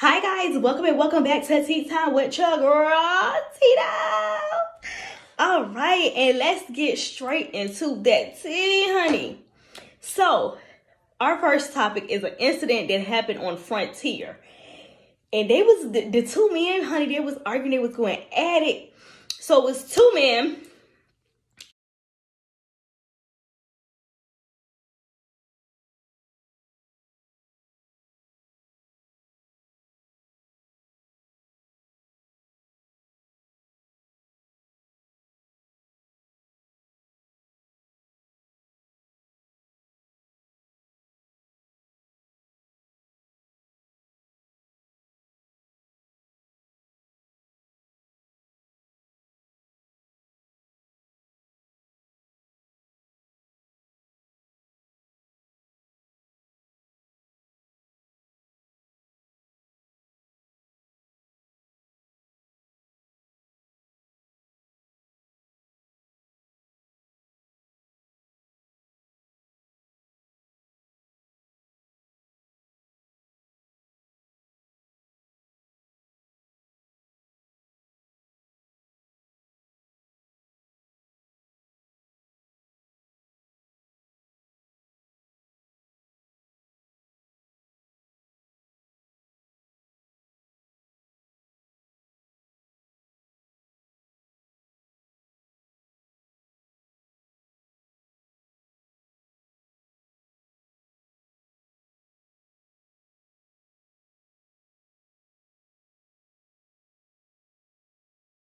Hi guys, welcome and welcome back to Tea Time with your girl Tita. All right, and let's get straight into that tea, honey. So, our first topic is an incident that happened on Frontier, and they was the two men, honey. They was arguing, they was going at it. So it was two men.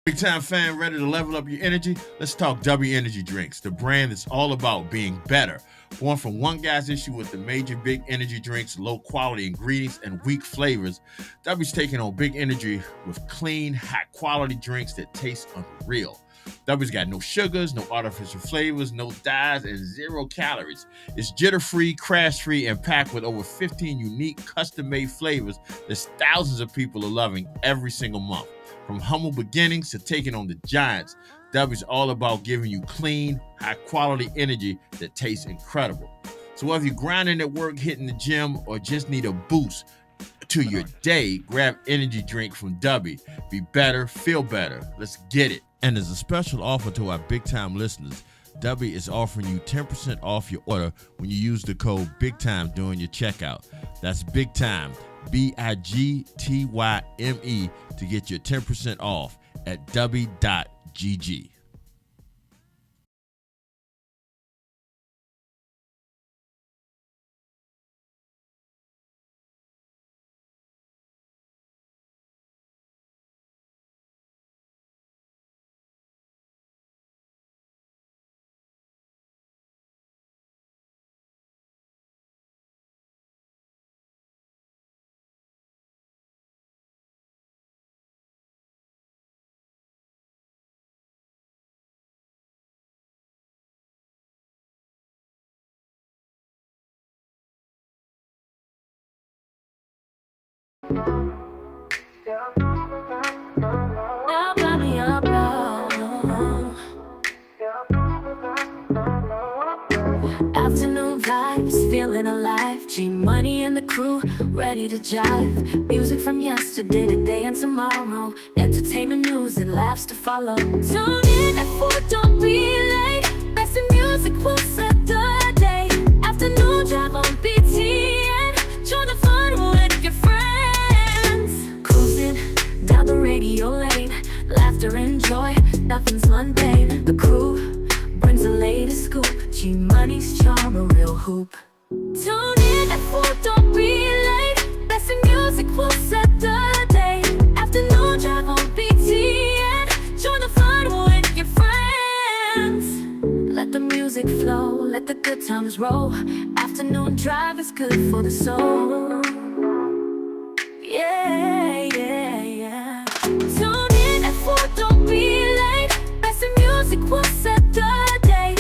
Big time fan ready to level up your energy? Let's talk W Energy Drinks, the brand that's all about being better. Born from one guy's issue with the major big energy drinks, low quality ingredients, and weak flavors, W's taking on big energy with clean, high quality drinks that taste unreal. W's got no sugars, no artificial flavors, no dyes, and 0 calories. It's jitter free, crash free, and packed with over 15 unique custom made flavors that thousands of people are loving every single month. From humble beginnings to taking on the giants, W's all about giving you clean, high quality energy that tastes incredible. So whether you're grinding at work, hitting the gym, or just need a boost to your day, grab energy drink from W. Be better, feel better. Let's get it. And as a special offer to our big time listeners, W is offering you 10% off your order when you use the code BIGTIME during your checkout. That's Big Time, BIGTYME, to get your 10% off at W.GG. Afternoon vibes, feeling alive. G Money and the crew, ready to jive. Music from yesterday, today, and tomorrow. Entertainment news and laughs to follow. Tune in at 4, don't be late. Best in music will set the day. Afternoon drive on BTN. Join the fun with your friends. Cruising down the radio lane. Laughter and joy, nothing's mundane. The crew brings the latest scoop. G Money's charm, a real hoop. Tune in at 4, don't be late. Best in music will set the day. Afternoon drive on BTN. Join the fun with your friends. Let the music flow, let the good times roll. Afternoon drive is good for the soul. Yeah, yeah, yeah. Tune in at 4, don't be late. Best in music will set the day.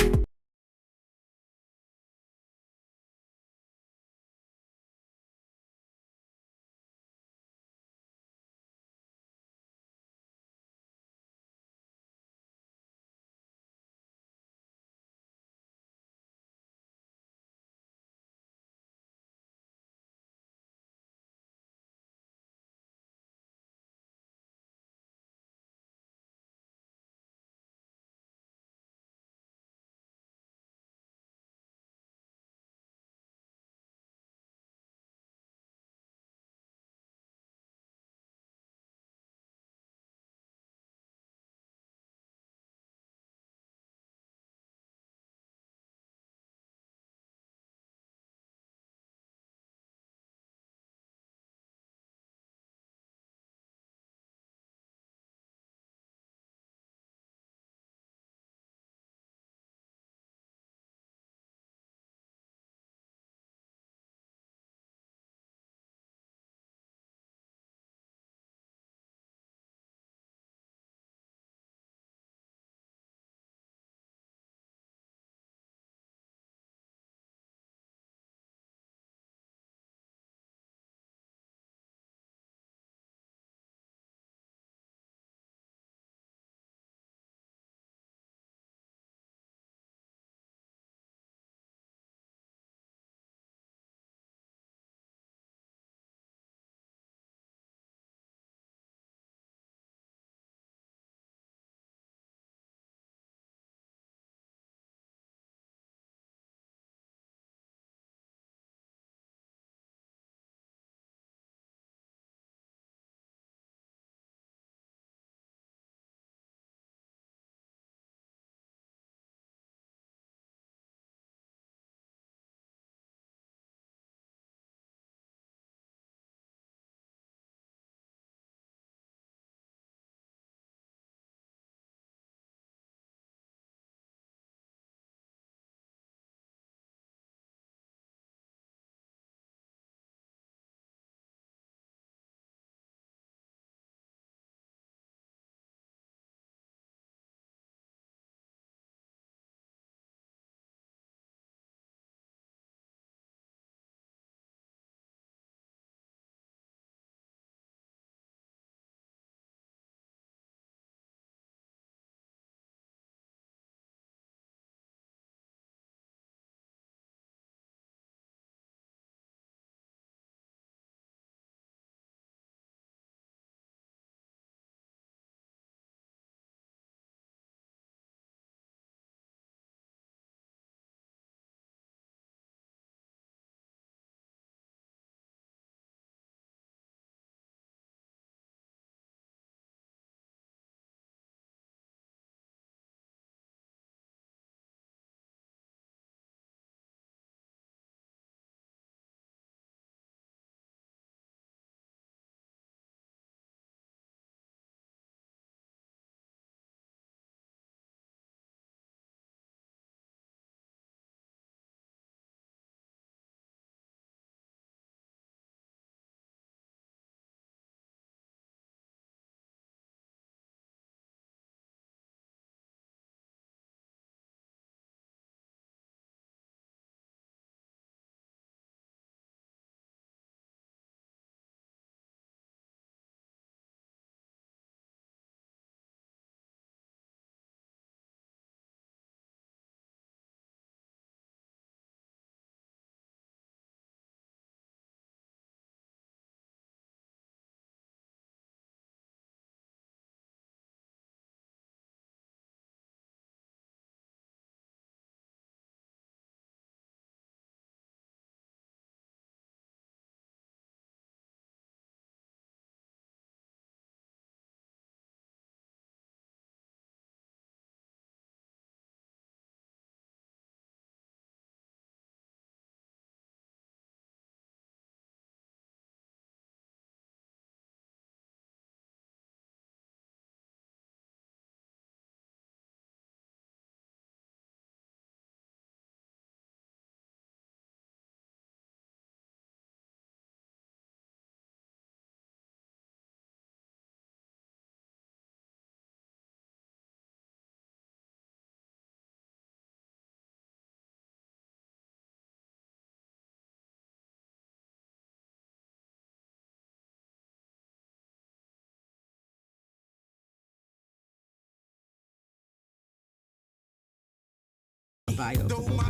bio for both of them.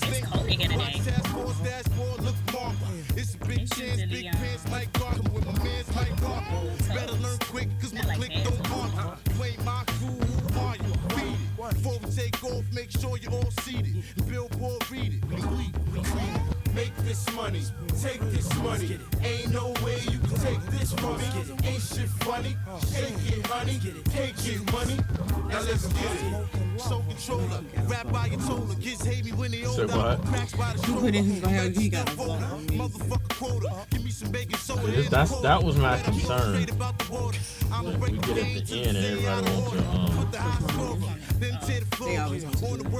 It's cold in here today. It's usually better learn quick, cause my click don't harm you. You ain't my crew, are you? Beat it. Before we take off, make sure you're all seated. Billboard, read it. We make this money, take this money. Ain't no way you can take this from me. Ain't shit funny, shake it, honey. Take it, money. Now let's get it. So controller, rap by your toller. Kids hate me when they older. Cracks by the shoulder. He got a phone. Motherfucker quota. Give me some bacon soda. That was my concern. We get at the end and everybody wants to They always want to do that.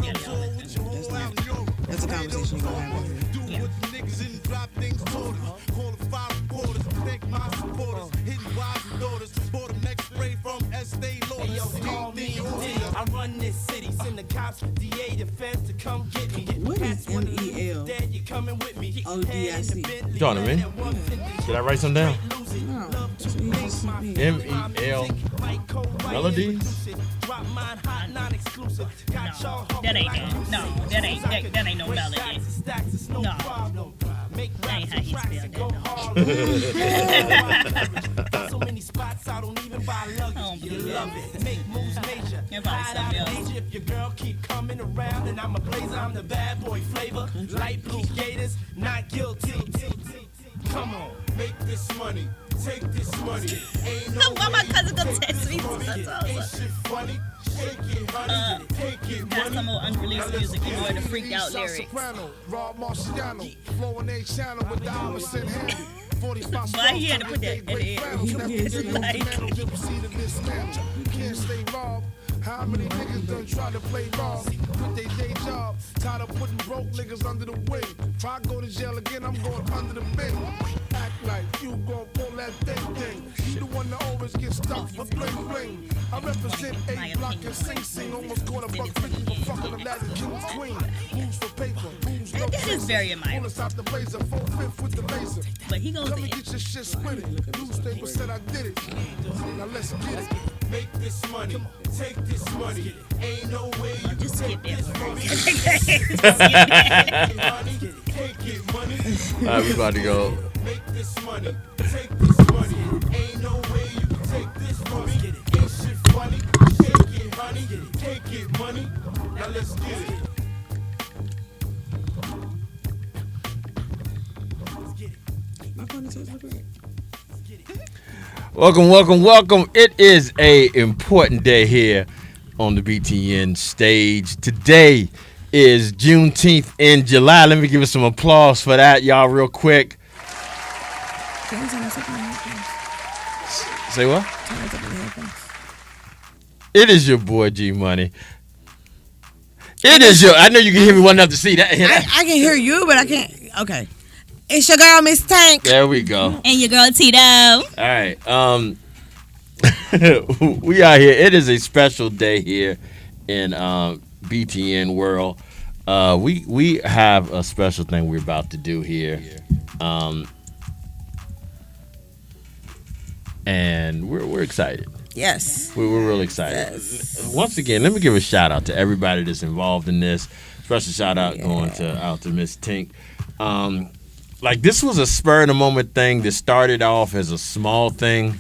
That's a conversation you're gonna have with him. Yeah. Niggas and drop things told us. Call the 5 reporters. Thank my supporters. Hitting wives and daughters. Bought them next spray from Estee Lauder. Hey, yo, call me I run this city. Send the cops, DA, defense to come get me. What is MEL? Dad, you coming with me. ODIC. John, I mean, did I write some down? No. So you just sent me. MEL melodies. No, that ain't it. No, that ain't no melody. No. That ain't how he spelled that. So many spots I don't even buy luggage. You love it. Make moves major. Hide out of danger if your girl keep coming around and I'm a blazer. I'm the bad boy flavor. Light blue gators, not guilty. Come on, make this money. Take this money. Ain't no Why my way cousin gonna you can text me take for this something? money. Ain't shit funny. Shake it, honey. Take it, Got some more unreleased music. You know the freaked out lyrics. Rob Marciano, flowing a channel with the opposite handle. 45 Why he had to put that in the Can't stay robbed. How many niggas done try to play rob with their day job? Tired of putting broke niggas under the wing. If I go to jail again, I'm going under the bin. Act like you gon' pull that thing. You the one that always gets stuck for bling bling. I represent A Block and Sing Sing. Almost caught a buck 50 for fucking Aladdin King's queen. Moves for paper, moves no This is very admirable. bullets out the blazer, 4/5 with the laser. But he goes Come in. and get your shit splinted. Newspaper said I did it. Now let's get it. Make this money, take this money. Ain't no way you Just skip that. take it, money. All right, we about to go. Make this money, take this money. Ain't no way you can take this from me. Ain't shit funny, take it, honey. Take it, money. Now let's get it. My ponytails look great. Welcome. It is a important day here on the BTN stage. Today is Juneteenth in July. Let me give us some applause for that, y'all, real quick. Say what? It is your boy G Money. It is your. I know you can hear me well enough to see that. I can hear you, but I can't. Okay. It's your girl, Miss Tank. There we go. And your girl Tito. All right. We are here. It is a special day here in BTN world. We have a special thing we're about to do here. And we're excited. Yes. We're really excited. Yes. Once again, let me give a shout out to everybody that's involved in this. Special shout out going to Miss Tink. Like, this was a spur of the moment thing that started off as a small thing,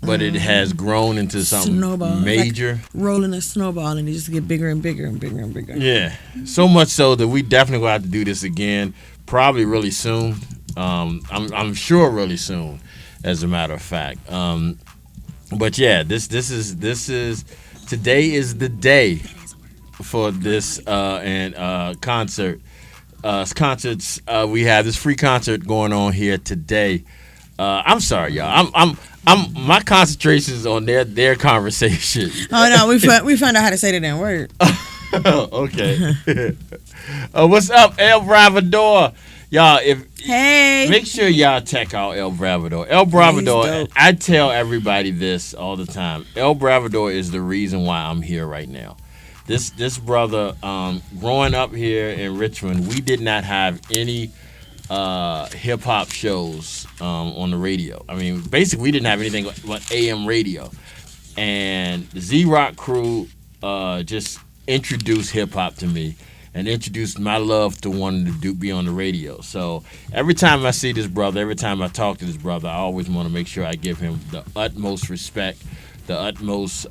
but it has grown into something major. Like rolling a snowball and it just get bigger and bigger and bigger and bigger. Yeah, so much so that we definitely going to have to do this again, probably really soon. I'm sure really soon, as a matter of fact. But yeah, this is today is the day for this concert. Concerts. We have this free concert going on here today. I'm sorry, y'all. I'm my concentration is on their conversation. Oh no, we found out how to say the damn word. Okay. What's up, El Bravador? Y'all, make sure y'all check out El Bravador. El Bravador, I tell everybody this all the time. El Bravador is the reason why I'm here right now. This brother, growing up here in Richmond, we did not have any hip hop shows on the radio. I mean, basically, we didn't have anything but AM radio, and the Z Rock crew just introduced hip hop to me and introduced my love to wanting to be on the radio. So every time I see this brother, every time I talk to this brother, I always want to make sure I give him the utmost respect, the utmost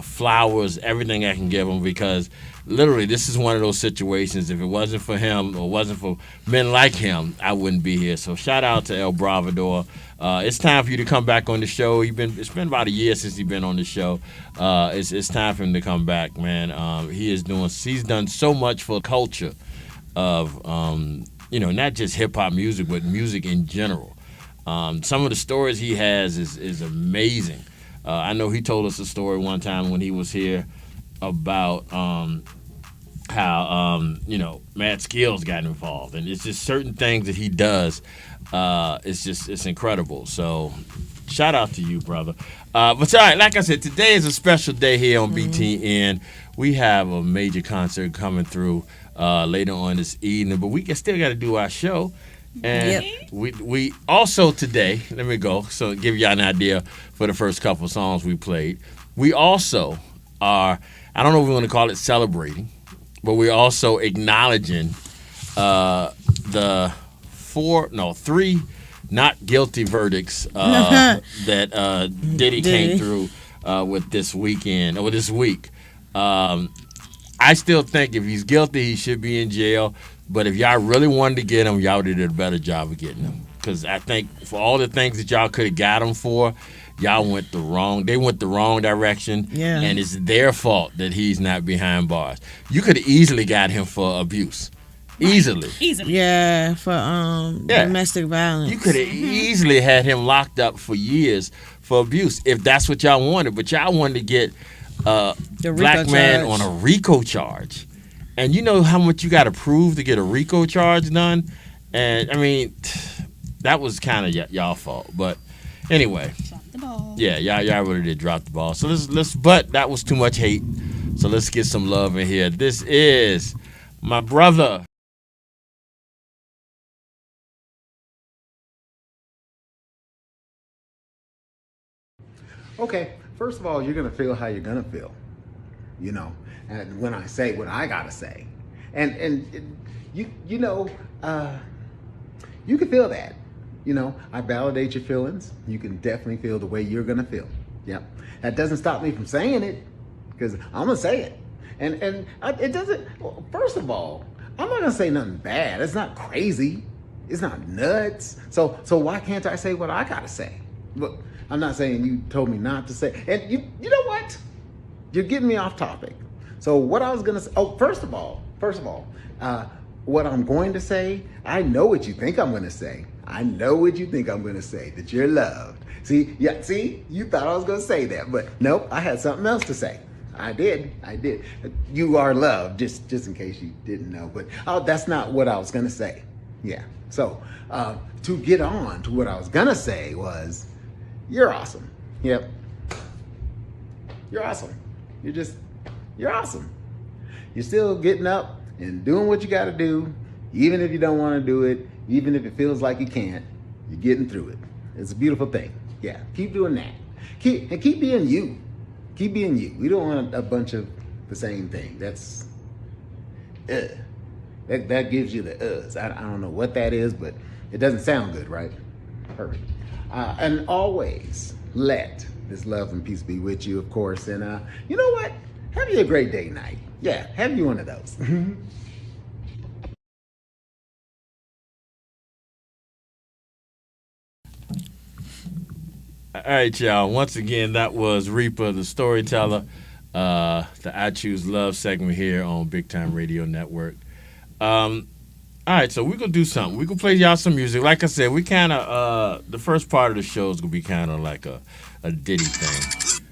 flowers, everything I can give him, because literally this is one of those situations. If it wasn't for him or wasn't for men like him, I wouldn't be here. So shout out to El Bravador. It's time for you to come back on the show. It's been about a year since he's been on the show. It's time for him to come back, man. He's done so much for culture of not just hip hop music, but music in general. Some of the stories he has is amazing. I know he told us a story one time when he was here about how Mad Skills got involved, and it's just certain things that he does. It's incredible. So shout out to you, brother. But all right, like I said, today is a special day here on BTN. We have a major concert coming through later on this evening, but we still got to do our show. And we also today, let me go, so give y'all an idea for the first couple songs we played. We also are, I don't know if we want to call it celebrating, but we're also acknowledging the three not guilty verdicts that Diddy came through with this weekend, or this week. I still think if he's guilty, he should be in jail. But if y'all really wanted to get him, y'all did a better job of getting him. Because I think for all the things that y'all could have got him for, y'all went the wrong direction. Yeah. And it's their fault that he's not behind bars. You could have easily got him for abuse. Easily. Yeah, for domestic violence. You could have easily had him locked up for years for abuse if that's what y'all wanted. But y'all wanted to get a black man on a RICO charge. And you know how much you got to prove to get a RICO charge done? And, I mean, that was kind of y'all fault. But anyway. Drop the ball. Yeah, y'all really did drop the ball. So but that was too much hate. So let's get some love in here. This is my brother. Okay, first of all, you're going to feel how you're going to feel. And when I say what I gotta say, and you can feel that. I validate your feelings. You can definitely feel the way you're gonna feel. Yep. That doesn't stop me from saying it, because I'm gonna say it. And it doesn't. Well, first of all, I'm not gonna say nothing bad. It's not crazy. It's not nuts. So why can't I say what I gotta say? Look, I'm not saying you told me not to say. And you know what? You're getting me off topic. So what I was gonna say, first of all, what I'm going to say, I know what you think I'm gonna say. I know what you think I'm gonna say, that you're loved. See, you thought I was gonna say that, but nope, I had something else to say. I did. You are loved, just in case you didn't know, but that's not what I was gonna say. Yeah, so to get on to what I was gonna say was, you're awesome. Yep, you're awesome. You're awesome. You're still getting up and doing what you got to do, even if you don't want to do it, even if it feels like you can't. You're getting through it. It's a beautiful thing. Yeah, keep doing that. Keep being you. Keep being you. We don't want a bunch of the same thing. That's that gives you the uhs. I don't know what that is, but it doesn't sound good, right? Perfect. And always let this love and peace be with you, of course. And you know what? Have you a great day night. Yeah, have you one of those. All right, y'all. Once again, that was Reaper, the storyteller, the I Choose Love segment here on Big Time Radio Network. All right, so we're going to do something. We're going to play y'all some music. Like I said, we kind of, the first part of the show is going to be kind of like a Diddy thing.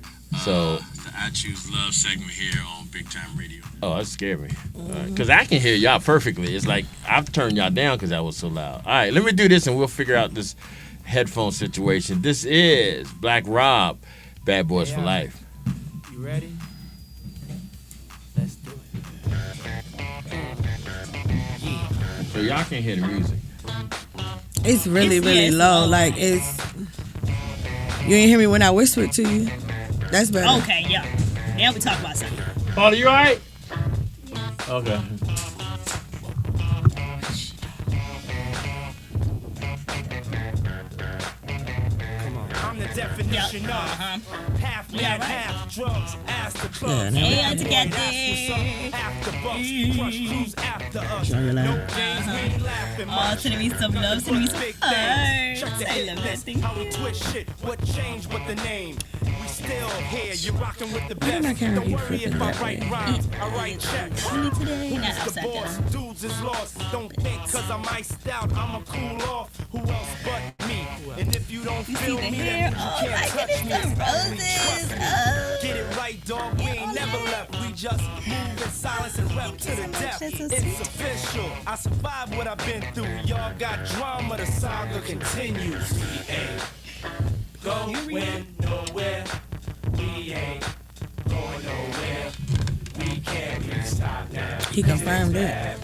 So, the I Choose Love segment here on Big Time Radio. Oh, that scared me. Because I can hear y'all perfectly. It's like I've turned y'all down because that was so loud. All right, let me do this and we'll figure out this headphone situation. This is Black Rob, Bad Boys for Life. You ready? Let's do it. So y'all can hear the music. It's really, really low. Like it's. You ain't hear me when I whispered to you. That's better. Okay, yeah. Now we talk about something. Paula, you alright? Okay. I'm the definition of half man, half drugs, ass the club. Hey, together. After bucks, crush crews after us. Show your No love. games, we ain't laughing Oh, much. sending me some love, sending me some Big hearts. things. Check the I hit love that list. thing. How we twist shit. What changed with the name? We still here. You're rocking with the Why did best. my camera Don't keep worry flipping if I that write way? rhymes. I write checks. Me today, not Who's the upside boss? down. Dudes is lost. Don't think cause I'm iced out, I'ma cool off. Who else but me? And if you don't You see feel the me, hair? then Oh, you my can't touch goodness, me. some roses. Oh. Get it right, dog. We ain't never left. We just move in silence and rep to the so much. death. That's so It's sweet. official. I survived what I've been through. Y'all got drama. The saga continues. We ain't going nowhere. We ain't going nowhere. We can't be stopped now. He confirmed it.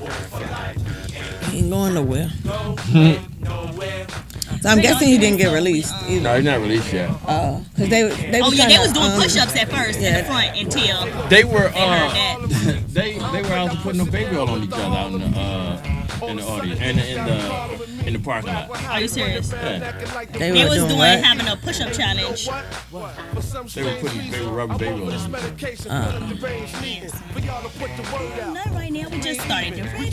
He ain't going nowhere. Nowhere. So I'm guessing he didn't get released either. No, he's not released yet. Cause they was Oh yeah, they was doing tryna, push-ups at first in yeah. the front until They were heard that. they were out putting a baby oil on each other out in the audience and in the parking lot. Are you serious? Yeah. They They were was doing doing what? having a push-up challenge. They were rubbing baby oil on each other. Not right now. We just started the radio.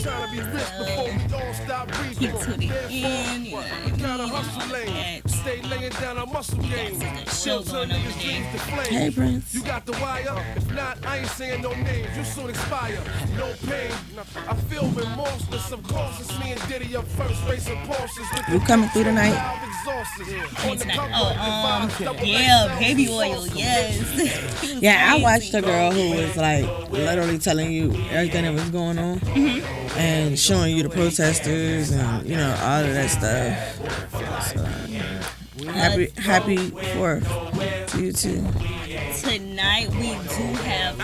Keep to the end. You know what I mean? Stay laying down a muscle game. Show going over there. Hey, Prince. You got the wire? If not, I ain't saying no names. You soon expire. No pain. I feel remorseless. Of course, it's me and Diddy up first, racing Porsches. With You coming through tonight? It's not- yeah, baby oil, yes. Yeah, I watched a girl who was like literally telling you everything that was going on and showing you the protesters and you know all of that stuff. So, happy 4th to you too. Tonight we do have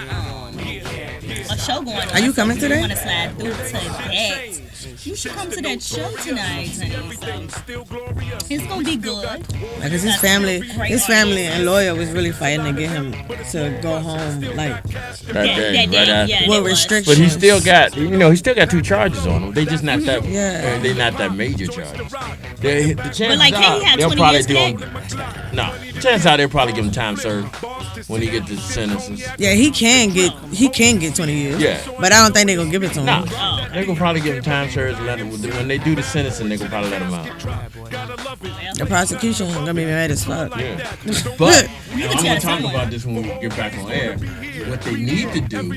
a show going on. Are you coming so if today? you want to slide through to that? You should come to that show tonight, honey. So it's gonna be good. Like, 'cause his family and lawyer was really fighting to get him to go home, like That day, right after. yeah, with it was. restrictions. But he still got, he still got 2 charges on him. They just not that, Yeah. they not that major charges. The chances like, can are he have they'll 20 probably years do him. No, chances are they'll probably give him time served when he get the sentences. Yeah, he can get 20 years. Yeah. But I don't think they're gonna give it to him. No, they're gonna probably give him time served. And let him, when they do the sentencing, they're gonna probably let him out. The prosecution gonna be mad as fuck. Yeah. But I'm tell gonna talk someone. about this when we get back on air. What they need to do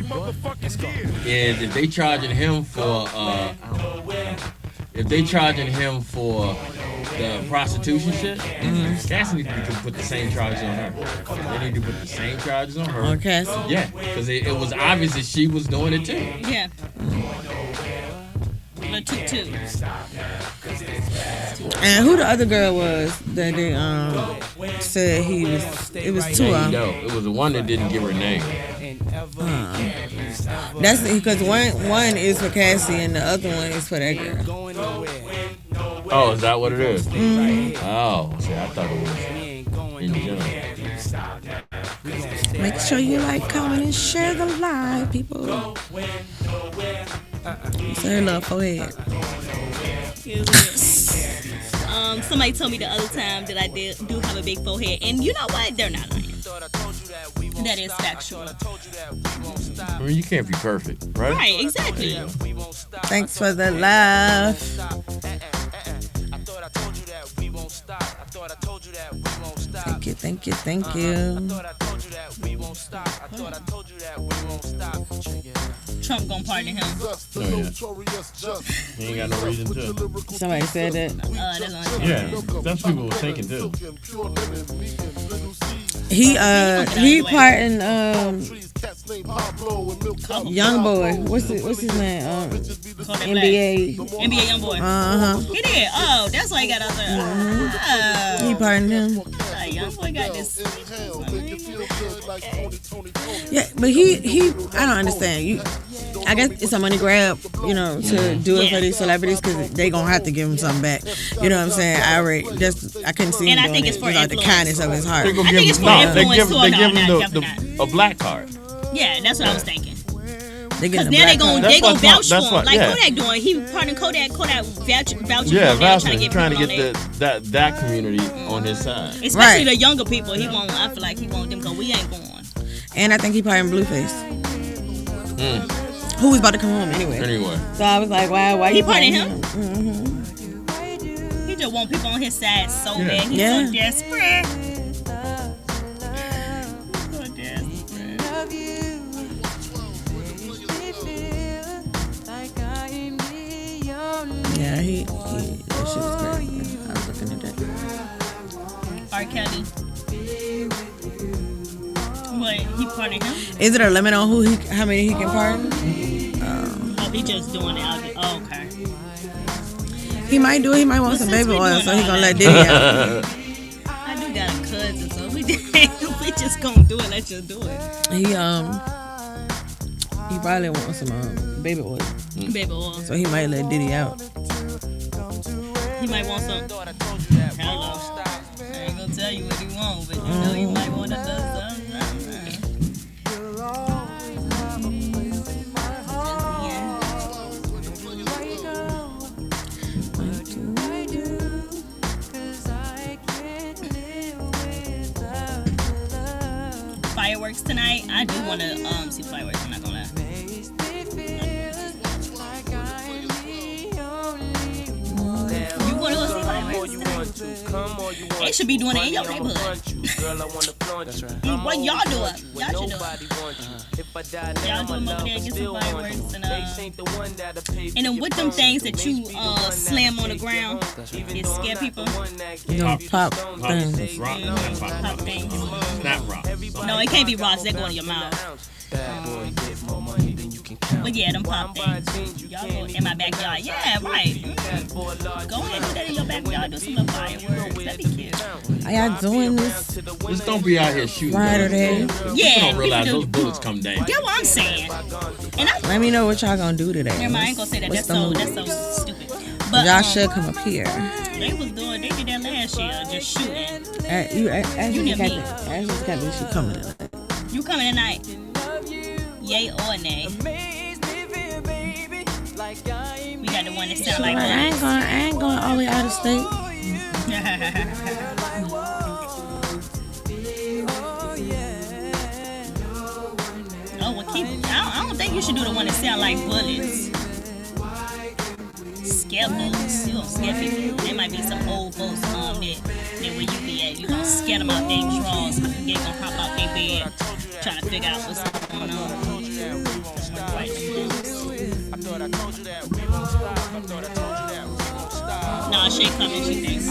is if they charging him for the prostitution shit, Cassie needs to put the same charges on her. They need to put the same charges on her. On Cassie? Yeah, because it was obvious that she was doing it too. Yeah. The two. And who the other girl was that they said it was 2 of them. No, it was the one that didn't give her name. That's because one is for Cassie and the other one is for that girl. Oh, is that what it is? Oh, see, I thought it was in general. Make sure you like, comment, and share the live, people. Say her little forehead. Somebody told me the other time that I do have a big forehead, and you know what? They're not lying. That is factual. I mean, you can't be perfect, right? Right, exactly. Thanks for the love. Thank you. Trump gonna pardon him. Oh, yeah. He ain't got no reason to. Somebody said that. That's on Yeah, that's what people were thinking too. He pardoned young boy. What's his name? NBA. NBA young boy. Uh huh. He did. Oh, that's why he got out there. Oh. He pardoned him. like, young boy got this. Yeah, but he I don't understand. I guess it's a money grab, to do it for these celebrities because they gonna have to give him something back. You know what I'm saying? I couldn't see him And I doing think it it's for without the influence. kindness of his heart. They gonna I give think it's him for no. They influence give too. they give No, him a black card. Yeah, that's what I was thinking. They Because get then they gon' That's vouch for that's him. what- Like yeah. Kodak doing. He pardon Kodak vouching for Yeah, him. Now Vouchman trying to get that community on his side. Especially Right. the younger people. I feel like he want them because we ain't going. And I think he pardoned Blueface. Who was about to come home anyway. So I was like, why He you pardoned pardon him? Mm-hmm. He just want people on his side so Yeah. bad. He's Yeah. so desperate. So desperate. Yeah, that shit was crazy. I was looking at that. R. Kelly. What? He pardoned him? Is it a limit on how many he can pardon? Oh, he just doing it. Oh, okay. He might do it. He might want Well, some since baby we oil, doing so he all gonna that- let Diddy out. I do got a cousin, so we just gonna do it. Let's just do it. He probably wants some baby oil, Baby oil. so he might let Diddy out. He might want some. Hello. I ain't gonna tell you what he want, but you know he might want to do something. Fireworks tonight. I do want to see fireworks. I'm not gonna lie. You want to go see fireworks tonight? They should be doing it in your neighborhood. That's right. What y'all do it? Y'all should do it. Y'all do them over there, get some fireworks, and then with them things that you slam on the ground, it scare people. Pop things. Rock, Pop things. Snap rock. No, it can't be rocks. They go in your mouth. But yeah, them pop things. Y'all go in my backyard. Yeah, right. Go ahead and do that in your backyard. Do some little fireworks. That'd be cute. Are y'all doing this Just don't be out here shooting. Saturday? People Yeah, don't realize people those do. bullets come down. That's what I'm saying. And I Let me know what y'all gonna do today. never mind, I ain't gonna say that. What's That's the so move? stupid. But Y'all should come up here. they did that last year, just shooting. As You you near me. got this shit coming in. You coming tonight? Yay or nay? We got the one that sound like I ain't going all the way out of state. Oh, well, I don't think you should do the one that sound like bullets. Scare folks. You gonna scare people. There might be some old folks that where you be at. You gonna scare them out their drawers. They gonna hop out their bed trying to figure out what's going on. Nah, she ain't coming, she thinks.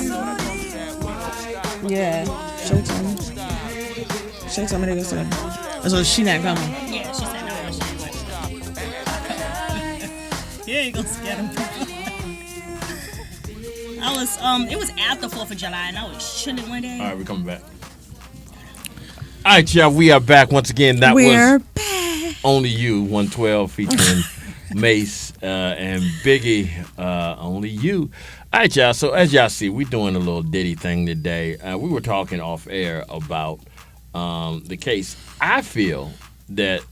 Yeah, Showtime. Show somebody else. So she not coming. Yeah, she said no, she ain't coming. You ain't gonna scare them people. It was after 4th of July and I was chilling one day. All right, we're coming back. All right, y'all, we are back once again. That We're was Only You, 112 featuring Mace and Biggie, Only You. All right, y'all, so as y'all see, we're doing a little Diddy thing today. We were talking off air about the case. I feel that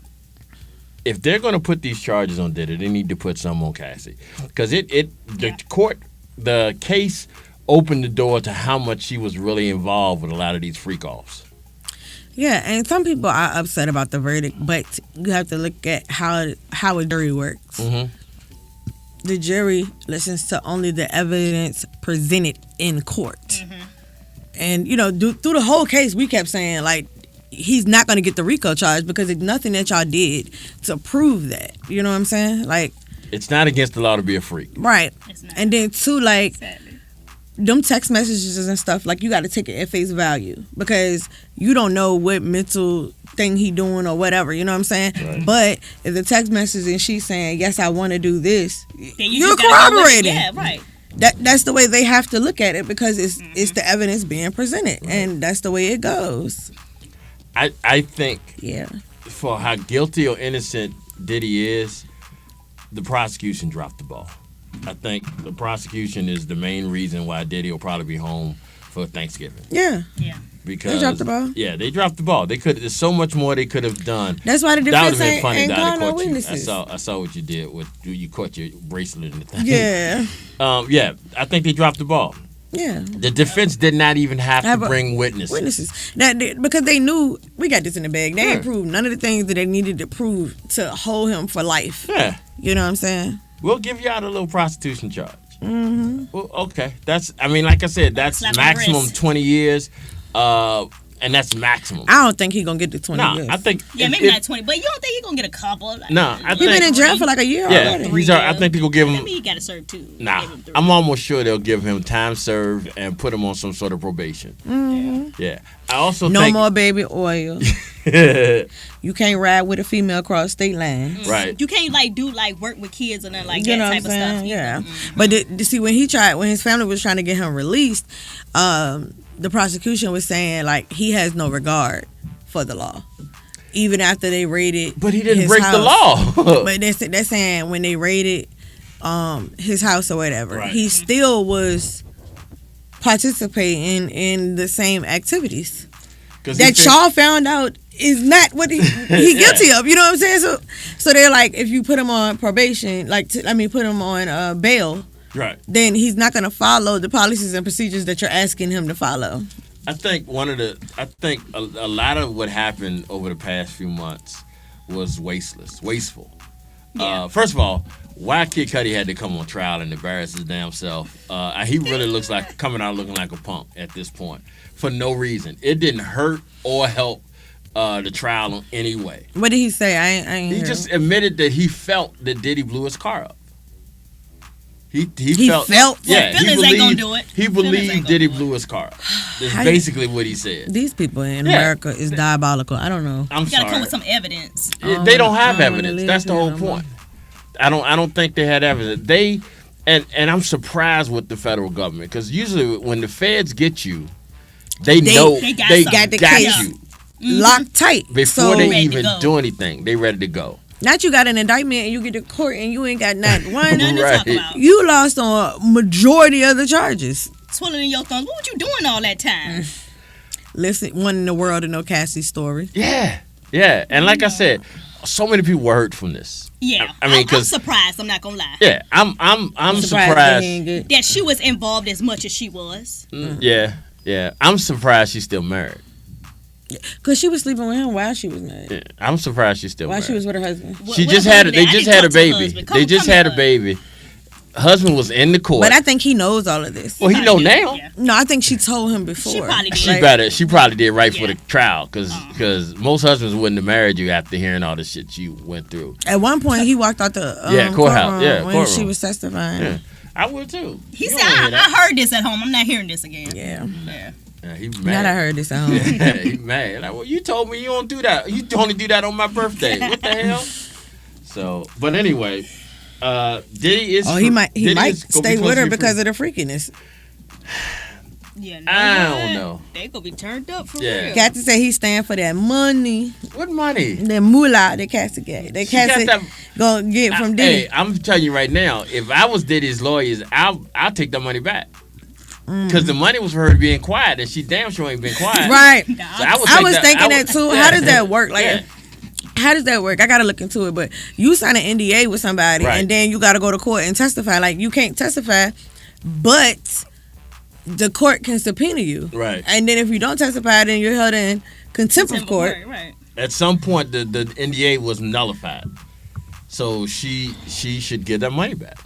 if they're going to put these charges on Diddy, they need to put some on Cassie. Because the case opened the door to how much she was really involved with a lot of these freak-offs. Yeah, and some people are upset about the verdict, but you have to look at how a jury works. Mm-hmm. The jury listens to only the evidence presented in court. Mm-hmm. And, through the whole case, we kept saying, like, he's not going to get the RICO charge because it's nothing that y'all did to prove that. You know what I'm saying? Like, it's not against the law to be a freak. Right. It's not. And then, too, like, Sadly. them text messages and stuff, like, you got to take it at face value because you don't know what mental thing he doing or whatever, you know what I'm saying? Right. But if the text message and she's saying, yes, I want to do this, Then you're just gotta go with it. corroborating. Yeah, right. that's the way they have to look at it because it's the evidence being presented, and that's the way it goes. I think Yeah. for how guilty or innocent Diddy is, the prosecution dropped the ball. I think the prosecution is the main reason why Diddy will probably be home for Thanksgiving. Yeah. Yeah. Because They dropped the ball. Yeah, they dropped the ball. They could. There's so much more they could have done. That's why the That would defense have been funny. ain't That calling they no caught you. witnesses. I saw what you did with you caught your bracelet in the thing. Yeah. Yeah. I think they dropped the ball. Yeah. The defense did not even have Have to a- bring witnesses. Because they knew we got this in the bag. They Yeah. ain't proved none of the things that they needed to prove to hold him for life. Yeah. You know what I'm saying? We'll give you out a little prostitution charge. Mm-hmm. Well, okay. Like I said, that's Slap on the maximum wrist. 20 years. And that's maximum. I don't think he gonna get the 20 No, years. I think. Yeah, if- maybe if- not 20, but you don't think he's gonna get a couple? Like, No, I he think. been in jail for like a year Yeah, already. I think they're gonna give him. Maybe he got to serve 2. Nah, Give him 3. I'm almost sure they'll give him time served and put him on some sort of probation. Mm-hmm. Yeah, I also No think more baby oil. You can't ride with a female across state line. right. You can't work with kids or nothing like You that know what type I'm of saying? stuff. Yeah. either. But see, when his family was trying to get him released, the prosecution was saying like he has no regard for the law, even after they raided. But he didn't his break the house. law. But they're saying when they raided his house or whatever, Right. he still was participating in the same activities 'Cause that he y'all found out is not what he guilty of. You know what I'm saying? So they're like, if you put him on probation, put him on bail, right. then he's not going to follow the policies and procedures that you're asking him to follow. I think a lot of what happened over the past few months was wasteful. Yeah. First of all, why Kid Cudi had to come on trial and embarrass his damn self? He really looks like coming out looking like a punk at this point for no reason. It didn't hurt or help the trial in any way. What did he say? I ain't He hear. just admitted that he felt that Diddy blew his car up. He felt? Yeah, Well, feelings ain't gonna do it. He Feelings ain't believed gonna Diddy do it. blew his car up. That's How you- basically what he said. These people in Yeah. America is diabolical. I don't know. I'm You gotta sorry. come with some evidence. They don't have I don't wanna evidence. live That's the here whole no more. point. I don't think they had evidence. They and I'm surprised with the federal government because usually when the feds get you, they know they got they something. Got the got case. you Locked tight. before So, they Ready to even go. do anything. They ready to go. not you got an indictment and you get to court and you ain't got not one. Nothing to Right. talk about. You lost on a majority of the charges. Twiddling your thumbs. What were you doing all that time? Listen, one in the world to know Cassie's story. Yeah, and like I said, so many people were hurt from this. Yeah. I mean, I'm 'cause- surprised. I'm not gonna lie. Yeah, I'm They surprised. didn't get- That she was involved as much as she was. Yeah, I'm surprised she's still married. Cause she was sleeping with him while she was married. Yeah, I'm surprised she's still While married. she was with her husband. She What just about had. They that? I just didn't had a talk to her baby. husband. They just Come had a on. baby. Husband was in the court. But I think he knows all of this. Well, he know Probably did, now. yeah. No, I think she told him before. She probably did. She probably did right for Yeah. the trial because most husbands wouldn't have married you after hearing all the shit you went through. At one point, he walked out the Courthouse. courtroom Yeah, when courtroom. she was testifying. Yeah. I would too. He You said, don't wanna hear that. I heard this at home. I'm not hearing this again. Yeah. Yeah. Yeah, he Now mad. that I heard this at home. Yeah, he mad. Like, well, you told me you don't do that. You only do that on my birthday. What the hell? So, but anyway, Diddy is. Oh, he might Diddy might is gonna be stay supposed with to her be because free. of the freakiness. Yeah. I what? don't know. They gonna be turned up for Yeah. real. Got to say he stand for that money, What money? that moolah that Cassie get. That She got Cassie that- gonna get from Hey, Diddy. I'm telling you right now, if I was Diddy's lawyers, I'll take that money back. Because the money was for her being quiet, and she damn sure ain't been quiet. Right. Nah, So I, would I take was thinking would- that too. yeah. How does that work? Like, Yeah. how does that work? I gotta look into it. But you sign an NDA with somebody, Right. and then you gotta go to court and testify. Like, you can't testify, but the court can subpoena you. Right. And then if you don't testify, then you're held in contempt of court. Right. At some point, the NDA was nullified, so she should get that money back.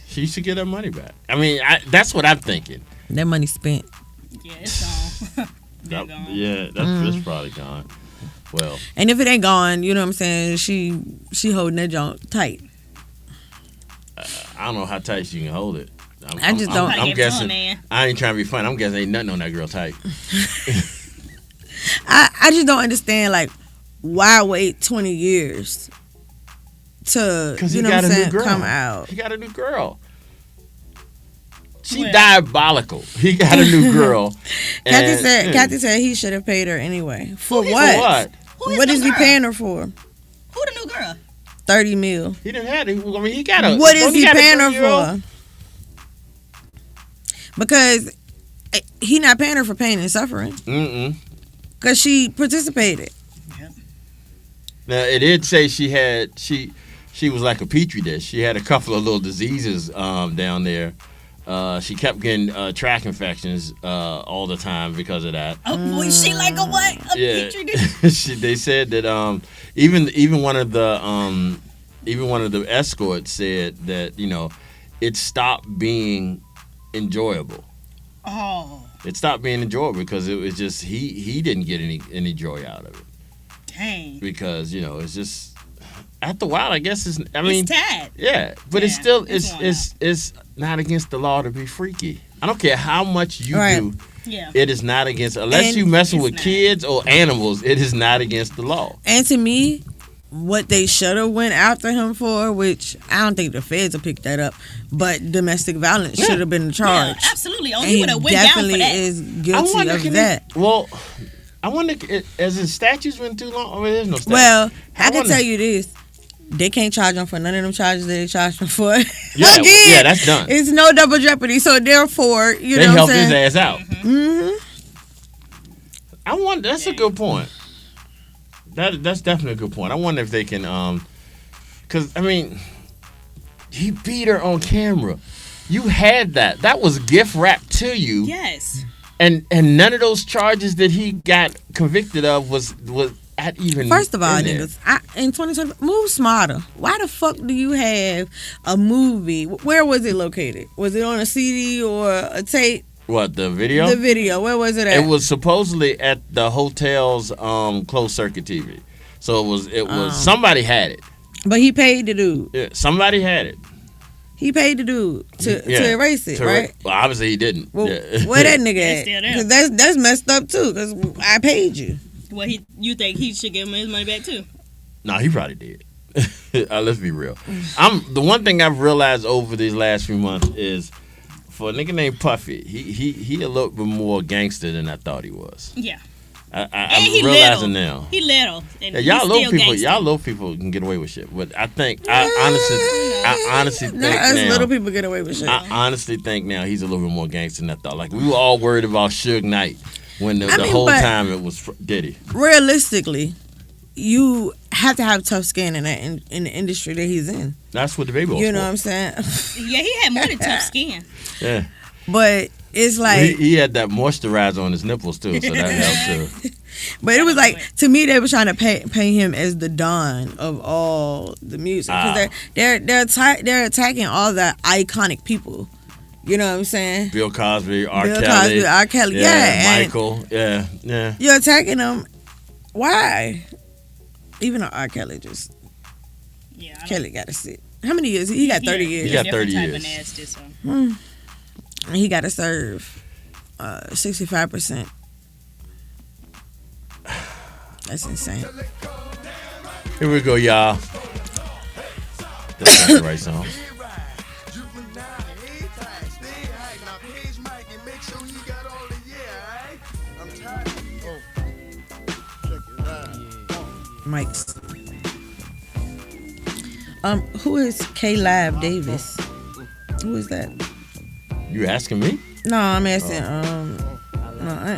She should get her money back. I mean, that's what I'm thinking. That money spent. Yeah, it's gone. They're gone. Yeah, that's probably gone. Well, And if it ain't gone, you know what I'm saying? She holding that junk tight. I don't know how tight she can hold it. I just don't- Probably I'm gave it to her, guessing. man. I ain't trying to be funny. I'm guessing ain't nothing on that girl tight. I just don't understand, like, why wait 20 years to, Because you he know got what I'm a new saying, girl. come out. He got a new girl. She diabolical. He got a new girl. Kathy said he should have paid her anyway. For what? What is he paying her for? Who the new girl? 30 mil. He didn't have it. I mean, he got a. What is he paying her for? Because he not paying her for pain and suffering. Because she participated. Yep. Now it did say she was like a petri dish. She had a couple of little diseases down there. She kept getting track infections all the time because of that. Oh, boy, she like a what? A petri dish? They said that even one of the escorts said that it stopped being enjoyable. Oh. It stopped being enjoyable because it was just he didn't get any joy out of it. Dang. Because it's just after a while, I guess it's tad. Yeah, but it's still it's not against the law to be freaky. I don't care how much you do. Yeah. It is not against unless you messing with kids or animals. It is not against the law. And to me, what they should have went after him for, which I don't think the feds will pick that up, but domestic violence should have been the charge. Yeah, absolutely. And he would have went down for that. Definitely is guilty of that. Well, I wonder, has his statutes been too long? Or there's no statute. Well, I can tell you this. They can't charge him for none of them charges that they charged him for. Yeah, that's done. It's no double jeopardy. So therefore, they know helped his ass out. Mm-hmm. I wonder. That's a good point. That's definitely a good point. I wonder if they can, because he beat her on camera. You had that. That was gift wrapped to you. Yes. And none of those charges that he got convicted of was at even. First of all, niggas, in 2020, move smarter. Why the fuck do you have a movie? Where was it located? Was it on a CD or a tape? What, the video? The video. Where was it at? It was supposedly at the hotel's closed circuit TV. So it was somebody had it. But he paid the dude. Yeah, somebody had it. He paid the dude to erase it, right? Well, obviously he didn't. Well, yeah. where that nigga at? Still there. Because that's messed up too. Because I paid you. Well, you think he should give him his money back too? No, he probably did. Let's be real. The one thing I've realized over these last few months is, for a nigga named Puffy, he a little bit more gangster than I thought he was. Yeah. I'm realizing now. He little. And y'all little people can get away with shit. But I think I honestly think us now, little people get away with shit. I honestly think now he's a little bit more gangster than I thought. Like, we were all worried about Suge Knight when the whole time it was Diddy. Realistically, you have to have tough skin in the industry that he's in. That's what the baby was. You know what I'm saying? Yeah, he had more than tough skin. Yeah. But it's like he had that moisturizer on his nipples too, so that helped too. But it was like, to me, they were trying to pay him as the Don of all the music, because they're attacking all the iconic people. You know what I'm saying? Bill Cosby, R. Kelly, yeah, Michael, yeah. You're attacking them. Why? Even R. Kelly just. Yeah. Kelly got to sit. How many years? He got 30 years. He got 30 years. Nasty, so. And he got to serve 65%. That's insane. Here we go, y'all. That's not the right song. Mike's. Who is K Live Davis? Who is that? You asking me? No, I'm asking.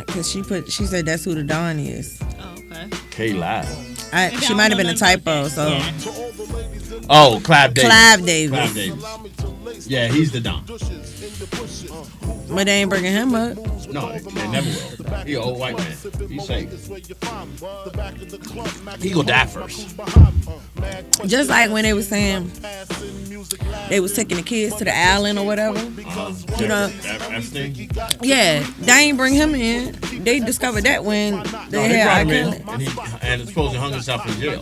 Because she said that's who the Don is. Oh, okay. K Live. She might have been a typo. So. Yeah. Oh, Clive Davis. Clive Davis. Clive Davis. Yeah, he's the Don. But they ain't bringing him up. No, they never will. He an old white man. He's safe. He gonna die first. Just like when they was saying they was taking the kids to the island or whatever. You know. Epstein? Yeah, they ain't bring him in. They discovered that when they had him in, and supposedly hung himself in jail.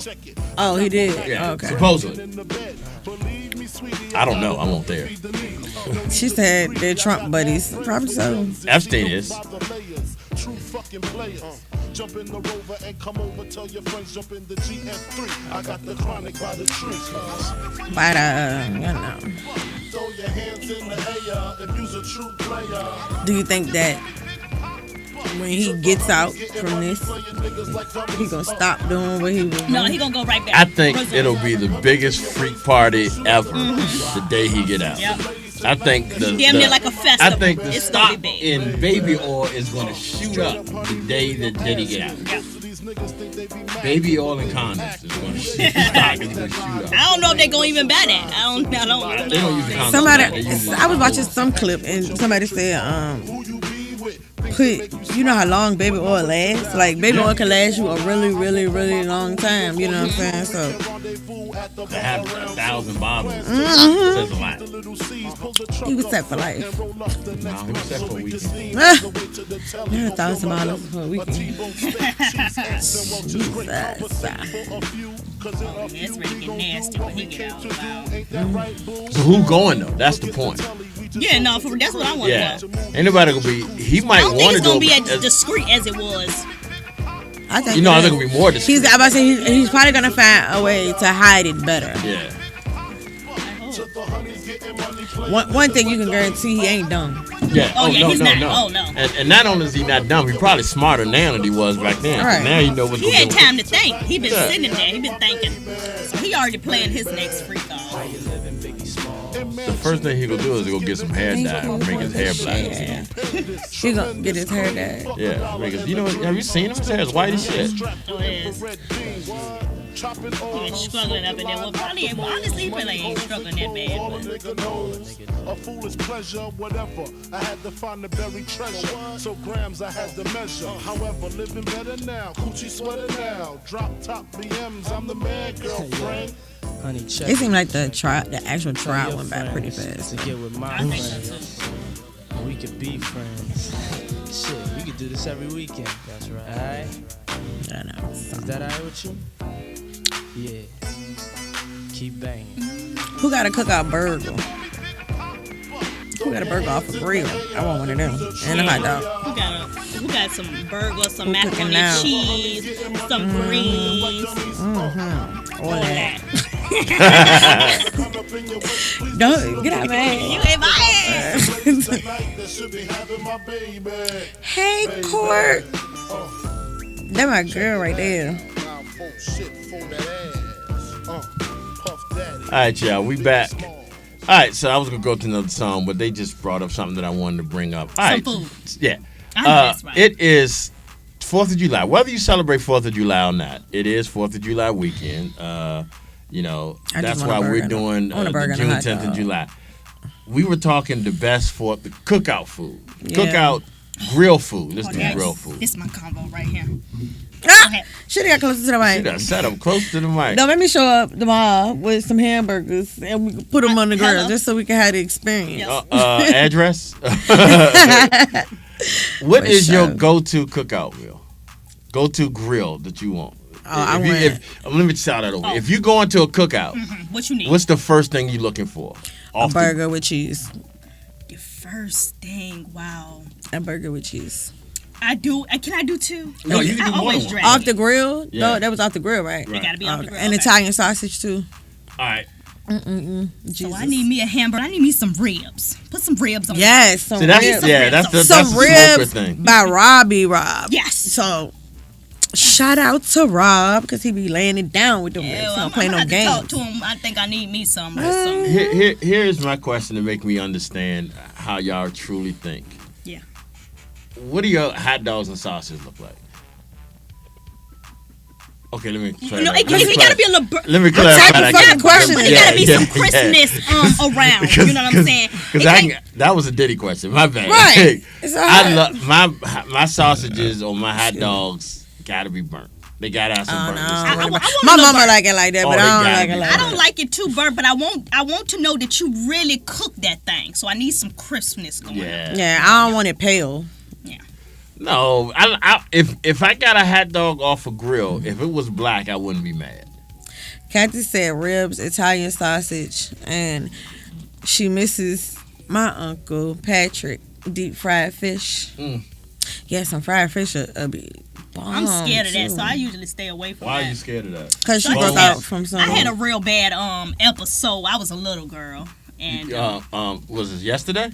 Oh, he did? Yeah, okay. Supposedly. I don't know. I won't there. She said they're Trump buddies. Probably so. Epstein is. Jump in the Rover and come over. Tell your friends jump in the GM3. I got the chronic by the tree. But you know. Throw your hands in the air if you's a true player. Do you think that when he gets out from this, he gonna stop doing what he was doing? No, he gonna go right back. I think it'll be the biggest freak party ever the day he get out. Yep. I think Damn near like a festival. I think the It's gonna stock be big. in baby oil is going to shoot up the day that he get out. Yep. Baby oil and condoms is going to shoot stock is going to shoot up. I don't know if they're gonna even buy that. I don't They don't use the condoms. Somebody, They use I was watching some clip and somebody said, put, you know how long baby oil lasts? Like baby oil can last you a really, really, really long time. You know what I'm saying? So to have 1,000 bottles says a lot. he was set for life. No, he was set for a weekend. Not 1,000 bottles for a weekend. That's really get nasty when he get out. Wow. So who going though? That's the point. Yeah, no, that's what I want Yeah, to know. anybody gonna be. He I might don't think want it's to gonna go. be as discreet as it was. I think You know, I think it'll be more discreet. I'm about to say he's probably gonna find a way to hide it better. Yeah. One thing you can guarantee, he ain't dumb. Yeah. Oh, yeah, no, he's no, not. no. Oh, no. And not only is he not dumb, he's probably smarter now than he was back then. Right. Now he know what's He going had on. time to think. He been Yeah. sitting there. He been thinking. So he already planned his next freak off. The first thing he gonna do is go get some hair dye and make his hair black. Yeah. He gonna get his hair dyed. Yeah. Because you know, have you seen him? His hair is white as shit. Oh, it is. He been struggling up in there. Well, probably ain't. Honestly, he really ain't struggling that bad. A foolish pleasure, whatever. I had to find the buried treasure. So grams I had to measure. However, living better now. Coochie sweater now. Drop top BMs. I'm the man, girlfriend. Honey, check It seemed like the actual trial went by pretty fast. to get with my I think so friends. We could be friends. Shit, we could do this every weekend. That's right. Alright? I know. Is that alright with you? Yeah. Keep banging. Who got a cookout burger? Who got a burger off a grill? I want one of them. And a hot dog. We got some burgers, some Who macaroni cooking now? and cheese, some greens. All that. Don't get out, man. You ain't buying. Hey, Court. That my girl right there. All right, y'all, we back. All right, so I was gonna go to another song, but they just brought up something that I wanted to bring up. All right, food. Yeah. I know that's right. It is 4th of July. Whether you celebrate 4th of July or not, it is 4th of July weekend. You know, I just that's want a why we're burger. doing I want a the burger and a hot Juneteenth in dog. July. We were talking the best for the cookout food. Yeah. Cookout grill food. Let's do Yes. grill food. This is my combo right here. Ah! Should have got closer to the You mic. got set up close to the mic. Don't let me show up tomorrow with some hamburgers and we can put them on the grill Hello? just so we can have the experience. Address? What For is your sure. go-to cookout meal? Go-to grill that you want? Let me start that over. If you go into a cookout, What you need? what's the first thing you looking for? A burger with cheese. the first thing? Wow. A burger with cheese. I do. Can I do two? No, you can I do more always than drag. Off the grill? Yeah. No, that was off the grill, right? It gotta be off the grill. And okay. Italian sausage too. All right. Jesus. So I need me a hamburger. I need me some ribs. Put some ribs on. Yes, some See, that's ribs. that's Some the smoker ribs thing. by Robbie Rob. Yes. So shout out to Rob because he be laying it down with them ribs. He I'm don't play gonna no have to talk games. to him. I think I need me some. Here's my question to make me understand how y'all truly think. Yeah. What do your hot dogs and sausages look like? Okay, let me try. No, it gotta be a little. Let me clarify type of fucking question It is gotta be some crispness around. You know what I'm saying? Because that was a Diddy question. My bad. Right. It's all I right. love my sausages or my hot dogs gotta be burnt. They gotta have some burnt. I want My a little mama burnt. like it like that, Oh, but they I don't gotta like be. it like I that. don't like it too burnt, but I want to know that you really cook that thing. So I need some crispness going on. Yeah. Yeah, I don't want it pale. No, if I got a hot dog off a grill, if it was black, I wouldn't be mad. Kathy said ribs, Italian sausage, and she misses my uncle Patrick deep fried fish. Mm. Yeah, some fried fish will be I'm scared of that, so I usually stay away from that. Why are you scared of that? Because she broke out from something. I had a real bad episode. I was a little girl, and was it yesterday?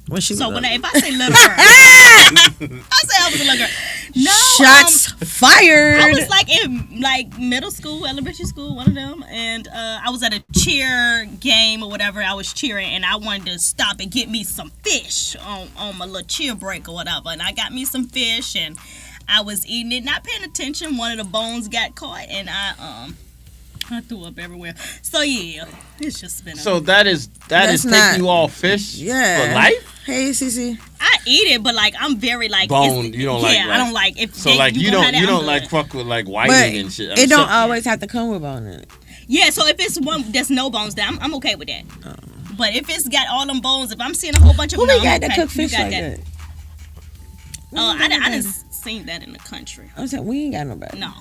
When she so was if I say little girl, I say I was a little girl. No, shots fired. I was like in middle school, elementary school, one of them, and I was at a cheer game or whatever. I was cheering, and I wanted to stop and get me some fish on my little cheer break or whatever. And I got me some fish, and I was eating it, not paying attention. One of the bones got caught, and I threw up everywhere. So yeah, it's just been. So that is taking you all fish for life. Hey, Cece. I eat it, but I'm very bone. You don't like. Yeah, I don't like. If so you don't like fuck with whiting and shit. It don't always have to come with bone in it. Yeah, so if it's one there's no bones, then I'm okay with that. But if it's got all them bones, if I'm seeing a whole bunch of who them, we got that cook fish like that? I didn't seen that in the country. I was like, we ain't got nobody. No.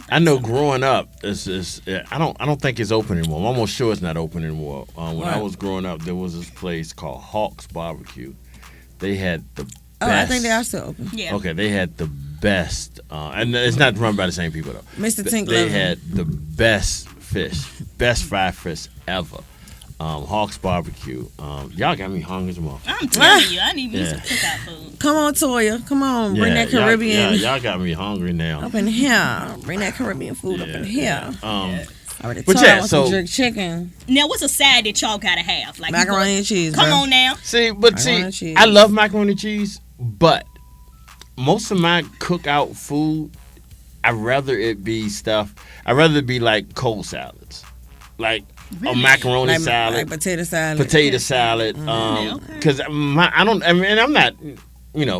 I know growing up, I don't think it's open anymore. I'm almost sure it's not open anymore. When I was growing up, there was this place called Hawk's Barbecue. They had the best. Oh, I think they are still open. Yeah. Okay, they had the best, and it's not run by the same people though. Mr. Tink They had the best fish, best fried fish ever. Hawk's Barbecue. Y'all got me hungry as well. I'm telling you, I need me some cookout food. Come on, Toya. Come on, bring that Caribbean. Y'all got me hungry now. Up in here. Bring that Caribbean food up in here. But some jerk chicken. Now, what's a side that y'all gotta have? Like macaroni and cheese. Come on now. See, I love macaroni and cheese, but most of my cookout food, I'd rather it be like cold salads, like a macaroni salad, like potato salad, because I'm not,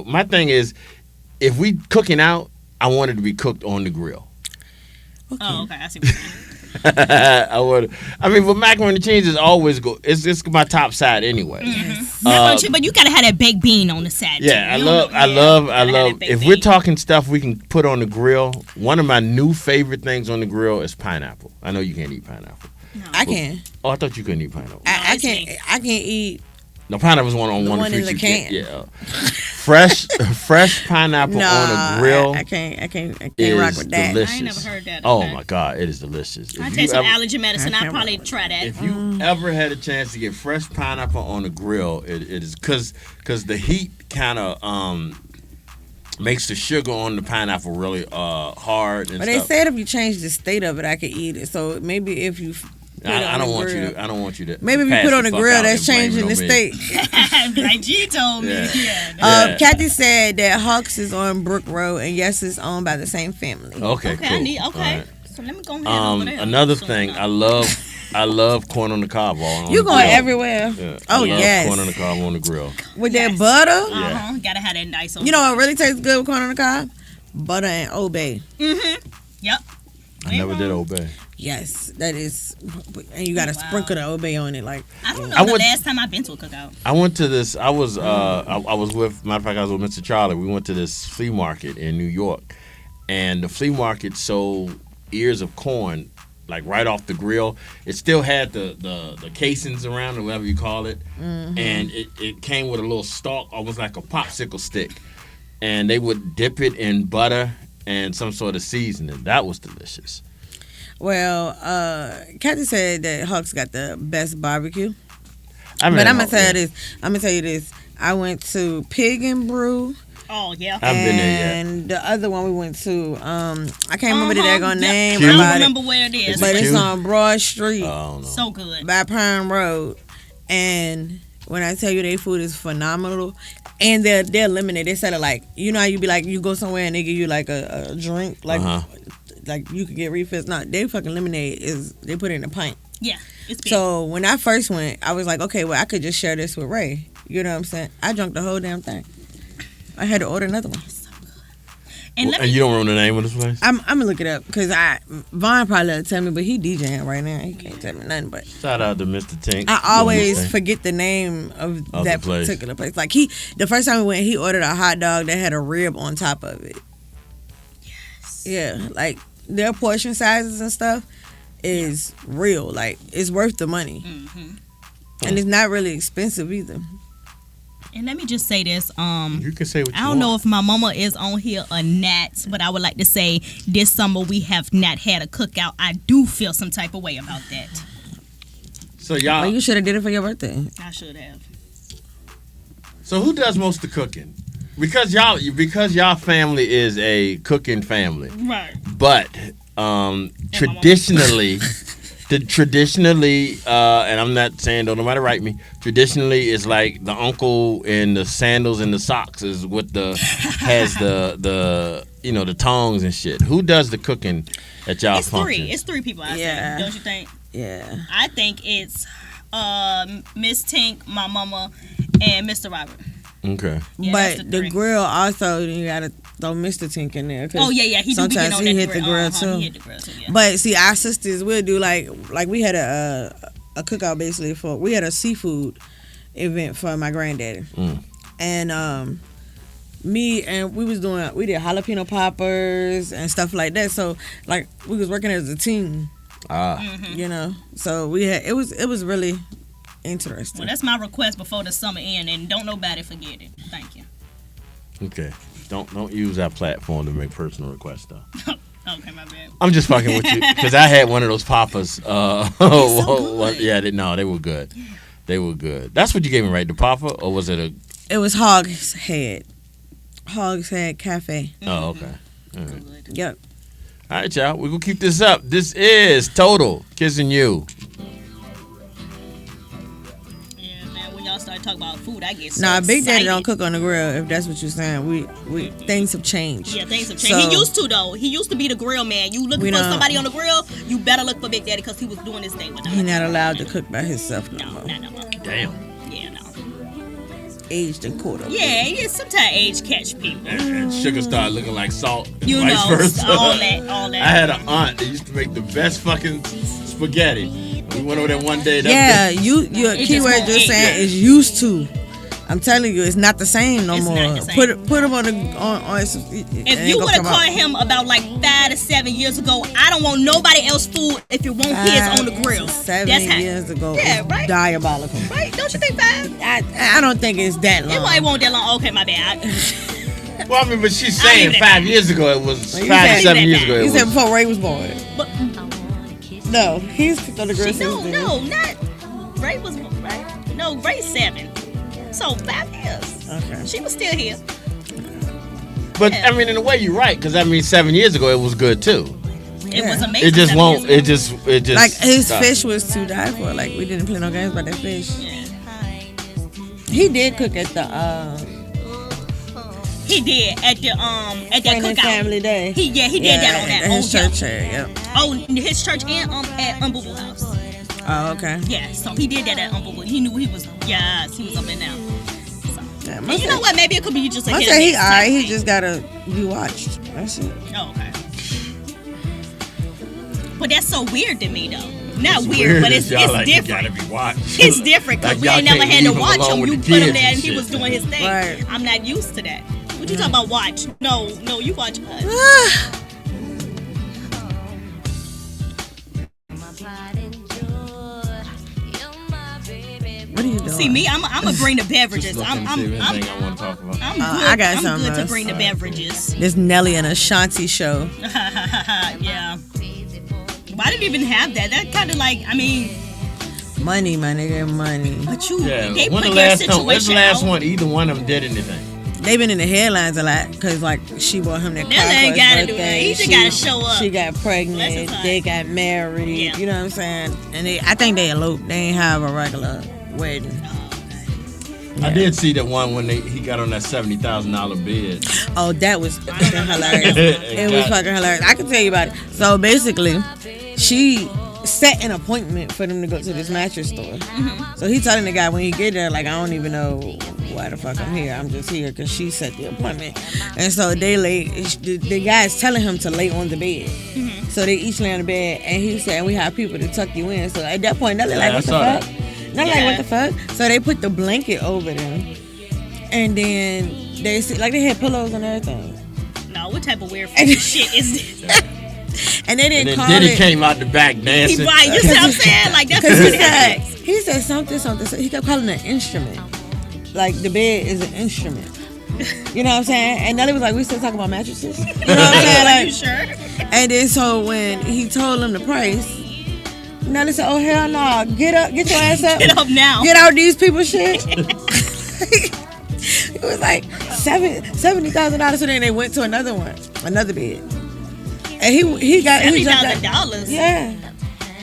my thing is, if we cooking out, I want it to be cooked on the grill. Okay. Oh, okay, I see what you're saying. But macaroni and cheese is always go. It's my top side anyway. Mm-hmm. But you gotta have that baked bean on the side. Yeah, too. I love. If we're talking stuff we can put on the grill, one of my new favorite things on the grill is pineapple. I know you can't eat pineapple. No. I can. Oh, I thought you couldn't eat pineapple. I can't. I can't eat. No, pineapple's one of the in the can. Yeah, fresh pineapple on a grill. I can't rock with that. Delicious. I ain't never heard that. Oh my God, it is delicious. I take some allergy medicine. I'll probably try that. If you ever had a chance to get fresh pineapple on a grill, it is because the heat kind of makes the sugar on the pineapple really hard. And but they said if you change the state of it, I could eat it. So maybe if you. I don't want you to. Maybe if you put on the grill, that's changing the state. Like G told me. Yeah. Kathy said that Hawks is on Brook Road, and yes, it's owned by the same family. Okay, cool. Right. So let me go ahead over there. Another thing, I love corn on the cob. You going everywhere? Yeah, yes. Corn on the cob on the grill with that butter. Yeah. Gotta have that nice. You know what really tastes good with corn on the cob? Butter and Old Bay. Mhm. Yep. I never did Old Bay. Yes, that is, and you got to sprinkle the Old Bay on it. Like I don't know the last time I've been to a cookout. I went to this. I was with. Matter of fact, I was with Mr. Charlie. We went to this flea market in New York, and the flea market sold ears of corn, like right off the grill. It still had the casings around, or whatever you call it, and it came with a little stalk, almost like a popsicle stick, and they would dip it in butter and some sort of seasoning. That was delicious. Well, Kathy said that Hawks got the best barbecue. But I'm gonna tell you this. I went to Pig and Brew. Oh yeah. I've been there yet. And the other one we went to, I can't remember the daggone name. I don't remember where it is. But it's on Broad Street. Oh, no. So good. By Pine Road. And when I tell you their food is phenomenal, and they're limited. They said it like, you know how you be like, you go somewhere and they give you like a drink, like like you can get refills. No, they fucking lemonade they put it in a pint. Yeah, it's big. So when I first went, I was like, okay, well I could just share this with Ray. You know what I'm saying? I drank the whole damn thing. I had to order another one. So good. And you don't remember the name of this place? I'm gonna look it up because Vaughn probably will tell me, but he DJing right now. He can't tell me nothing. But shout out to Mr. Tink. I always forget the name of that particular place. Like the first time we went, he ordered a hot dog that had a rib on top of it. Yes. Yeah, like their portion sizes and stuff is real. Like it's worth the money, and it's not really expensive either. And let me just say this. You can say what you I don't know if my mama is on here or not, but I would like to say this summer we have not had a cookout. I do feel some type of way about that. So y'all, Well, you should have did it for your birthday. I should have. so who does most of the cooking? Because y'all family is a cooking family, Right. but traditionally, and I'm not saying don't nobody write me. Traditionally, it's like the uncle in the sandals and the socks is what has the the tongs and shit. Who does the cooking at y'all function? It's three people. I Yeah. think. Don't you think? Yeah. I think it's Miss Tink, my mama, and Mr. Robert. Okay. Yeah, that's But the the three. grill also, you gotta throw Mr. Tink in there. 'cause Oh yeah. He do be getting sometimes on he that hit the grill too. He hit the grill too. Yeah. But see, our sisters will do like we had a cookout basically we had a seafood event for my granddaddy, and me and we did jalapeno poppers and stuff like that. So like we was working as a team, So it was really interesting. Well, that's my request before the summer end, and don't nobody forget it. Thank you. Okay. Don't use our platform to make personal requests though. Okay, my bad. I'm just fucking with you because I had one of those poppers. Yeah, they were good. They were good. That's what you gave me, right? The popper, or was it a? It was Hog's Head Cafe. Oh, okay. All right. Yep. All right, y'all. We're gonna keep this up. This is Total Kissing You. Yeah, man. When y'all start talking about food, I get so Nah, Big Daddy excited. don't cook on the grill. If that's what you're saying, we things have changed. Yeah, things have changed. So- He used to though. He used to be the grill man. You looking We for don't- somebody on the grill? You better look for Big Daddy because he was doing his thing with He them. not allowed to cook by himself no more. No. Damn. Yeah, no. Aged and quarter. Yeah, sometimes age catch people. And sugar started looking like salt. And You vice know, versa. all that. I had an aunt that used to make the best fucking spaghetti. We went over there one day. Yeah, your It keyword just just won't saying eat. is used to. I'm telling you, it's not the same no It's more. not the same. Put him on If you would have caught him about like 5 to 7 years ago, I don't want nobody else food if you want his on the grill. 7 That's how. years ago, Yeah, it's right. diabolical. Right? Don't you think 5? I don't think it's that long. It won't that long. Okay, my bad. Well, I mean, but she's I'll saying leave it 5 years ago it was You 5 said- to 7 years ago. You It said was. before Ray was born. But No, he's cooked on the grill since then. no, not Ray was right. No, Ray's 7. So 5 years. Okay. She was still here. But I mean, in a way, you're right because I mean, 7 years ago it was good too. It was amazing. It just 7 won't. It years just. Like his stopped. fish was to die for. Like we didn't play no games about that fish. ago. Yeah. He did cook at the He did at that Friend and cookout. Family Day. He did that on that. at his Oh, yeah. church area. Yep. Oh, his church and at Unbubble House. Oh, okay. Yeah, so he did that at Unbubble. He knew he was up and down. Yeah, And you know what? Maybe it could be just a I hit or say he miss alright. type He thing. just gotta be watched. That's it. Oh, okay. But that's so weird to me, though. Not It's weird, but it's y'all like, you different. gotta be watched. It's different because Like, we y'all ain't never can't had to leave him watch alone him. with You the put him kids there and and he was shit. doing his thing. Right. I'm not used to that. What you talking about? Watch? No, you watch us. What are you doing? See me, I'm gonna bring the beverages. Just look I'm and see if anything I want to talk about. good. I got I'm something good to else. bring the beverages. This Nelly and Ashanti show. Yeah. Why did you even have that? That kind of like, I mean, Money, my nigga, money. but you, Yeah. they When put the their last time? When's the situation last out. one? Either one of them did anything. They've been in the headlines a lot because like she bought him that car That for ain't his gotta do birthday. that. He just She- gotta show up. She got Bless pregnant. his heart. They got married. Yeah. You know what I'm saying? And I think they eloped. They ain't have a regular wedding. I did see that one when he got on that $70,000 bid. Oh, that was fucking hilarious. It was fucking hilarious. I can tell you about it. So basically, she set an appointment for them to go to this mattress store. Mm-hmm. So he telling the guy when he get there, like, I don't even know why the fuck I'm here. I'm just here because she set the appointment. And so they lay, the guy's telling him to lay on the bed. Mm-hmm. So they each lay on the bed, and he said, we have people to tuck you in. So at that point, they're like, I what the saw fuck? that. They're Yeah. like, what the fuck? So they put the blanket over them. And then they had pillows and everything. No, what type of weird shit is this? And they And didn't then call Diddy it. came out the back dancing. Right, you see what I'm saying? Like, that's Because what it is. he said something. So he kept calling it an instrument. like the bed is an instrument. You know what I'm saying? And Nelly was like, we still talking about mattresses. You know what I'm saying? Like, you sure? And then so when he told him the price, Nelly said, "Oh hell no! Get up, get your ass up, Get up now. get out these people's shit." It was like $70,000. So then they went to another bed, and he got $70,000. Yeah.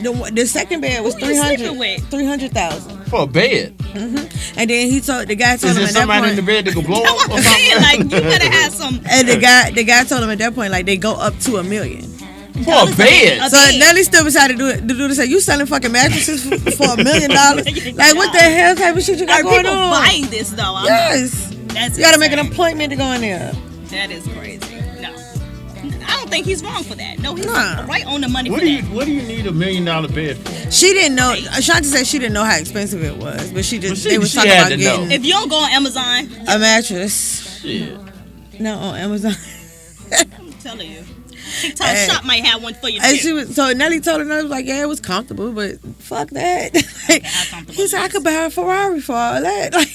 The second bed was Who you sleeping with? 300,000. For a bed. And then the guy told Is him there at that somebody in the point, bed that can blow That's up what or I'm saying. something? Like, you better have some. and the guy told him at that point, like, they go up to $1 million. For a bed. So Nelly still decided to do this. Like, you selling fucking mattresses for $1 million? Like, what the hell type of shit you got Are going people on? buying this though? Yes. That's You gotta make an insane. appointment to go in there. That is crazy. No, I don't think he's wrong for that. No, he's Nah. right on the money What for do you that. What do you need $1 million bed for? She didn't know. Ashanti said she didn't know how expensive it was, but she just Well, they was she talking had about to know. getting If you don't go on Amazon, a mattress. Shit. No, on Amazon. I'm telling you, TikTok Hey. shop might have one for you And too. she was, so Nelly told her, Nelly was like, yeah, it was comfortable, but fuck that. Like, How comfortable he said, I it could is. buy a Ferrari for all that. Like,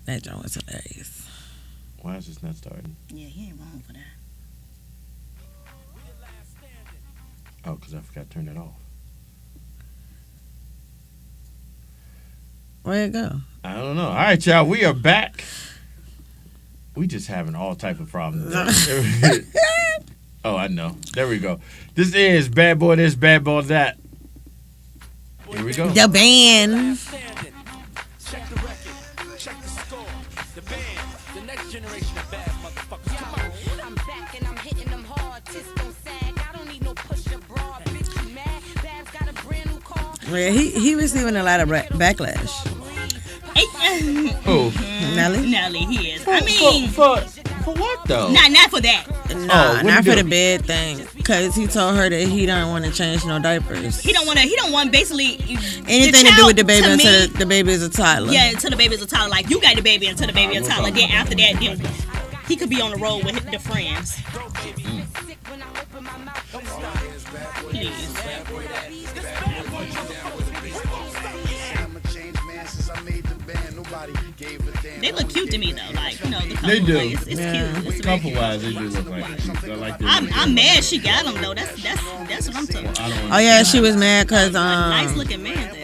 that joint was hilarious. Why is this not starting? Yeah, he ain't wrong for that. Oh, because I forgot to turn it off. Where'd it go? I don't know. All right, y'all. We are back. We just having all type of problems. Oh, I know. There we go. This is Bad Boy This, Bad Boy That. Here we go. The band. Check the record, check the score. The band, the next generation of bad motherfuckers. Come on. I'm back and I'm hitting them hard. Tits don't sag. I don't need no push-up bra. Bitch, you mad? Babs got a brand new car. Yeah, he receiving a lot of backlash. Oh, Nelly? Nelly, he is. I mean, for what though? not for that. Nah, what'd not he for do? the bed thing. Cause he told her that he don't want to change no diapers. He don't want basically Anything the to do with the child, baby to until me, the baby is a toddler. Yeah, until the baby's a toddler. Like, you got the baby until the baby is a toddler. Then after that, then he could be on the road with the friends. Please. They look cute to me though, like, you know, the couple They do. It's cute. It's Couple wise, they do look like it. I like this. I'm mad she got him though. That's what I'm talking about. I don't Oh yeah, she was mad cause Nice looking man there,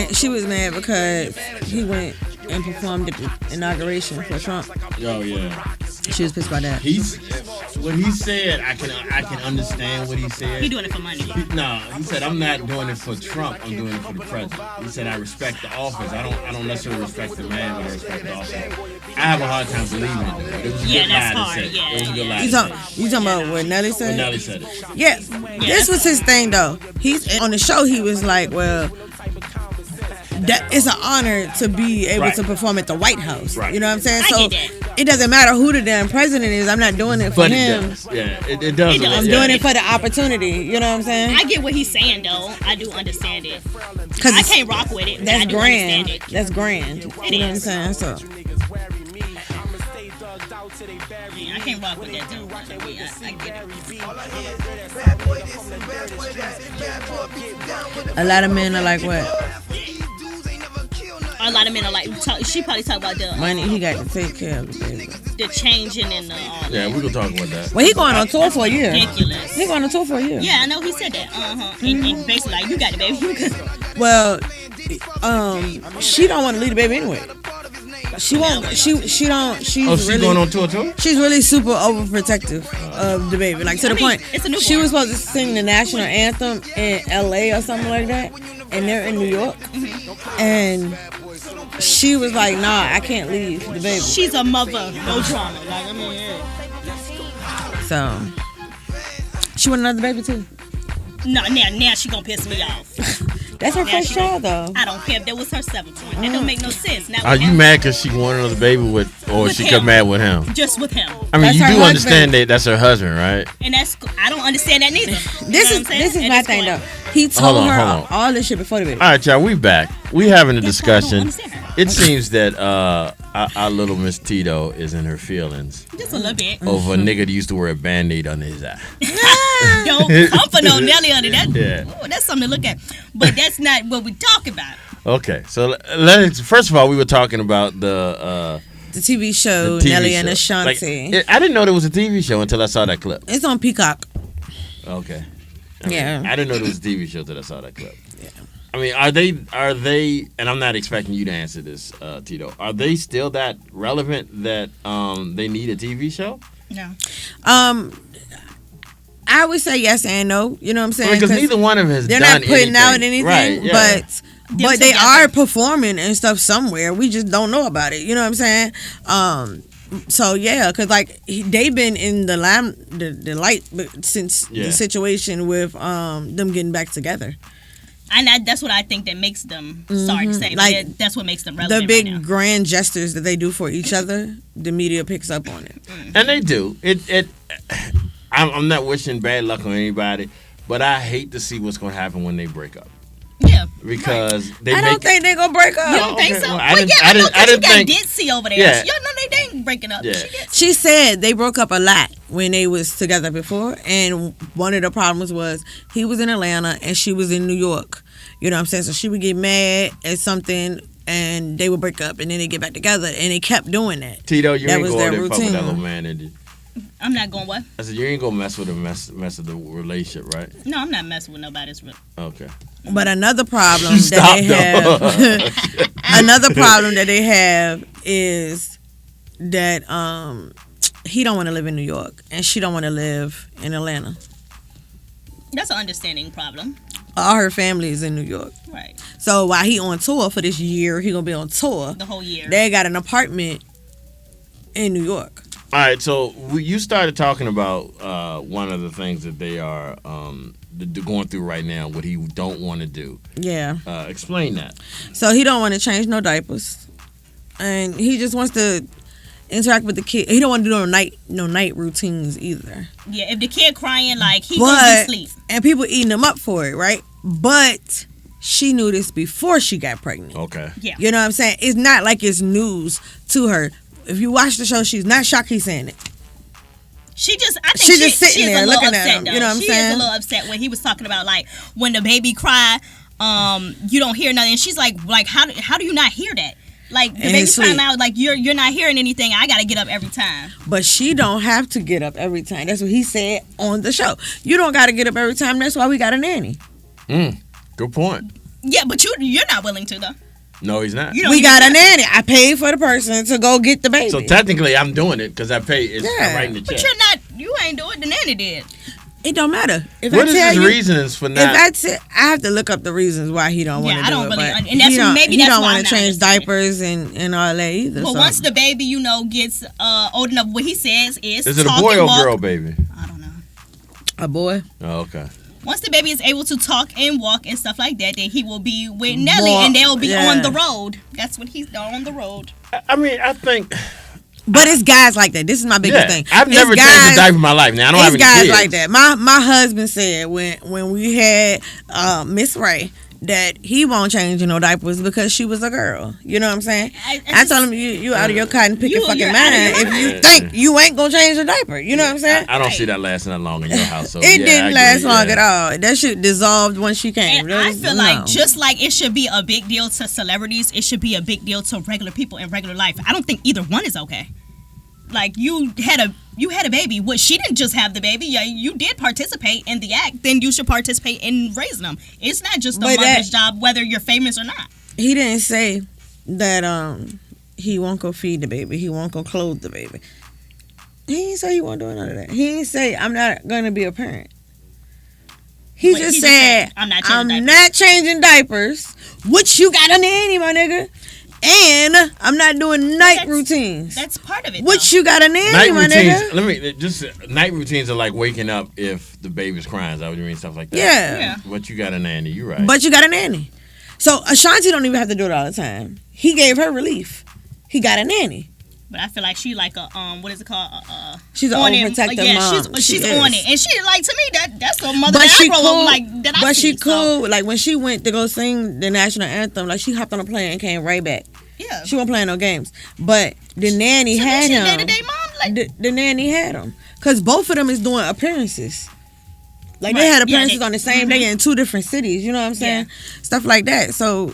but she was mad because he went and performed at the inauguration for Trump. Oh yeah. She was pissed about that. What he said, I can understand what he said. he doing it for money. No, he said I'm not doing it for Trump. I'm doing it for the president. He said I respect the office. I don't necessarily respect the man, but I respect the office. I have a hard time believing it. Though. It was a Yeah, good that's lie hard, to say. yeah, It was a good yeah. lie. You to talking say. about what Nelly said? When Nelly said it. Yeah, this was his thing though. He's on the show. He was like, well, that it's an honor to be able Right. to perform at the White House. Right. You know what I'm saying? I So get it doesn't matter who the damn president is. I'm not doing it for But it him. does. Yeah, it does. It does. I'm yeah. doing it for the opportunity. You know what I'm saying? I get what he's saying though. I do understand it. Because I can't rock with it. But I that's do grand. understand it. That's grand. You know what I'm is. saying? So I can't rock with that though. I get it. a lot of men are like, what? A lot of men are like, she probably talk about Money he got to take care of the baby. the changing and the Yeah, we can talk about that. Well, he going on tour for a year. ridiculous. He going on tour for a year. Yeah, I know he said that. And basically like, you got the baby. You could. Well, she don't want to leave the baby anyway. She won't. She don't. She's Oh, she's really going on tour too? She's really super overprotective of the baby. Like to the point, it's a newborn. she was supposed to sing the national anthem in LA or something like that, and they're in New York, and she was like, "Nah, I can't leave the baby." She's a mother, no drama. Like, I mean, yeah. So she want another baby too. No, now she gonna piss me off. That's her Now first she child though. I don't care if that was her seventh one. That don't make no sense. Now Are you mad because she wanted another baby or With she him. got mad with him? Just with him, I mean, That's you her do husband. understand that that's her husband, right? and that's I don't understand that neither. This is my thing though. He told Hold on, her hold on. all this shit before the baby. All right, y'all, we back. We having a That's why I don't discussion. understand her. It seems that our little Miss Tito is in her feelings Just a little bit. over a nigga that used to wear a Band-Aid under his eye. Don't come for no Nelly under that. Yeah. Ooh, that's something to look at. But that's not what we talk about. Okay, so first of all, we were talking about the TV show TV Nelly show. and Ashanti. Like, I didn't know there was a TV show until I saw that clip. It's on Peacock. Okay. Yeah. I didn't know there was a TV show until I saw that clip. Yeah. I mean, are they? And I'm not expecting you to answer this, Tito. Are they still that relevant that they need a TV show? No. I would say yes and no. You know what I'm saying? Because neither one of them has they're done not putting anything. out anything, Right, yeah. but they are performing and stuff somewhere. We just don't know about it. You know what I'm saying? So yeah, because like they've been in the light since the situation with them getting back together. And that's what I think that makes them. Sorry to say, like, but that's what makes them relevant. The big right now. grand gestures that they do for each other, the media picks up on it. And they do. I'm not wishing bad luck on anybody, but I hate to see what's going to happen when they break up. Yeah. Because they I don't think they're gonna break up. You don't think so? Well, I didn't think you got Ditsy over there. Yeah. Y'all know they ain't breaking up. Yeah. She said they broke up a lot when they was together before, and one of the problems was he was in Atlanta and she was in New York. You know what I'm saying? So she would get mad at something and they would break up and then they get back together, and they kept doing that. Tito, you that ain't was going their to fuck with that routine. little man, did you? I'm not going what? I said, you ain't going to mess with the mess of the relationship, right? No, I'm not messing with nobody's. Okay. But another problem that they have, another problem that they have is that he don't want to live in New York and she don't want to live in Atlanta. That's an understanding problem. All her family is in New York. Right. So while he on tour for this year, he gonna be on tour the whole year. They got an apartment in New York. All right, so you started talking about one of the things that they are going through right now, what he don't want to do. Yeah. Explain that. So he don't want to change no diapers, and he just wants to interact with the kid. He don't want to do no night routines either. Yeah, if the kid crying, like he gonna be asleep. And people eating him up for it, right? But she knew this before she got pregnant. Okay. Yeah. You know what I'm saying? It's not like it's news to her. If you watch the show, she's not shocked he's saying it. I think She's just sitting there looking looking at him. You know what I'm she saying? She is a little upset when he was talking about like when the baby cry, you don't hear nothing. And she's like how do you not hear that? Like the baby's crying out, like you're not hearing anything. I gotta get up every time. But she don't have to get up every time. That's what he said on the show. You don't got to get up every time. That's why we got a nanny. Good point. Yeah, but you're not willing to though. No, he's not. We got a nanny. I paid for the person to go get the baby. So technically, I'm doing it because I paid. I'm writing the check. But you're not. You ain't doing it. The nanny did. It don't matter. What is his reasons for not? I have to look up the reasons why he don't want to do it. I don't really. But And that's maybe he that's don't why want to change diapers and all that either. Well, so. once the baby, gets old enough, what he says is it a boy or girl baby? I don't know. A boy. Oh, okay. Once the baby is able to talk and walk and stuff like that, then he will be with Nelly and they'll be on the road. That's what he's on the road. I mean, I think. But it's guys like that. This is my biggest thing. I've never changed a diaper in my life. Now I don't have any kids. It's guys kids. like that. My husband said when we had Miss Ray that he won't change no diapers because she was a girl. You know what I'm saying? I told him you out of your cotton pick your fucking mind if you think you ain't gonna change a diaper. You know what I'm saying? I don't see that lasting that long in your house. So it didn't last long at all. That shit dissolved when she came. And I feel like just like it should be a big deal to celebrities, it should be a big deal to regular people in regular life. I don't think either one is okay. Like you had a baby. Well, she didn't just have the baby. Yeah, you did participate in the act. Then you should participate in raising them. It's not just a mother's job, whether you're famous or not. He didn't say that he won't go feed the baby. He won't go clothe the baby. He didn't say he won't do none of that. He didn't say I'm not gonna be a parent. He just said I'm not changing diapers. Which you got a nanny, my nigga. And I'm not doing night routines. That's part of it. What you got a nanny, my nigga? Let me just night routines are like waking up if the baby's crying. Is that what you mean? Stuff like that. Yeah. But you got a nanny. You're right. But you got a nanny. So Ashanti don't even have to do it all the time. He gave her relief. He got a nanny. But I feel like she like a what is it called? She's an overprotective mom. She's on it, and she like to me that's a mother but that she I grow cool, up like that. But she cool. Like when she went to go sing the national anthem, like she hopped on a plane and came right back. Yeah. She wasn't playing no games. But the nanny So had then she him. day-to-day mom, like, The nanny had him. Because both of them is doing appearances. Like, they Right. had Yeah, appearances they- on the same day in 2 different cities. You know what I'm saying? Stuff like that. So,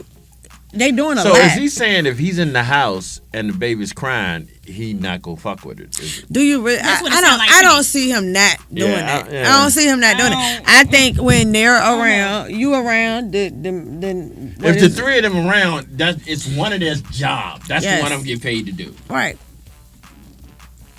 they doing a So lot. is he saying if he's in the house and the baby's crying, he not gonna fuck with it? Is it? Do you really? That's what it I sound don't. like I to don't me. see him not doing Yeah, that. yeah. I don't see him not doing it. don't- I think when they're around, you around, then what If the is it? 3 of them around, it's one of their job. That's Yes. the one I'm getting paid to do. Right.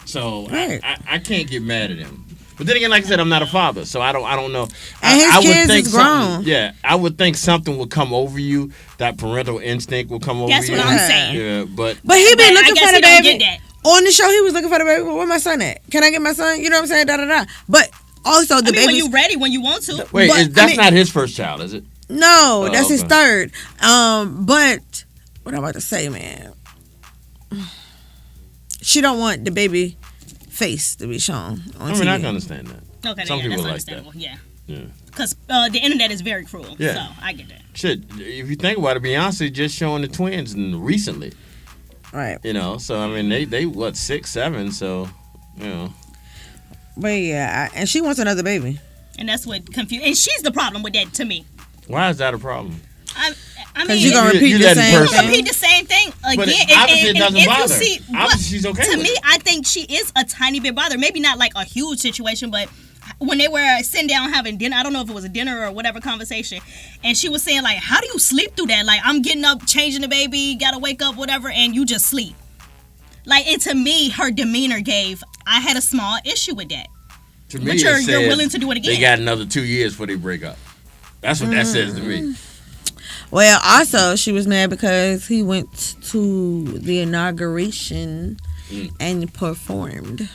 So Right. I can't get mad at him. But then again, like I said, I'm not a father, so I don't know. And his I would kids think is something- grown. Yeah, I would think something would come over you. That parental instinct will come over That's you. what I'm saying. Yeah, but But he But been I looking guess for the he don't baby. get On the show, he was looking for the baby. Where my son at? Can I get my son? You know what I'm saying? Da da da. But also the I mean, when baby. you ready, when you want to. wait, but, that's I mean- not his first child, is it? No, Oh, that's his okay. third. But what I'm about to say, man. She don't want the baby face to be shown on I mean, I TV. can understand that. Okay, Some yeah, people that's like that. understandable. Yeah. Yeah. Because the internet is very cruel. Yeah. So I get that. Shit, if you think about it, Beyonce just showing the twins recently. Right. You know, so I mean, they what 6, 7, so you know. But yeah, and she wants another baby. And that's what confused. And she's the problem with that to me. Why is that a problem? I Because mean, you're gonna You- repeat you the letting same person- thing. repeat the same thing again. But And- obviously and it doesn't if bother you her. see, Obviously she's okay To with me, it. I think she is a tiny bit bothered. Maybe not like a huge situation, but when they were sitting down having dinner, I don't know if it was a dinner or whatever conversation, and she was saying like, "How do you sleep through that? Like, I'm getting up, changing the baby, gotta wake up, whatever, and you just sleep." Like, it to me, her demeanor gave. I had a small issue with that. To me, But it you're says willing to do it again. They got another 2 years before they break up. That's what that says to me. Well, also she was mad because he went to the inauguration and performed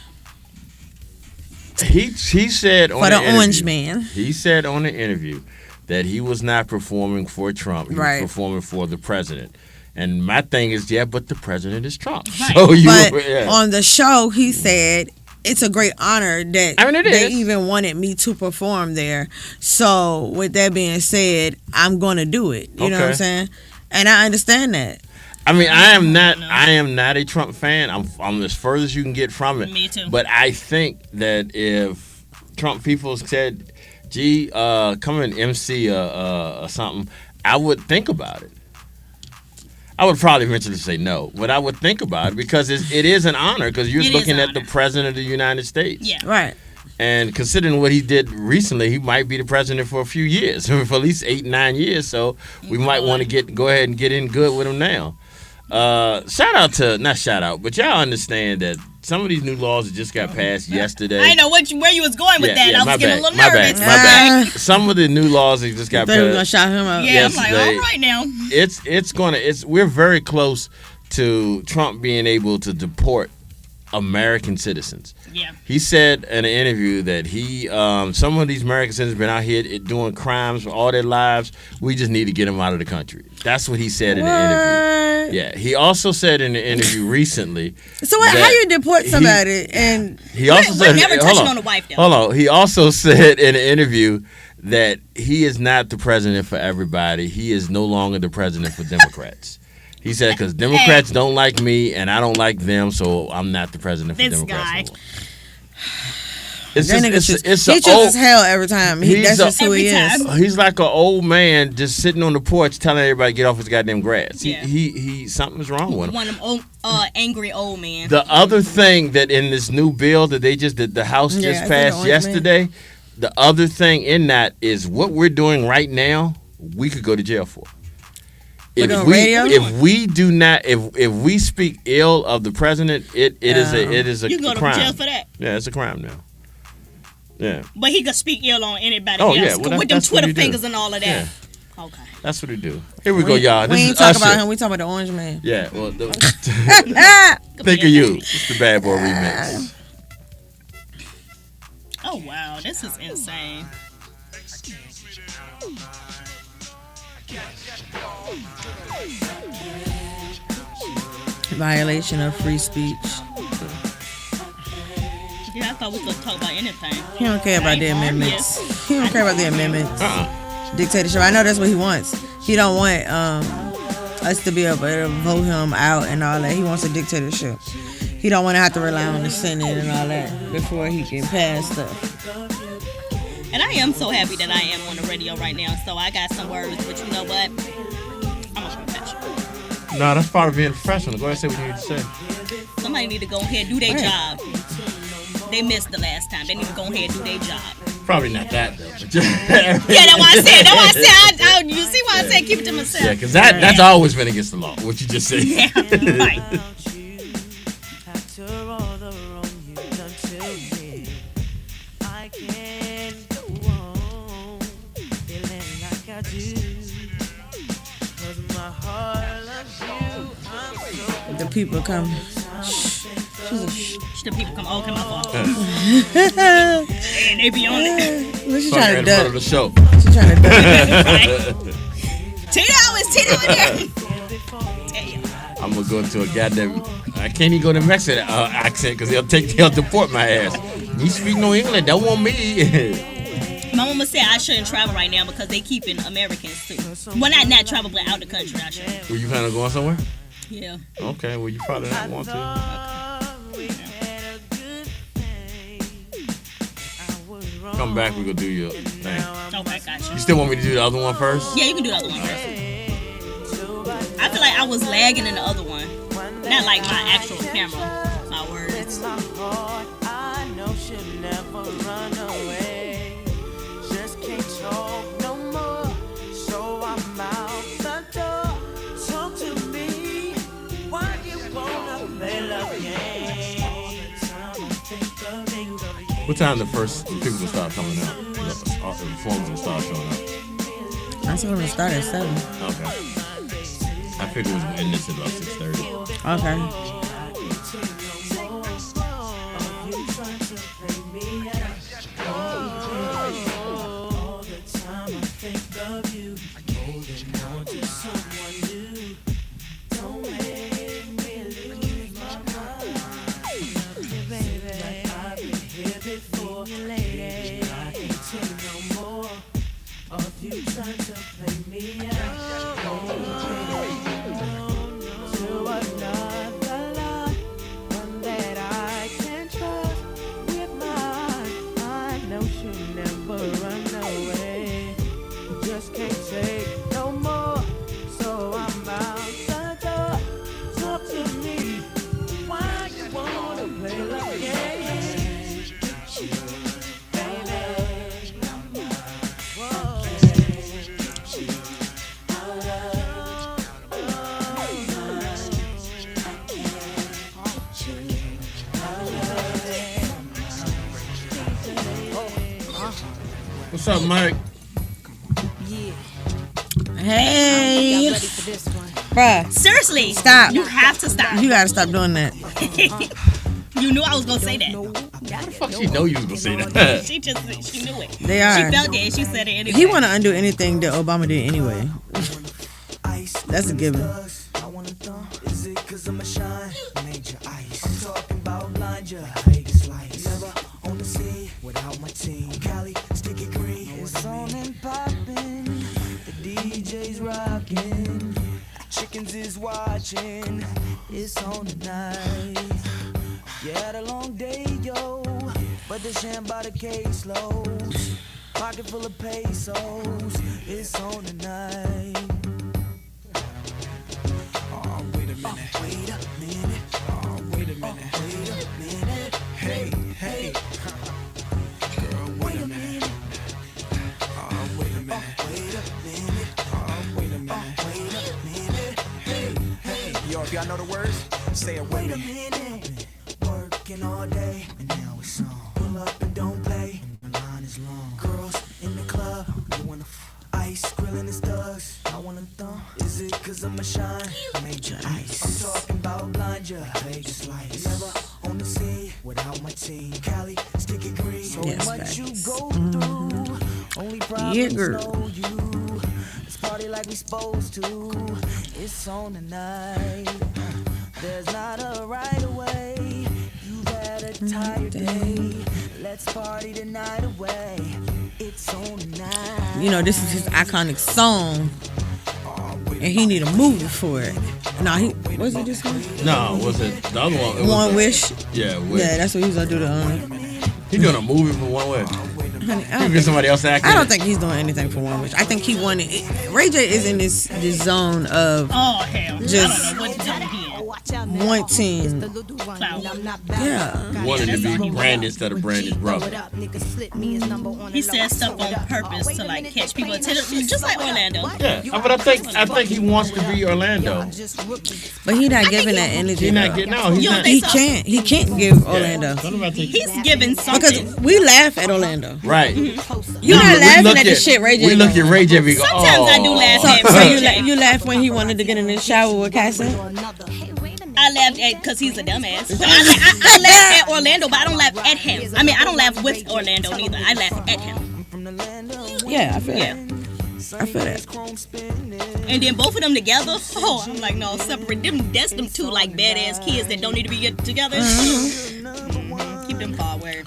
He said on for the interview, Orange Man. He said on the interview that he was not performing for Trump. He Right. was performing for the president. And my thing is, yeah, but the president is Trump. Right. So you, But yeah. on the show, he said it's a great honor that I mean, it they is. even wanted me to perform there. So with that being said, I'm going to do it. You know what I'm Okay. saying? And I understand that. I mean, I am not a Trump fan. I'm as further as you can get from it. Me too. But I think that if Trump people said, "Gee, come and MC or something," I would think about it. I would probably eventually say no, but I would think about it because it is an honor because you're It is looking an at the honor. president of the United States. Yeah. Right. And considering what he did recently, he might be the president for a few years, for at least 8, 9 years. So we might want to go ahead and get in good with him now. Not shout out, but y'all understand that some of these new laws that just got passed yesterday. I know where you was going with that. I my was getting bad, a little my nervous. bad. Some of the new laws that just got They were going to passed. shout him out. Yeah, Yes, I'm like, they- all right now. We're very close to Trump being able to deport American citizens. Yeah. He said in an interview that some of these American citizens have been out here doing crimes all their lives. We just need to get them out of the country. That's what he said in the interview. Yeah. He also said in the interview recently. So how that you deport somebody and He also We're said, never hold touching on the wife, though. Hold on. He also said in an interview that he is not the president for everybody. He is no longer the president for Democrats. He said, because Democrats don't like me and I don't like them, so I'm not the president for This Democrats guy. no more. It's that just, nigga it's, it's he a chooses old, hell every time. That's just who he Every is. time. he's like an old man just sitting on the porch telling everybody to get off his goddamn grass. Yeah. He something's wrong with him. One of them angry old men. The other thing that in this new bill that the House Yeah, I just think passed the yesterday, the other thing in that is what we're doing right now, we could go to jail for. We're doing radio? If we do not, if we speak ill of the president, it is a You can go to crime. jail for that. Yeah, it's a crime now. Yeah, But he could speak ill on anybody Oh, else yeah, well, with them that's what Twitter you do. fingers and all of that. Yeah. Okay. that's what we do. Here we go, y'all. We This ain't is talk Usher. about him. We talk about the Orange Man. Yeah, well, Ah! think of you. It's the Bad Boy remix. Oh wow, this is insane. Violation of free speech. Yeah, I thought we could talk about anything. He don't care about the Right? amendments. He don't care about the amendments. Uh-uh. Dictatorship. I know that's what he wants. He don't want us to be able to vote him out and all that. He wants a dictatorship. He don't want to have to rely on the Senate and all that before he can pass stuff. And I am so happy that I am on the radio right now. So I got some words, but you know what? I'm not gonna touch it. No, that's part of being professional. Go ahead and say what you need to say. Somebody need to go ahead and do their job. They missed the last time. They need to go ahead and do their job. Probably not that though. But Yeah, that's why I said. That's why I said. You see why I said keep it to myself? Yeah, because that's always been against the law. What you just said. Yeah, right. The people come. The people come. Oh, come on. And they be on it. What you Fuck trying her to in front of do? the show. She trying to do? Tito in there. I'm gonna go into a goddamn. I can't even go to Mexican accent because they'll deport my ass. You speak no English? That won't me. My mama said I shouldn't travel right now because they keeping Americans too. Well, not travel, but out the country. I should. Were you planning on going somewhere? Yeah. Okay, well you probably don't want to. Come back, we gonna do your thing. Okay, gotcha. You still want me to do the other one first? Yeah, you can do the other one first. I feel like I was lagging in the other one. Not like my actual camera, my words. What time the first people will start coming out? The performers will start showing up. I told him to start at 7. Okay. I figured it was going to end this at about 6:30. Okay. What's up, Mike? Hey. Bruh. Seriously. Stop. You have to stop. You gotta stop doing that. You knew I was gonna say that. How the fuck she know you was gonna say that? She knew it. They are. She felt it. She said it anyway. He wanna undo anything that Obama did anyway. That's a given. Is it 'cause I'm a shine? Major ice. I'm talking about line your Vegas lights. Never on the scene without my team. Cali, sticky green. It's on and poppin'. The DJ's rockin'. Chickens is watching. It's on tonight. You had a long day, yo. But the sham by the caseloads. Pocket full of pesos. It's on tonight. Wait a minute. Wait a minute. Wait a minute. Wait a minute. Hey, hey. Girl, wait a minute. Wait a minute. Wait a minute. Wait a minute. Wait a minute. Hey, hey. Yo, if y'all know the words, say it with me. Wait a minute. Working all day, and now it's on. Pull up and don't play. The line is long. Girls in the club, you wanna ice grilling his thugs. I wanna thumb. Is it 'cause I'm a shine? Major ice. I'm talking about blind ya. Vegas lights. Never on the scene without my team. Cali, sticky green. So Yes, much facts. you go through. Only problems girl. know you. Let's party like we supposed to. It's on tonight. There's not a right away. You've had a tired day. Let's party the night away. It's on tonight. You know, this is his iconic song. and he need a movie for it. No, was it this one? No, was it the other one? It was One Wish. Yeah, Wish. Yeah, that's what he's gonna do He doing a movie for One Wish. Honey, You can get somebody else to act. I don't think he's doing anything for One Wish. I think he wanted. Ray J is in this zone of Oh hell, Just- I don't know what zone he in. wanting. He wanted to be Brandon instead of Brandon's brother. He said stuff on purpose to like catch people attention, just like Orlando. Yeah, but I think he wants to be Orlando. But he's not giving that energy. He's not though. getting no. He's You don't not. think He can't give Orlando. Don't nobody take- He's giving something. Because we laugh at Orlando. Right. You're not We laughing look at the shit Ray J. We look at doing. Ray J. We go, Sometimes I do oh. laugh So, at so Ray J. you laugh when he wanted to get in the shower with Cassie? I laughed at because he's a dumbass. So I laugh at Orlando, but I don't laugh at him. I mean, I don't laugh with Orlando neither. I laugh at him. Yeah, I feel Yeah. that. I feel that. And then both of them together, oh, I'm like, no, separate them. That's them two like badass kids that don't need to be together. Keep them far away.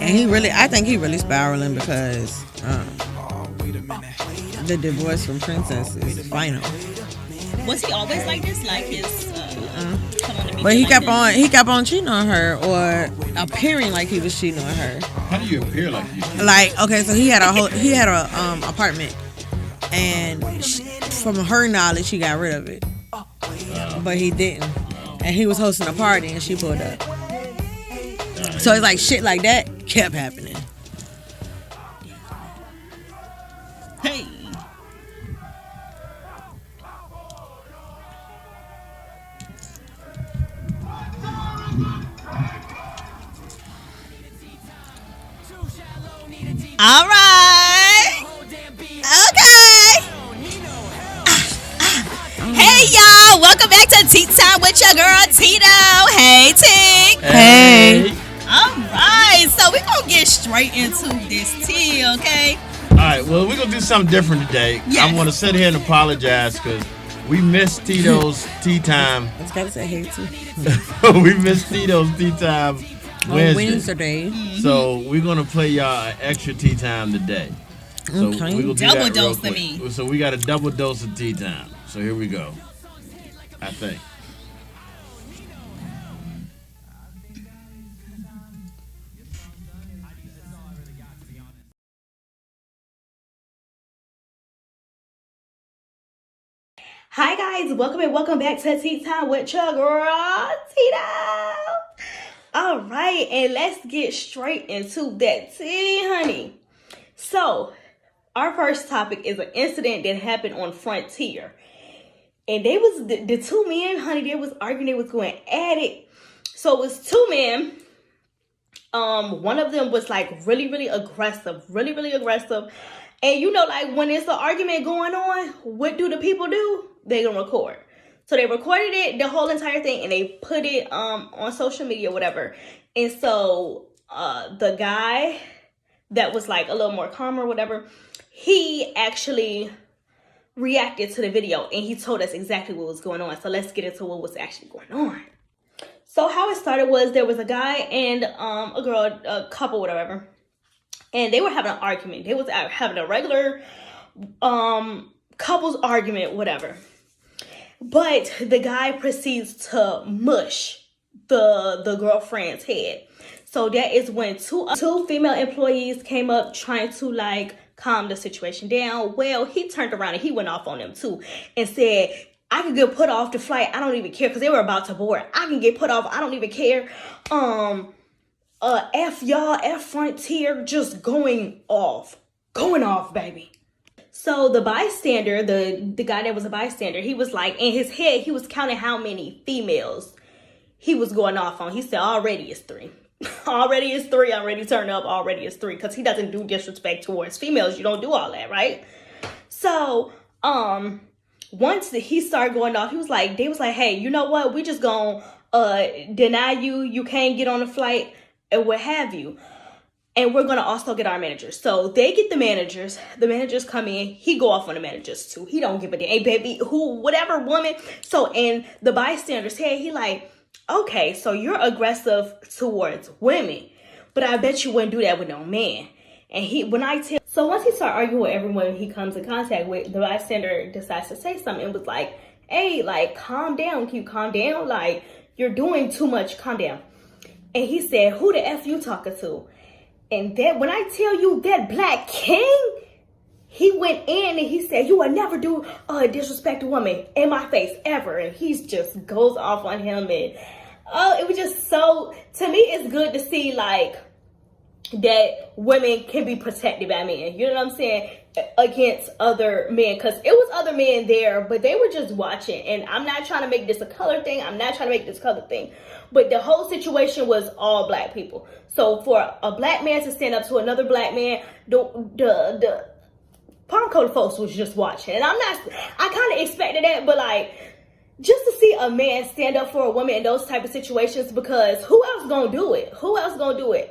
And I think he really spiraling because the divorce from Princess is final. Was he always like this? Like his come on to me But he like kept on cheating on her or appearing like he was cheating on her. How do you appear like you? Like, okay, so he had a apartment, and from her knowledge, he got rid of it, but he didn't. And he was hosting a party, and she pulled up. So it's like shit like that kept happening. Hey. All right. Okay. Hey y'all, welcome back to Tea Time with your girl Tito. Hey T. Hey. All right, so we're gonna get straight into this tea, okay? All right. Well, we're gonna do something different today. Yes. I want to sit here and apologize because we missed Tito's tea time. I just gotta say hey too. We missed Tito's tea time On Wednesday. Wednesday. So we're gonna play y'all an extra tea time today. So Okay. we gonna do Double that real dose to quick. me. So we got a double dose of tea time. So here we go. I think. Hi guys, welcome back to Tea Time with your girl Tito. All right, and let's get straight into that tea, honey. So, our first topic is an incident that happened on Frontier. And they was the two men, honey, they was arguing, they was going at it. So it was two men. One of them was like really aggressive. And you know, like when it's an argument going on, what do the people do? They gonna record. So they recorded it, the whole entire thing, and they put it on social media, whatever. And so the guy that was like a little more calm or whatever, he actually reacted to the video and he told us exactly what was going on. So let's get into what was actually going on. So how it started was there was a guy and a girl, a couple, whatever, and they were having an argument. They was having a regular couples argument, whatever. But the guy proceeds to mush the girlfriend's head. So that is when two female employees came up trying to like calm the situation down. Well, he turned around and he went off on them too and said, I can get put off the flight. I don't even care, because they were about to board. I can get put off. I don't even care. F y'all, F Frontier, just going off, baby. So the bystander, the guy that was a bystander, he was like, in his head, he was counting how many females he was going off on. He said, already it's 3. Already it's 3. Already turned up. Already it's 3. Because he doesn't do disrespect towards females. You don't do all that, right? So, once he started going off, they was like, hey, you know what? We just gonna deny you. You can't get on the flight and what have you. And we're gonna also get our managers. So they get the managers. The managers come in. He go off on the managers too. He don't give a damn. Hey, baby, whatever woman. So in the bystander's head, he like, okay, so you're aggressive towards women, but I bet you wouldn't do that with no man. And once he started arguing with everyone he comes in contact with, the bystander decides to say something and was like, hey, like, calm down. Can you calm down? Like, you're doing too much. Calm down. And he said, who the F you talking to? And then when I tell you that Black King, he went in and he said, you will never do disrespect a woman in my face ever. And he just goes off on him. And it was just so, to me, it's good to see, like, that women can be protected by men. You know what I'm saying? Against other men. Because it was other men there, but they were just watching. And I'm not trying to make this a color thing. I'm not trying to make this color thing. But the whole situation was all Black people. So for a Black man to stand up to another Black man, the Palm Coast folks was just watching. And I kind of expected that, but like, just to see a man stand up for a woman in those type of situations, because who else gonna do it?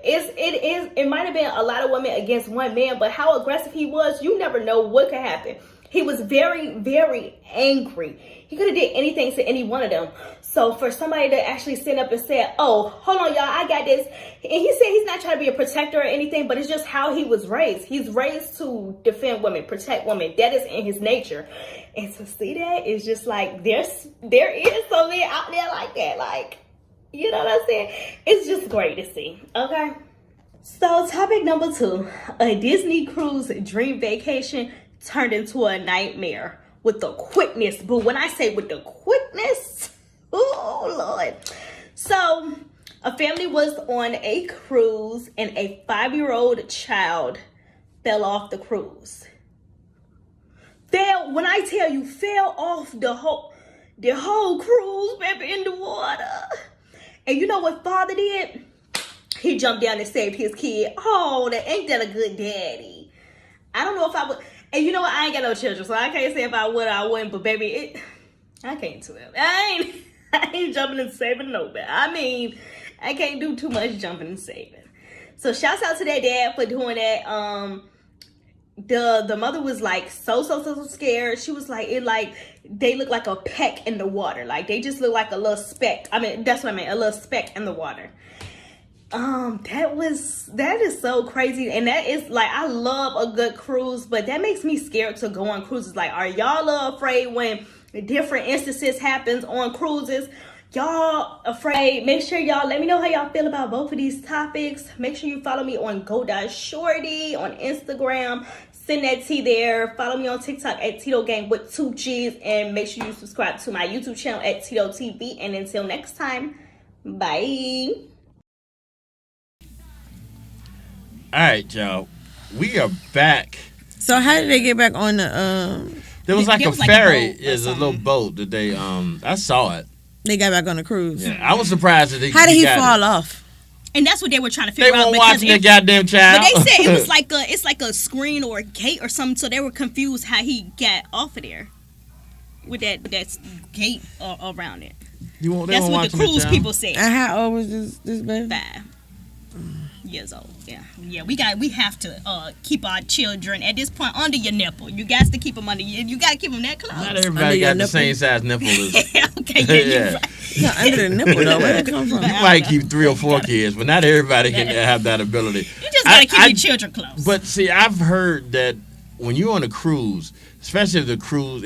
It might have been a lot of women against one man, but how aggressive he was, you never know what could happen. He was very, very angry. He could have did anything to any one of them. So for somebody to actually stand up and say, oh, hold on, y'all, I got this. And he said he's not trying to be a protector or anything, but it's just how he was raised. He's raised to defend women, protect women. That is in his nature. And to see that is just like, there is so many out there like that. Like, you know what I'm saying? It's just great to see. Okay. So topic number 2, a Disney cruise dream vacation turned into a nightmare with the quickness. But when I say with the quickness, oh Lord. So a family was on a cruise and a 5-year-old child fell off the cruise. When I tell you, fell off the whole cruise, baby, in the water. And you know what father did? He jumped down and saved his kid. Oh, ain't that a good daddy? I don't know if I would. And you know what? I ain't got no children, so I can't say if I would or I wouldn't. But baby, I can't do it. I ain't jumping and saving nobody. I mean, I can't do too much jumping and saving. So shouts out to that dad for doing that. The mother was like so scared. She was like, they look like a peck in the water. Like they just look like a little speck. I mean, that's what I meant, a little speck in the water. That is so crazy. And that is like, I love a good cruise, but that makes me scared to go on cruises. Like, are y'all afraid when different instances happens on cruises? Y'all afraid? Make sure y'all let me know how y'all feel about both of these topics. Make sure you follow me on Go.Shorty on Instagram. Send that tea there. Follow me on TikTok at Tito Gang with 2 G's. And make sure you subscribe to my YouTube channel at Tito TV. And until next time, bye. All right, y'all. We are back. So how did they get back on the There was like a ferry. boat or There's a little boat that they I saw it. They got back on the cruise. Yeah, I was surprised that How did he fall off? And that's what they were trying to They figure out. weren't watching the goddamn child. But they said it was like it's like a screen or a gate or something. So they were confused how he got off of there with that gate around it. That's what the cruise people said. And how old was this baby? 5 years old. Yeah. We have to keep our children at this point under your nipple. You got to keep them under. You got to keep them that close. Not everybody got the same size nipple as. Okay. Yeah. Right. Not under the nipple though. Where did it come from? You might keep 3 or 4 kids, but not everybody can have that ability. You just got to keep your children close. But see, I've heard that when you're on a cruise, especially if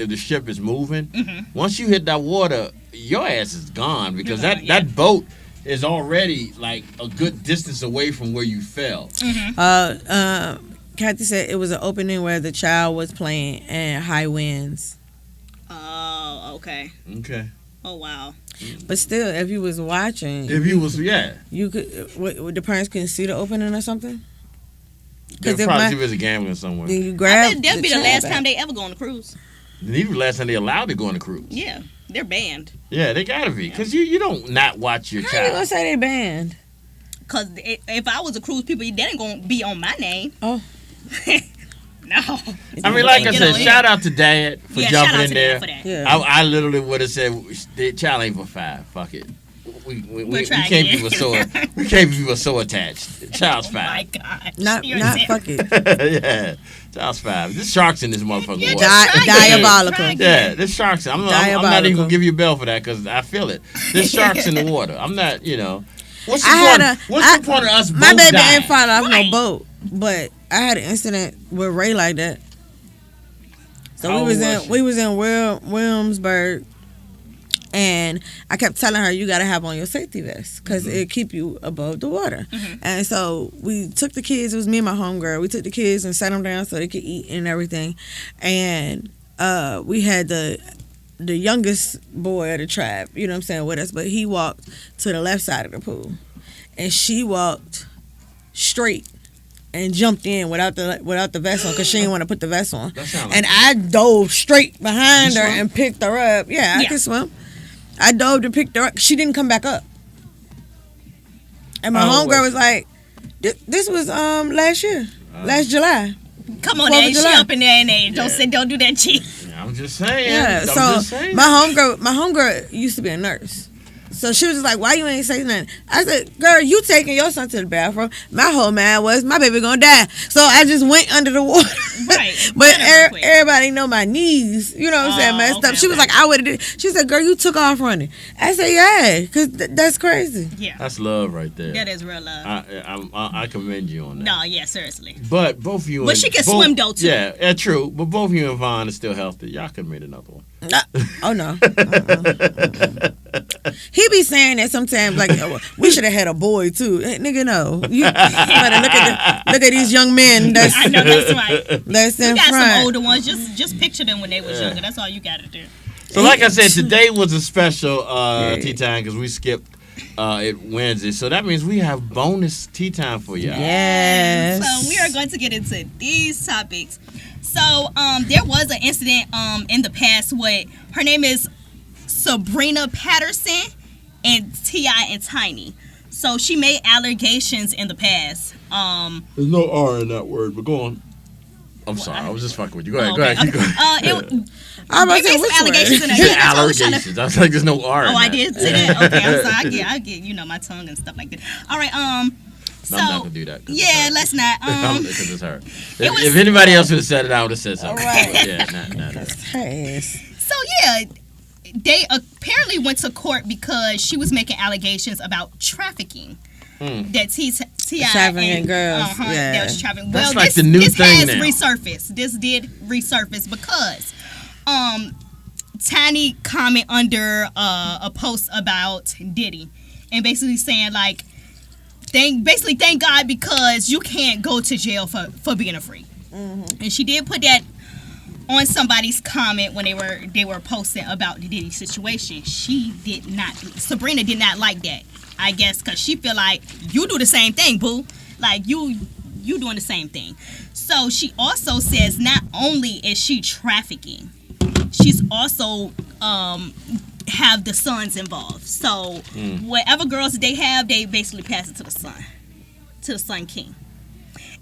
the ship is moving, once you hit that water, your ass is gone because that boat is already like a good distance away from where you fell. Kathy said it was an opening where the child was playing and high winds. Oh, okay. Okay. Oh, wow. But still, if you was watching, you could. What, the parents couldn't see the opening or something. Because they probably was gambling somewhere. Then you grab. That'll be the last time they ever go on a cruise. Even the last time they allowed to go on a cruise. Yeah, they're banned. Yeah, they gotta be because you don't not watch your child. How you gonna say they banned? Because if I was a cruise people, that ain't gonna be on my name. Oh. No. I mean, like I said, shout out to Dad for jumping in there. For that. Yeah. I literally would have said, "The child ain't for 5. Fuck it. We can't be so attached. The child's 5. Oh my God. Not fuck it. Yeah, child's 5. There's sharks in this motherfucking water. Diabolical. Yeah, there's sharks. I'm not even gonna give you a bell for that because I feel it. There's sharks in the water. I'm not. What's the point of us? My both baby dying? ain't fall off no boat. But I had an incident with Ray like that. So How we old was in Williamsburg, and I kept telling her you gotta have on your safety vest because it keep you above the water. And so we took the kids. It was me and my homegirl. We took the kids and sat them down so they could eat and everything. And we had the youngest boy of the tribe, you know what I'm saying, with us, but he walked to the left side of the pool, and she walked straight and jumped in without the vest on because she didn't want to put the vest on. And I dove straight behind her and picked her up. Yeah, I can swim. I dove to pick her up. She didn't come back up. And my homegirl was like, "This was last year, last July." Come on, then. She up in there and don't do that cheat. I'm just saying. Yeah. So my homegirl used to be a nurse. So she was just like, "Why you ain't say nothing?" I said, "Girl, you taking your son to the bathroom." My whole mind was, my baby gonna die. So I just went under the water. Right. But everybody know my knees, you know what I'm saying, messed up. She was like, "I would have did." She said, "Girl, you took off running." I said, "Yeah, because that's crazy." Yeah. That's love right there. That is real love. I commend you on that. No, yeah, seriously. But both of you. But she can swim though too. Yeah, true. But both of you and Vaughn are still healthy. Y'all could have made another one. Oh no. He be saying that sometimes, like, we should have had a boy too. Nigga, no. You better look at these young men. I know that's right. That's in you got front. some older ones. Just picture them when they was younger. That's all you got to do. So, like I said, today was a special tea time because we skipped it Wednesday. So that means we have bonus tea time for y'all. Yes. So we are going to get into these topics. So there was an incident in the past with, her name is Sabrina Patterson and T.I. and Tiny. So she made allegations in the past. There's no R in that word, but go on. I'm sorry, I was just fucking with you. Go ahead, go ahead. Keep going. I They made some allegations in there. Allegations. I was like, there's no R in Oh, I that. did say that? Okay, I'm sorry. I get, my tongue and stuff like that. All right, so, I'm not going to do that. Yeah, let's not. Because it's her. If anybody else would have said it, I would have said something. Right. Yeah, nah. So, yeah, they apparently went to court because she was making allegations about trafficking. That T.I. Trafficking girls. That was trafficking. That's Well, like the new thing now. Resurfaced. This did resurface because Tiny comment under a post about Diddy and basically saying like, thank God because you can't go to jail for being a freak. And she did put that on somebody's comment when they were posting about the Diddy situation. Sabrina did not like that, I guess, because she feel like you do the same thing, boo. Like you doing the same thing. So she also says not only is she trafficking, she's also have the sons involved. So whatever girls they have, they basically pass it to the son king.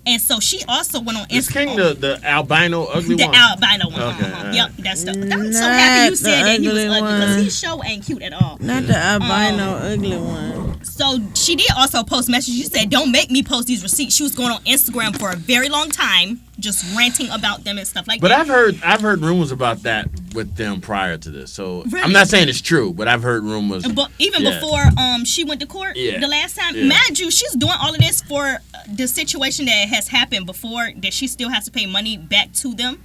And so she also went on Instagram. Is King the albino ugly one? The albino one. Okay. Yep, that's the. I'm so happy you said that he was ugly because one. his show ain't cute at all. Not the albino ugly one. So she did also post messages. She said, "Don't make me post these receipts." She was going on Instagram for a very long time, just ranting about them and stuff like But that. I've heard rumors about that with them prior to this. So Really? I'm not saying it's true, but I've heard rumors. But even Yeah. before she went to court Yeah. the last time, Yeah. mind you, she's doing all of this for the situation that has happened before, that she still has to pay money back to them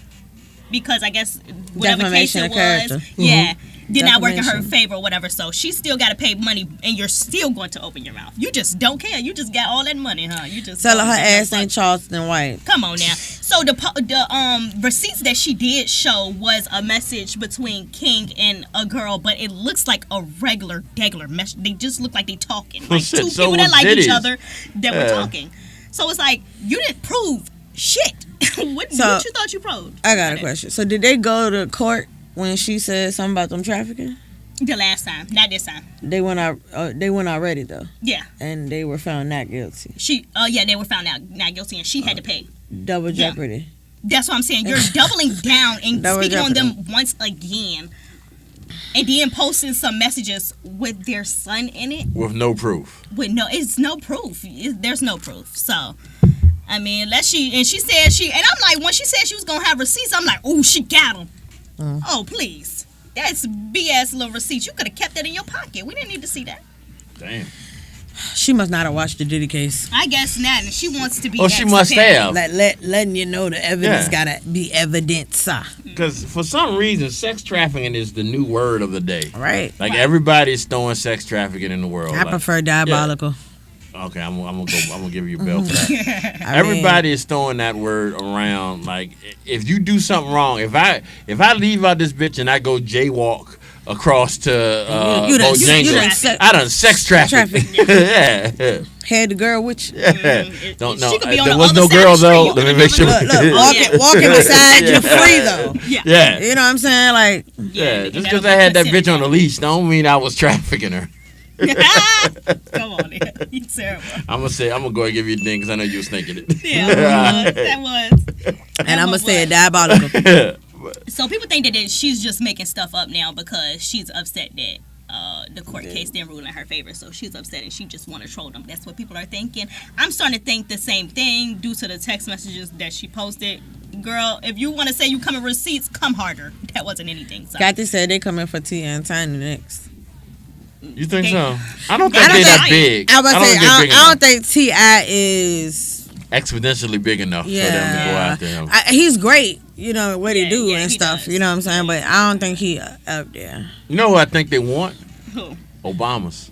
because I guess whatever case Defamation it of was, character. yeah, did not work in her Defamation. favor or whatever. So she's still got to pay money, and you're still going to open your mouth. You just don't care. You just got all that money, huh? You just Tell her don't give no ass fuck. ain't Charleston White. Come on now. So the receipts that she did show was a message between King and a girl, but it looks like a regular message. They just look like they talking, like Shit, two so people that was like Diddy's. each other that were talking. So it's like you didn't prove shit. what you thought you proved? I got a question. So did they go to court when she said something about them trafficking? The last time, not this time. They went out. They went already though, Yeah, and they were found not guilty. they were found out not guilty, and she had to pay. Double jeopardy. That's what I'm saying. You're doubling down and Double speaking on jeopardy. them once again, and then posting some messages with their son in it. With no proof. It's no proof. There's no proof. So, I mean, she said and I'm like, when she said she was gonna have receipts, I'm like, oh, she got them. Oh, please, that's BS little receipts. You could have kept that in your pocket. We didn't need to see that. Damn. She must not have watched the Diddy case. I guess not, and she wants to be. Oh, she must have. Like letting you know the evidence gotta be evidence. Because for some reason, sex trafficking is the new word of the day. Right. Like everybody's throwing sex trafficking in the world. I prefer diabolical. Yeah. Okay, I'm gonna give you a bell for that. Everybody is throwing that word around. Like if you do something wrong, if I leave out this bitch and I go jaywalk across to Bojangles, I done sex traffic. Yeah. Had the girl with you. Don't know. There was no girl though. Let me make sure. Look, walking beside you free though. Yeah. You know what I'm saying? Like. Yeah. Just because I had that bitch on the leash, don't mean I was trafficking her. Come on, you terrible. I'm gonna go and give you a thing because I know you was thinking it. Yeah, that was. And I'm gonna say it diabolical. So people think that she's just making stuff up now because she's upset that the court case didn't rule in her favor. So she's upset and she just want to troll them. That's what people are thinking. I'm starting to think the same thing due to the text messages that she posted. Girl, if you want to say you come in receipts, come harder. That wasn't anything. So. Kathy said they coming for Tia and Tiny next. You think so? I don't think they're that big. I don't think T.I. is exponentially big enough for them to go after him. He's great, you know, what he do and stuff. Does. You know what I'm saying? But I don't think he up there. You know who I think they want? Who? Obamas.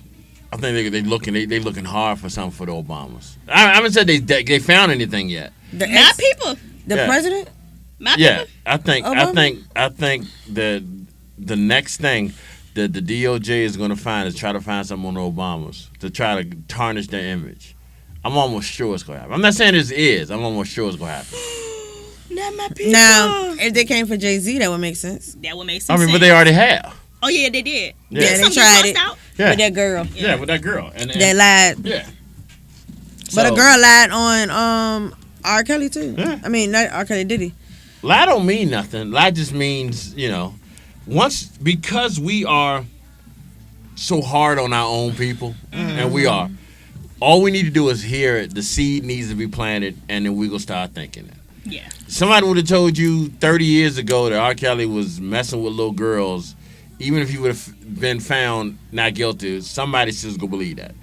I think they looking hard for something for the Obamas. I haven't said they found anything yet. Not people. The president? Not people. I think that the next thing that the DOJ is going to find is try to find something on the Obamas to try to tarnish their image. I'm almost sure it's going to happen. I'm not saying it is. I'm almost sure it's going to happen. Not my people. Now, if they came for Jay-Z, that would make sense. That would make sense. But they already have. Oh, yeah, they did. Yeah, they tried it with that girl. Yeah, with that girl. And they lied. Yeah. But a girl lied on R. Kelly, too. Yeah. I mean, not R. Kelly, Diddy. Lie don't mean nothing. Lie just means, because we are so hard on our own people, and we are, all we need to do is hear it. The seed needs to be planted, and then we gonna start thinking it. Yeah. Somebody would have told you 30 years ago that R. Kelly was messing with little girls, even if he would have been found not guilty, somebody still gonna believe that.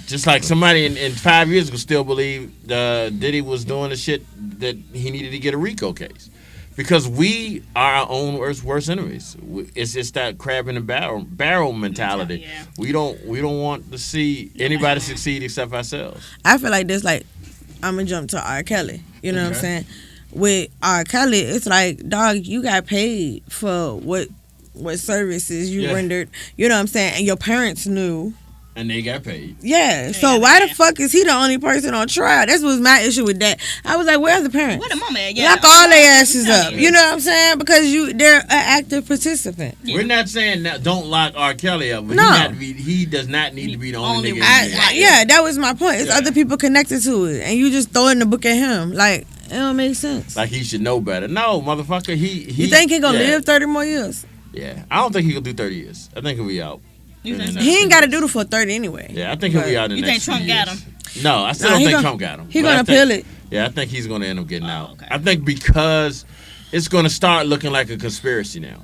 Just like somebody in 5 years ago still believe Diddy was doing the shit that he needed to get a RICO case. Because we are our own worst enemies. It's just that crab in the barrel mentality. Yeah. We don't want to see anybody succeed except ourselves. I feel like this. Like I'm gonna jump to R. Kelly. You know what I'm saying? With R. Kelly, it's like, dog, you got paid for what services you rendered. You know what I'm saying? And your parents knew. And they got paid. Yeah. So why the fuck is he the only person on trial? That was my issue with that. I was like, where's the parents? Where the mama at? Yeah. Lock all their asses up. You know what I'm saying? Because they're an active participant. Yeah. We're not saying that don't lock R. Kelly up, but he does not need to be the only nigga. Yeah, that was my point. It's other people connected to it, and you just throwing the book at him. Like, it don't make sense. Like he should know better. No, motherfucker. You think he gonna live 30 more years? Yeah, I don't think he can do 30 years. I think he'll be out. He ain't got to do the full 30 anyway. Yeah, I think he'll be out in the next few years. You think Trump got him? No, I still don't think Trump got him. He's going to appeal it. Yeah, I think he's going to end up getting out. Okay. I think because it's going to start looking like a conspiracy now.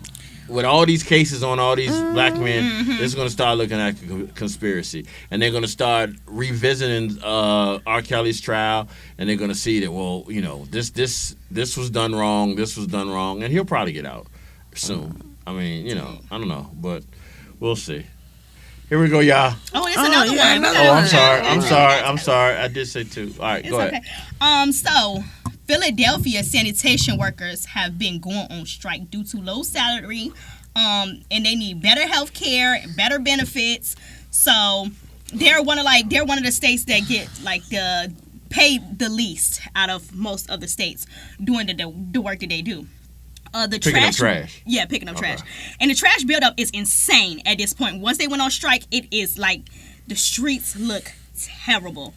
With all these cases on all these black men, it's going to start looking like a conspiracy. And they're going to start revisiting R. Kelly's trial, and they're going to see that, well, this was done wrong, this was done wrong, and he'll probably get out soon. I mean, I don't know, but we'll see. Here we go, y'all. Oh, it's another one. I'm sorry. I did say two. All right, go ahead. So Philadelphia sanitation workers have been going on strike due to low salary, and they need better health care, better benefits. So they're one of the states that get the paid the least out of most of the states doing the work that they do. Picking up trash. Yeah, picking up trash. And the trash buildup is insane at this point. Once they went on strike, it is like the streets look terrible.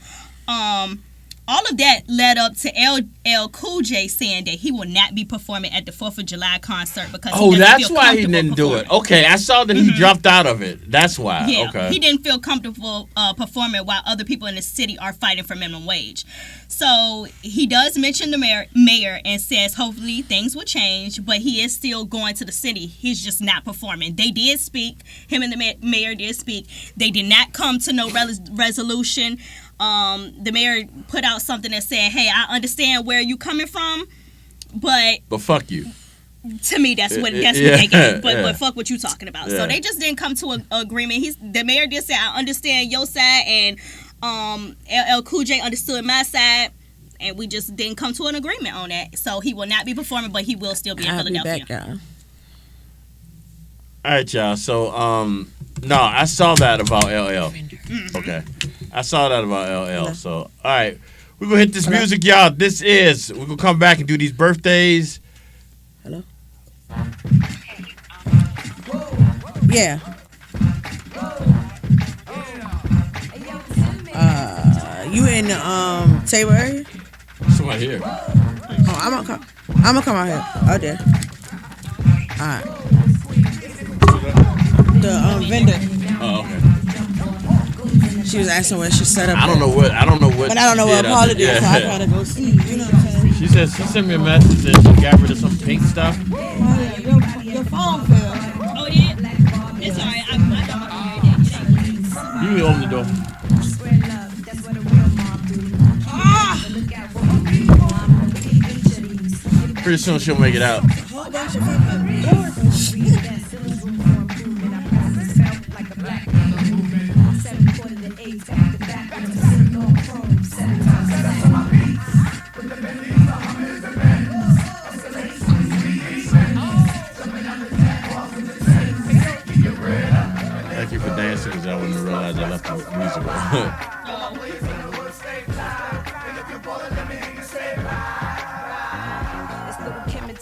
all of that led up to LL Cool J saying that he will not be performing at the 4th of July concert because Oh, he doesn't that's feel why he comfortable didn't do it. performing. Okay, I saw that he dropped out of it. That's why. Yeah, Okay. he didn't feel comfortable performing while other people in the city are fighting for minimum wage. So he does mention the mayor and says hopefully things will change, but he is still going to the city. He's just not performing. They did speak. Him and the mayor did speak. They did not come to no resolution. The mayor put out something that said, "Hey, I understand where you coming from, but fuck you." To me, that's what they get. But fuck what you talking about. So they just didn't come to an agreement. The mayor did say, "I understand your side," and LL Cool J understood my side, and we just didn't come to an agreement on that. So he will not be performing, but he will still be in Philadelphia. Be back, y'all. All right, y'all. So, no, I saw that about LL. Okay. I saw that about LL. So, all right. We're going to hit this music, y'all. We're going to come back and do these birthdays. Hello? Yeah. You in the table area? Somebody here. Oh, I'm gonna come out here. Oh, there. All right. The vendor. Oh, okay. She was asking where she set up. I don't know what. But I don't know what Paula did, so I gotta go see. You know what I'm saying? She said she sent me a message that she got rid of some pink stuff. Oh, yeah, your phone fell. Oh, yeah? It's all right. I You open the door. Pretty soon she'll make it out. Thank you for dancing because I wouldn't realize I left the music on.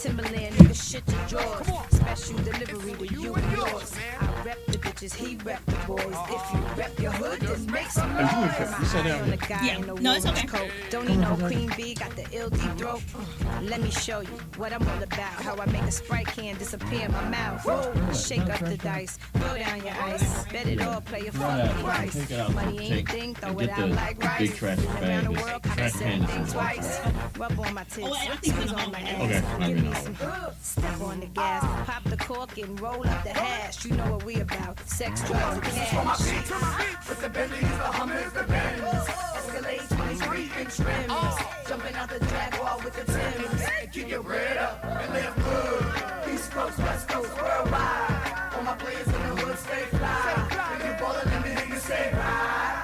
Timberland, nigga, shit your jaws. Special delivery to you and yours. I rep the bitches, he rep the boys. If you rep your hood, then make some noise. You said that. Yeah, no, it's okay. Don't need no queen bee, got the LD throat. Let me show you what I'm all about. How I make a Sprite can disappear in my mouth. Shake up the dice, throw down your ice. Bet it all, play your fucking price. Money ain't a thing, throw it out like rice. Big trash bag. Around the world, kinda said things twice. Rub on my tits, squeeze on my ass. Okay, Give me some step on the gas, pop the cork and roll up the hash. You know what we about, sex, drugs, and cash. With the Bentleys, the Hummers, the Benz. Escalade 23 inch rims. Jumping out the Jaguar with the Timbs. And keep your bread up and live good. East Coast, West Coast, worldwide. All my players in the hood stay fly. If you ballin', let me hear you say ride.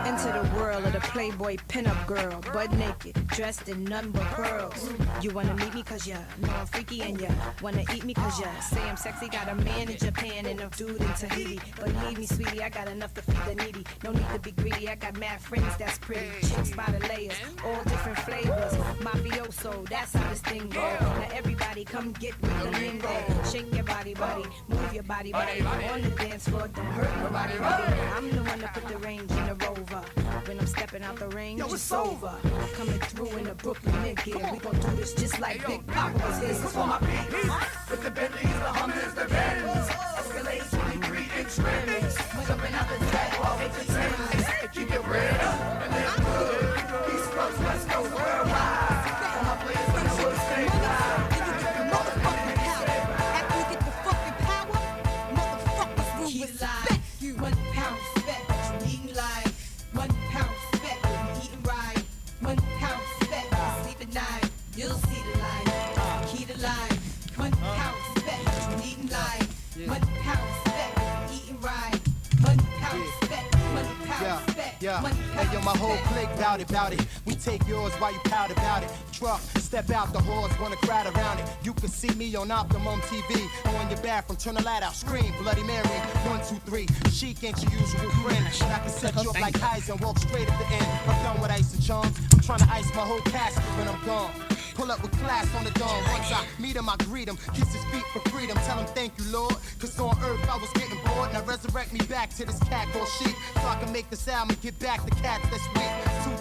Into the world of the Playboy pinup girl, butt naked, dressed in nothing but pearls. You wanna meet me cause ya know I'm freaky and ya wanna eat me cause ya say I'm sexy. Got a man in Japan and a dude in Tahiti. Believe me, sweetie, I got enough to feed the needy. No need to be greedy, I got mad friends that's pretty. Chicks by the layers, all different flavors. Mafioso, that's how this thing go. Now everybody come get with the lingo. Shake your body, move your body. On the dance floor, don't hurt nobody. I'm the one that put the range in the Rover. When I'm stepping out the range, it's over. Coming through in the Brooklyn mid gear. We gon' do this just like Big Papa was his. This is for my beats. With the Bentleys, the Hummers, the Benz. Escalade 23 inch rims. Jumping out the Jaguar with the Timbs. And keep your bread up and live good. East Coast, West Coast, worldwide. All my players in the hood stay fly. After you get the fucking power, motherfuckers will respect you. 1 pound fat, you eating live. 1 pound fat, you eating right. 1 pound fat, you sleep at night. You'll see the light, key to life. 1 pound fat, you eating live. 1 pound fat, you eating right. 1 pound fat, 1 pound fat. Yeah, 1 hey yo, my whole pound clique bout it. We take yours while you pout about it. Truck, step out the halls, wanna crowd around it. You can see me on Optimum TV. On your bathroom, turn the light out, scream, Bloody Mary, 1, 2, 3. Chic ain't your usual friend, but I can set you up like Heisen, walk straight at the end. I'm done with ice and charms. I'm trying to ice my whole casket when I'm gone. Pull up with class on the dawn. Once I meet him, I greet him. Kiss his feet for freedom. Tell him thank you, Lord. Cause on earth I was getting bored. Now resurrect me back to this cat called sheep. So I can make the sound and get back the cats that's weak.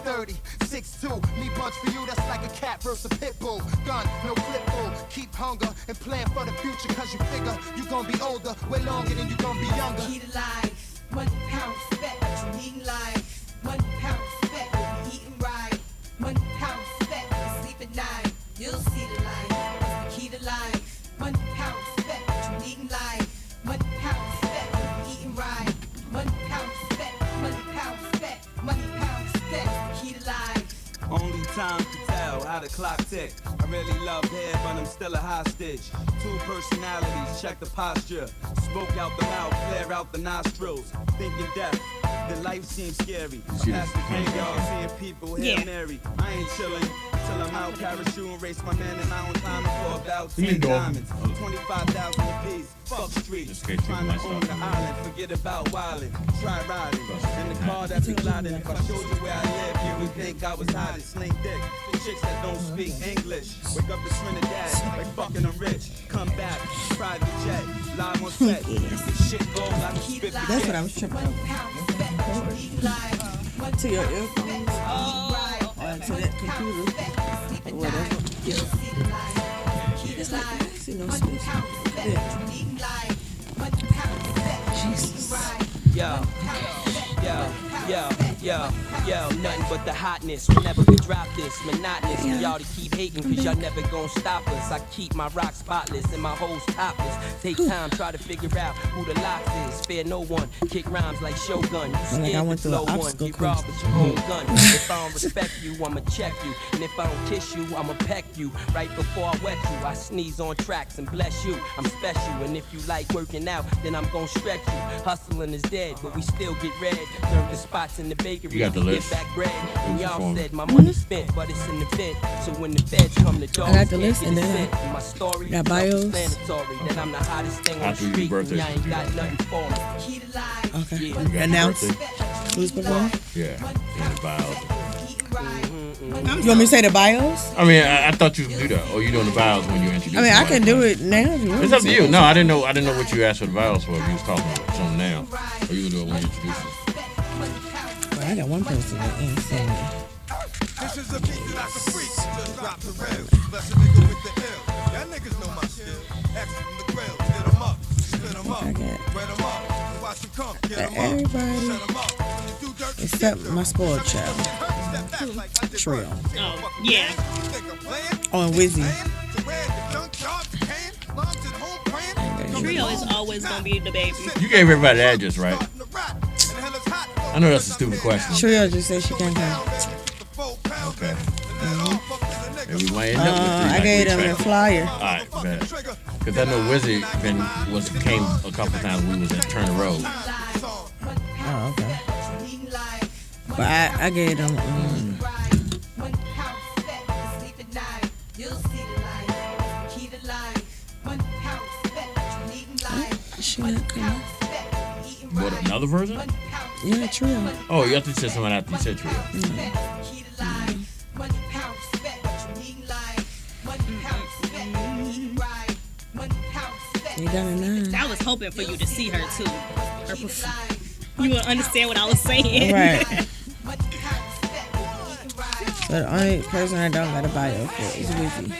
230, 6'2". Me punch for you, that's like a cat versus a pit bull. Gun, no clip bull. Keep hunger and plan for the future. Cause you figure you gon' be older way longer than you gon' be younger. Key to life, 1 pound respect, what you need in life. 1 pound respect, what you eating right. 1 pound respect, you sleep at night. You'll see the light, it's the key to life. 1 pound respect, what you need in life. 1 pound respect, what you eating right. 1 pound respect, 1 pound respect, 1 pound respect, it's the key to life. Only time to tell how the clock tick. I really love head, but I'm still a hostage. 2 personalities, check the posture. Smoke out the mouth, flare out the nostrils. Thinking death, the life seems scary. Past the graveyard, seeing people here married. I ain't chilling till I'm out parachute and race my man and I don't time for about 10 diamonds. 25,000 apiece. Fuck street, trying to own the island. Forget about wildin', try riding. In the car that be gliding. If I showed you where I live, you would think I was hiding. Sling dick, the chicks that don't speak English. Wake up to Trinidad, like fucking I'm rich. Come back, private jet, live on set. This shit goes like a spit. That's what I was tripping over. To your earphones. Or to that computer. Or whatever. It's like, I see no space. Yeah. Jesus. Yo, nothing but the hotness. Whenever we drop this, monotonous. And y'all to keep hating, cause y'all never gon' stop us. I keep my rock spotless and my hoes topless. Take time, try to figure out who the lock is. Spare no one, kick rhymes like Shogun. You scared to blow one, get robbed with your own gun. If I don't respect you, I'ma check you. And if I don't kiss you, I'ma peck you. Right before I wet you, I sneeze on tracks and bless you. I'm special, and if you like working out, then I'm gon' stretch you. Hustling is dead, but we still get red. Serve the spots in the bakery, You got the list. get back bread. And y'all said my money spent, but it's an event. So when the feds come, the dogs I got the list, and then my story got bios. self-explanatory, that I'm the hottest thing on the After your street, birthday, and y'all ain't you got got nothing for me. Okay. You got your Announce birthday? who's performing. Yeah, in the bios. You want me to say the bios? I mean, I thought you would do that. Or you doing the bios when you introduce I mean, I somebody. can do it now if you want. It's up to you. No, I didn't know what you asked for the bios for. If you was talking about something now. Or you gonna do it when you introduce it. Well, I got one person that ain't saying it. This is a beat that I can freak. Just drop the rail. Bless a nigga with the ill. Y'all niggas know my skill. X from the grill. Hit 'em up. Split 'em up. I got Wet 'em up. Watch 'em come. Get 'em up. everybody Set 'em up. When you do dirt, you except get dirt. my spoiled child. Step back like I did Trio. first. Oh, yeah. You think I'm playing? Oh, and Wizzy. To where the junk jobs can. Moms at home praying. Trio is always gonna be the baby. You gave everybody the address, right? I know that's a stupid question. Trio just said she can't come. Okay. And we might end up with three I like gave we them the tried. flyer. All right, bet. Because I know Wizzy came a couple times when we was at Turner Road. Oh, okay. But I gave them. She not coming. What, another version? Yeah, Trio. Oh, you have to say something after you said Trio. You got a 9. I was hoping for you to see her too. You would understand what I was saying. Right. So the only person I don't got a bio for is Wizzy.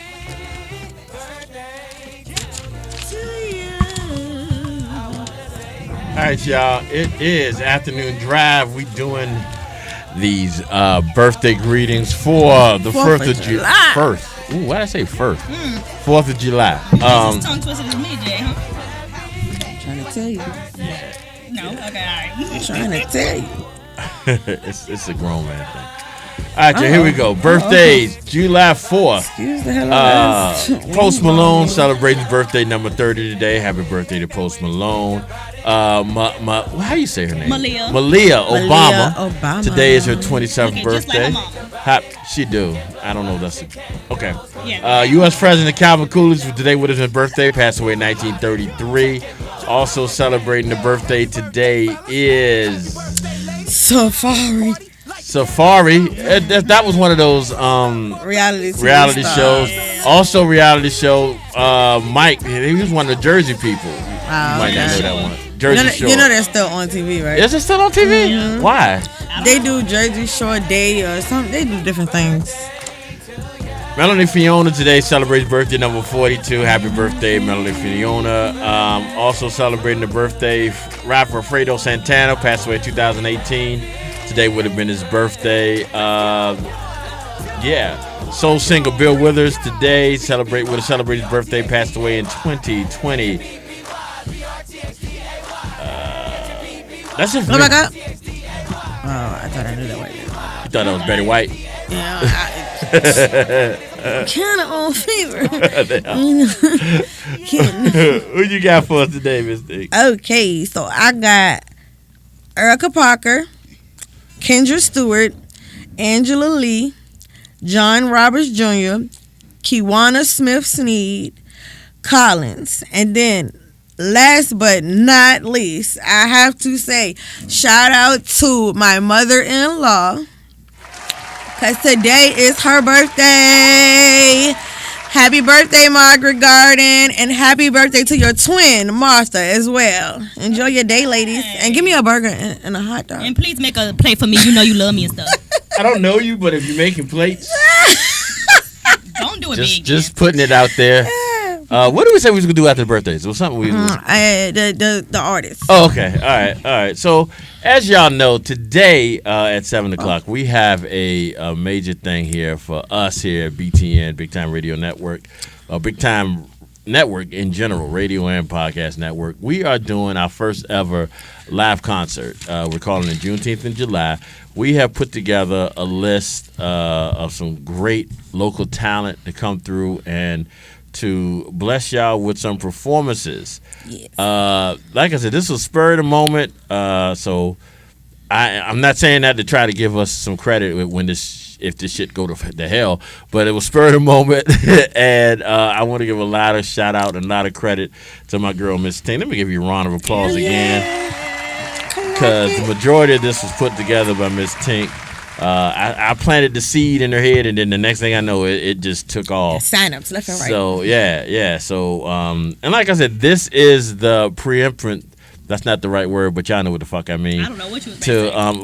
All right, y'all. It is Afternoon Drive. We doing these birthday greetings for the 1st of July. First. Ooh, why did I say first? 4th of July. Tongue twisted as me, Jay, huh? Trying to tell you. No? Okay, all right. I'm trying to tell you. it's a grown man thing. All right, y'all, here we go. Birthdays, July 4th. Excuse the hell out of us. Post Malone celebrating his birthday number 30 today. Happy birthday to Post Malone. How do you say her name? Malia Obama. Today is her 27th Looking just birthday. like her She do. I don't know. Okay. Yeah. U.S. President Calvin Coolidge today would have his birthday. Passed away in 1933. Also celebrating the birthday today is Safari. Safari. That was one of those reality shows. Also, reality show. Mike, he was one of the Jersey people. You might not know that one. Jersey Shore. You know they're still on TV, right? Is it still on TV? Mm-hmm. Why? They do Jersey Shore Day or something. They do different things. Melanie Fiona today celebrates birthday number 42. Happy birthday, Melanie Fiona. Also celebrating the birthday, rapper Fredo Santana passed away in 2018. Today would have been his birthday. Soul singer Bill Withers today would have celebrated his birthday, passed away in 2020. That's it. Oh my God. Oh, I thought I knew that white. You thought that was Betty White? Yeah. Kind of on fever. Who you got for us today, Miss D? Okay, so I got Erica Parker, Kendra Stewart, Angela Lee, John Roberts Jr., Kiwana Smith Sneed, Collins, and then last but not least, I have to say shout out to my mother-in-law, because today is her birthday. Happy birthday, Margaret Garden, and happy birthday to your twin, Martha, as well. Enjoy your day, ladies, and give me a burger and a hot dog. And please make a plate for me. You know you love me and stuff. I don't know you, but if you're making plates, don't do it big. Just putting it out there. What did we say we was gonna do after the birthdays? It was something we the artist. Oh, okay. All right. So as y'all know, today at 7:00 we have a major thing here for us here at BTN, Big Time Radio Network, Big Time Network in general, radio and podcast network. We are doing our first ever live concert. We're calling it Juneteenth in July. We have put together a list of some great local talent to come through and to bless y'all with some performances. Yes. Like I said, this was spur of the moment. So I'm not saying that to try to give us some credit when if this shit go to hell, but it was spur of the moment. And I want to give a lot of shout out and a lot of credit to my girl, Miss Tink. Let me give you a round of applause again, because the majority of this was put together by Miss Tink. I planted the seed in her head, and then the next thing I know, it just took off. Sign-ups left and right. So, yeah. So, and like I said, this is the preempt. That's not the right word, but y'all know what the fuck I mean. I don't know what you was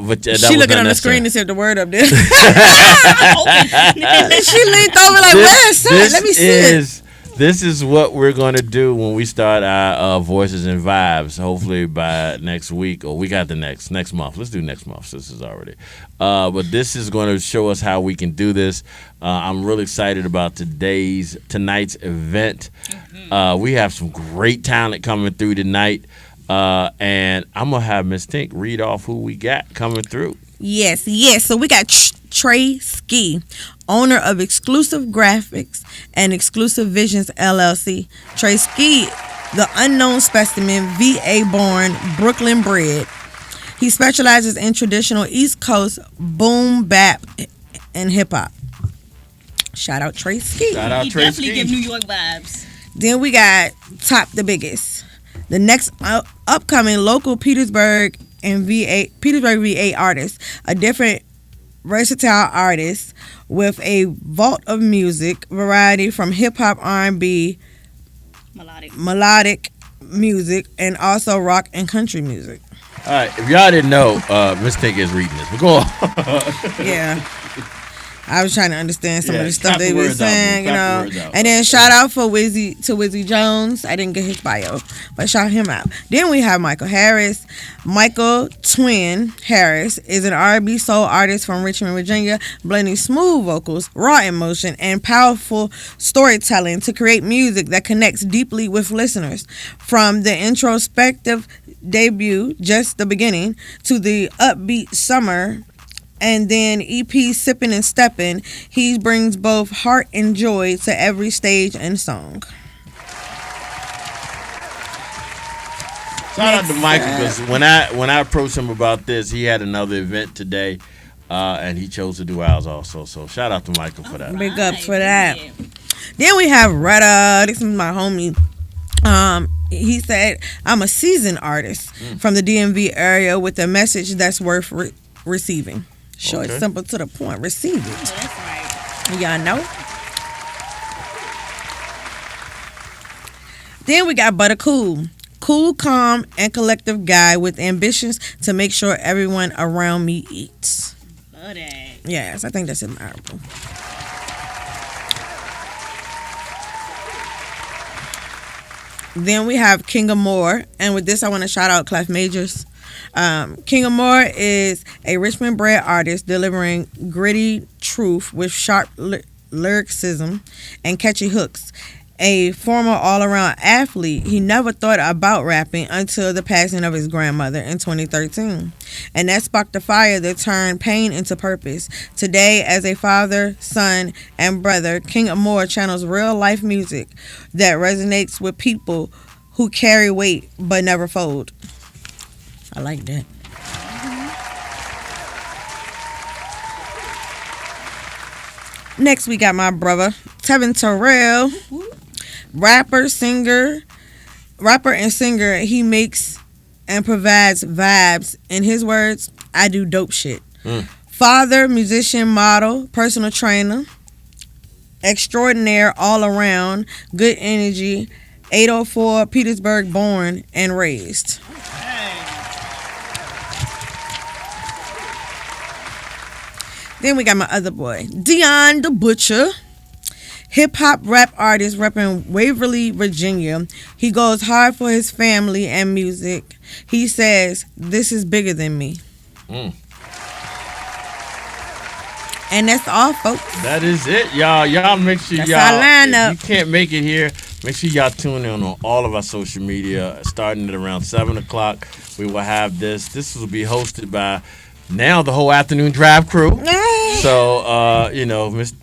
but she looking on the screen to see if the word up there. She leaned over like, where's that? Let me see it. This is what we're going to do when we start our Voices and Vibes, hopefully by next week, or we got the next month. Let's do next month. This is already. But this is going to show us how we can do this. I'm really excited about tonight's event. We have some great talent coming through tonight. And I'm going to have Miss Tink read off who we got coming through. Yes. So we got Trey Ski, owner of Exclusive Graphics and Exclusive Visions LLC. Trey Ski, the unknown specimen, VA born, Brooklyn bred. He specializes in traditional East Coast boom bap and hip hop. Shout out Trey Ski. Shout out He Trey definitely Ski. give New York vibes. Then we got Top the Biggest, the next upcoming local Petersburg VA artist, a different versatile artist with a vault of music variety from hip hop, R&B, melodic music, and also rock and country music. All right, if y'all didn't know, Miss Tink is reading this. But go on. Yeah. I was trying to understand some of the stuff they were were saying, you know. And then shout out for Wizzy Jones. I didn't get his bio, but shout him out. Then we have Michael Harris. Michael Twin Harris is an R&B soul artist from Richmond, Virginia, blending smooth vocals, raw emotion, and powerful storytelling to create music that connects deeply with listeners. From the introspective debut, Just the Beginning, to the upbeat Summer, and then EP Sippin' and Steppin', he brings both heart and joy to every stage and song. Shout out to Michael, because when I approached him about this, he had another event today, and he chose to do ours also. So shout out to Michael for that. Big up for that. Then we have Retta. This is my homie. He said, I'm a seasoned artist from the DMV area with a message that's worth receiving. Short, Okay. simple, to the point. Receive it. That's right. Y'all know. Then we got Butter Cool. Cool, calm, and collective guy with ambitions to make sure everyone around me eats. Love that. Yes, I think that's admirable. Then we have King of Moore, and with this I want to shout out Clef Majors. King of Moore is a Richmond-bred artist delivering gritty truth with sharp lyricism and catchy hooks. A former all-around athlete, he never thought about rapping until the passing of his grandmother in 2013. And that sparked a fire that turned pain into purpose. Today, as a father, son, and brother, King of Moore channels real-life music that resonates with people who carry weight but never fold. I like that. Next, we got my brother, Tevin Terrell. Rapper and singer, he makes and provides vibes. In his words, I do dope shit. Father, musician, model, personal trainer, extraordinaire all around, good energy, 804 Petersburg born and raised. Then we got my other boy, Dion the Butcher. Hip-hop rap artist repping Waverly, Virginia. He goes hard for his family and music. He says, this is bigger than me. And that's all, folks. That is it, y'all. Y'all make sure That's y'all, our lineup. if you can't make it here, make sure y'all tune in on all of our social media. Starting at around 7 o'clock, we will have this. This will be hosted by now the whole Afternoon Drive crew. So,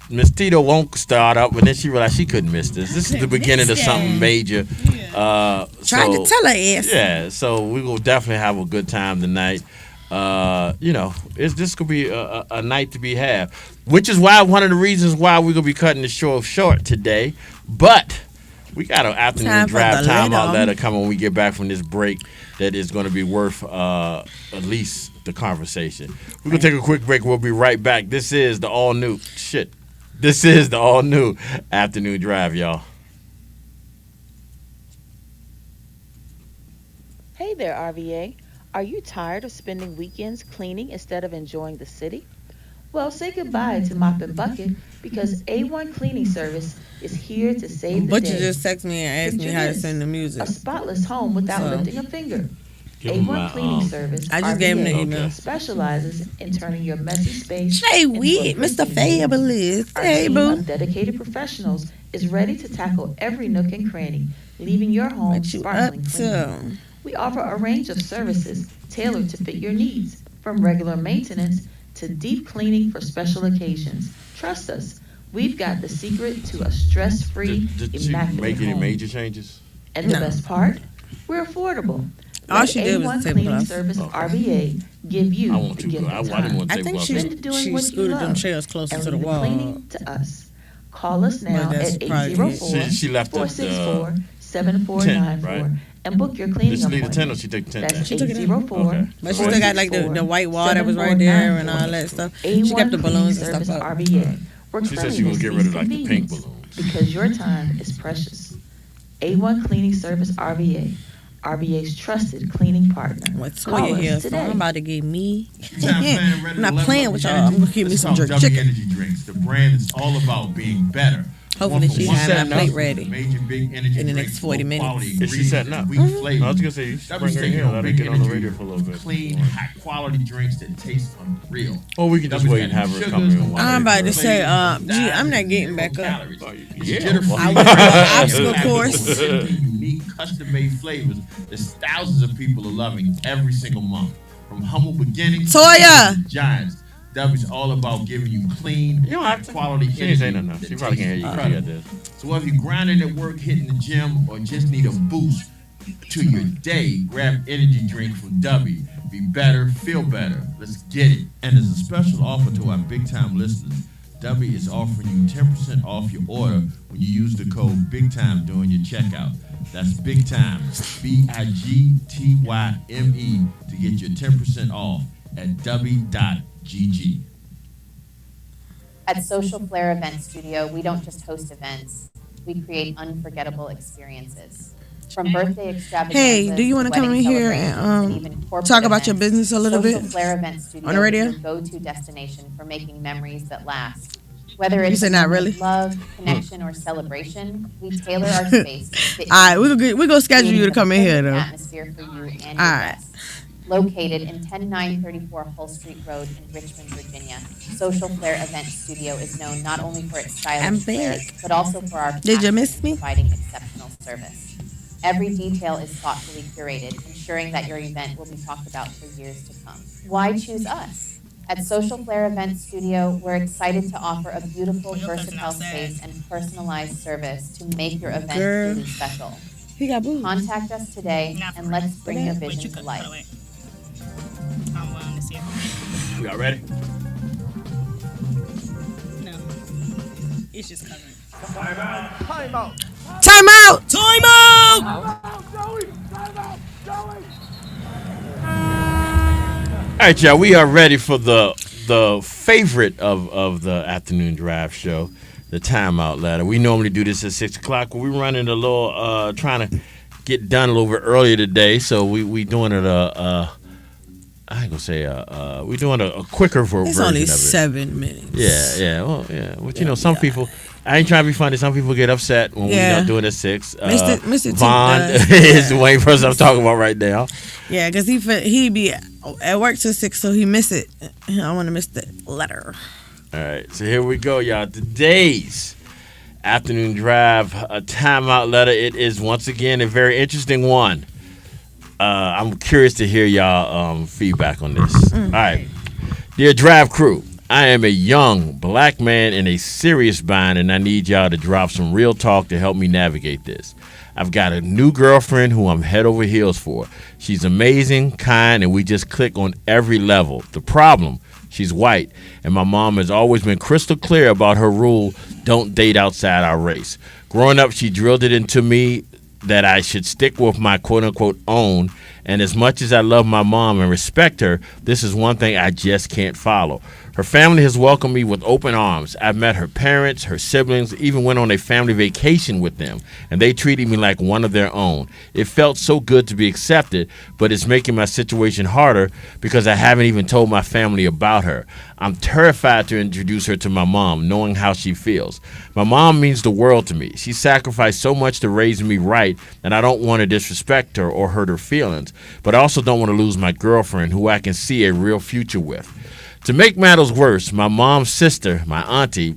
Miss Tito won't start up, but then she realized she couldn't miss this. This is the beginning of something major. Trying to tell her ass. Yeah, so we will definitely have a good time tonight. This could be a night to be had, which is why one of the reasons why we're gonna be cutting the show short today. But we got an Afternoon Drive timeout letter coming when we get back from this break that is going to be worth at least the conversation. We're gonna take a quick break. We'll be right back. This is the all new Afternoon Drive, y'all. Hey there, RVA. Are you tired of spending weekends cleaning instead of enjoying the city? Well, say goodbye to Mop and Bucket because A1 Cleaning Service is here to save the Butcher day. just texted me and asked me how to send the music. A spotless home without lifting a finger. A1 Cleaning Service I just gave him the RVA, email. specializes in turning your messy space Jay into a Weed, Mr. clean space. Fabulous. Our Hey, team boo. of dedicated professionals is ready to tackle every nook and cranny, leaving your home What you up sparkling clean. to? We offer a range of services tailored to fit your needs, from regular maintenance to deep cleaning for special occasions. Trust us, we've got the secret to a stress-free, Did you immaculate make any home. major changes? And the best part, we're affordable. All Let she did was A1 the Cleaning tablecloth. Service RVA give you I want the to. gift I of didn't time. want I to think take she Spend it doing she what you scooted them love chairs closer and to the leave the wall. cleaning to us. Call us now But that's at probably it. She left it, 804-7494 right? and book your Did cleaning she leave the 10 or appointment. she took the 10 That's down? She took it in. 804 Okay. But she still got like the white wall that was right there and all that stuff. She kept the balloons and stuff up. RVA. Where She said she was cleanliness getting rid of meets like the pink convenience, balloons. because your time is precious. A1 Cleaning Service RVA. RVA's trusted cleaning partner. What's Call Toya us here? So today. I'm about to get me. I'm I'm not playing with y'all. I'm gonna give me some jerk chicken. Energy drinks. The brand is all about being better. Hopefully she One have setting my plate up, ready major big energy in the drinks, next 40 low minutes. quality Is ingredients, setting up? weak flavors. I was gonna say, you should That bring was her taking here, on let her big get on the energy, radio for a little bit. Clean, high quality drinks that taste unreal. Or we can just That wait was and have her sugars, come here. no I'm about to flavors, say, no gee, I'm not dyes, getting zero back up. calories. It's Yeah. jitter-free. I went through an obstacle Packed with course. simply unique, custom-made flavors that thousands of people are loving every single month. From humble beginnings Toya! to giants, W's all about giving you clean, You don't have to. quality She energy. ain't saying nothing. that She probably can't hear you. tastes She got incredible. this. So if you're grinding at work, hitting the gym, or just need a boost to your day, grab energy drink from W. Be better, feel better. Let's get it. And as a special offer to our big time listeners, W is offering you 10% off your order when you use the code Big Time during your checkout. That's Big Time, BIGTYME, to get your 10% off at W.Drve. GG. At Social Flair Event Studio, we don't just host events, we create unforgettable experiences. From birthday extravaganzas, Hey, do you want to come in here and talk about your business a little Social bit Flair Event Studio on the radio? is your go-to destination for making memories that last. Whether You it's said a not moment really? of love, connection, or celebration, we tailor our space to fit All right, your needs, we're gonna schedule you to creating come the in here perfect though. atmosphere for you and your All right. guests. Located in 10934 Hull Street Road in Richmond, Virginia, Social Flair Event Studio is known not only for its I'm stylish flair, back. but also for our Did you passion miss in me? providing exceptional service. Every detail is thoughtfully curated, ensuring that your event will be talked about for years to come. Why choose us? At Social Flair Event Studio, we're excited to offer a beautiful, versatile space and personalized service to make your event Girl. truly special. He got boobs. Contact us today and let's bring your vision to life. I'm willing to see it. Y'all ready? No. It's just covering. Time out. Time out. Time out! All right, y'all. We are ready for the favorite of the afternoon drive show, the timeout ladder. We normally do this at 6 o'clock, but we're running a little, trying to get done a little bit earlier today. So we doing it I ain't gonna say we're doing a quicker version It's of only it. 7 minutes. Yeah. Well, yeah. But you know, some people. I ain't trying to be funny. Some people get upset when we're not doing it at 6. Mr. T Vaughn does. is the main person I'm talking about right now. Yeah, because he be at work till 6, so he miss it. I want to miss the letter. All right, so here we go, y'all. Today's afternoon drive, a timeout letter. It is once again a very interesting one. I'm curious to hear y'all feedback on this. All right, dear drive crew, I am a young black man in a serious bind, and I need y'all to drop some real talk to help me navigate this. I've got a new girlfriend who I'm head over heels for. She's amazing, kind, and we just click on every level. The problem, she's white, and my mom has always been crystal clear about her rule, don't date outside our race. Growing up, she drilled it into me that I should stick with my quote-unquote own, and as much as I love my mom and respect her, this is one thing I just can't follow. Her family has welcomed me with open arms. I've met her parents, her siblings, even went on a family vacation with them, and they treated me like one of their own. It felt so good to be accepted, but it's making my situation harder because I haven't even told my family about her. I'm terrified to introduce her to my mom, knowing how she feels. My mom means the world to me. She sacrificed so much to raise me right, and I don't want to disrespect her or hurt her feelings, but I also don't want to lose my girlfriend, who I can see a real future with. To make matters worse, my mom's sister, my auntie,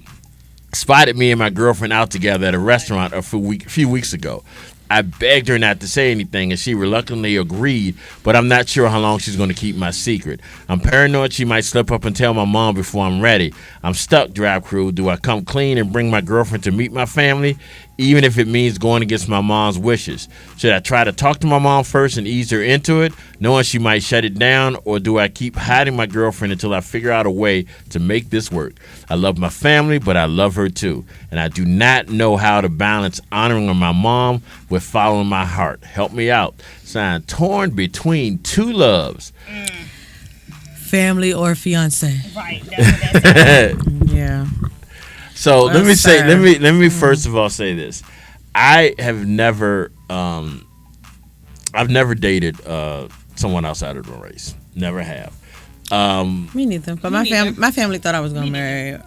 spotted me and my girlfriend out together at a restaurant a few weeks ago. I begged her not to say anything, and she reluctantly agreed, but I'm not sure how long she's going to keep my secret. I'm paranoid she might slip up and tell my mom before I'm ready. I'm stuck, drive crew. Do I come clean and bring my girlfriend to meet my family, even if it means going against my mom's wishes? Should I try to talk to my mom first and ease her into it, knowing she might shut it down, or do I keep hiding my girlfriend until I figure out a way to make this work? I love my family, but I love her too, and I do not know how to balance honoring my mom with following my heart. Help me out. Signed, torn between two loves. Family or fiance. Right. That's what that's Yeah. So Well, let me say, sir. let me first of all say this. I have never, I've never dated someone outside of the race. Never have. Me neither. But my family thought I was gonna marry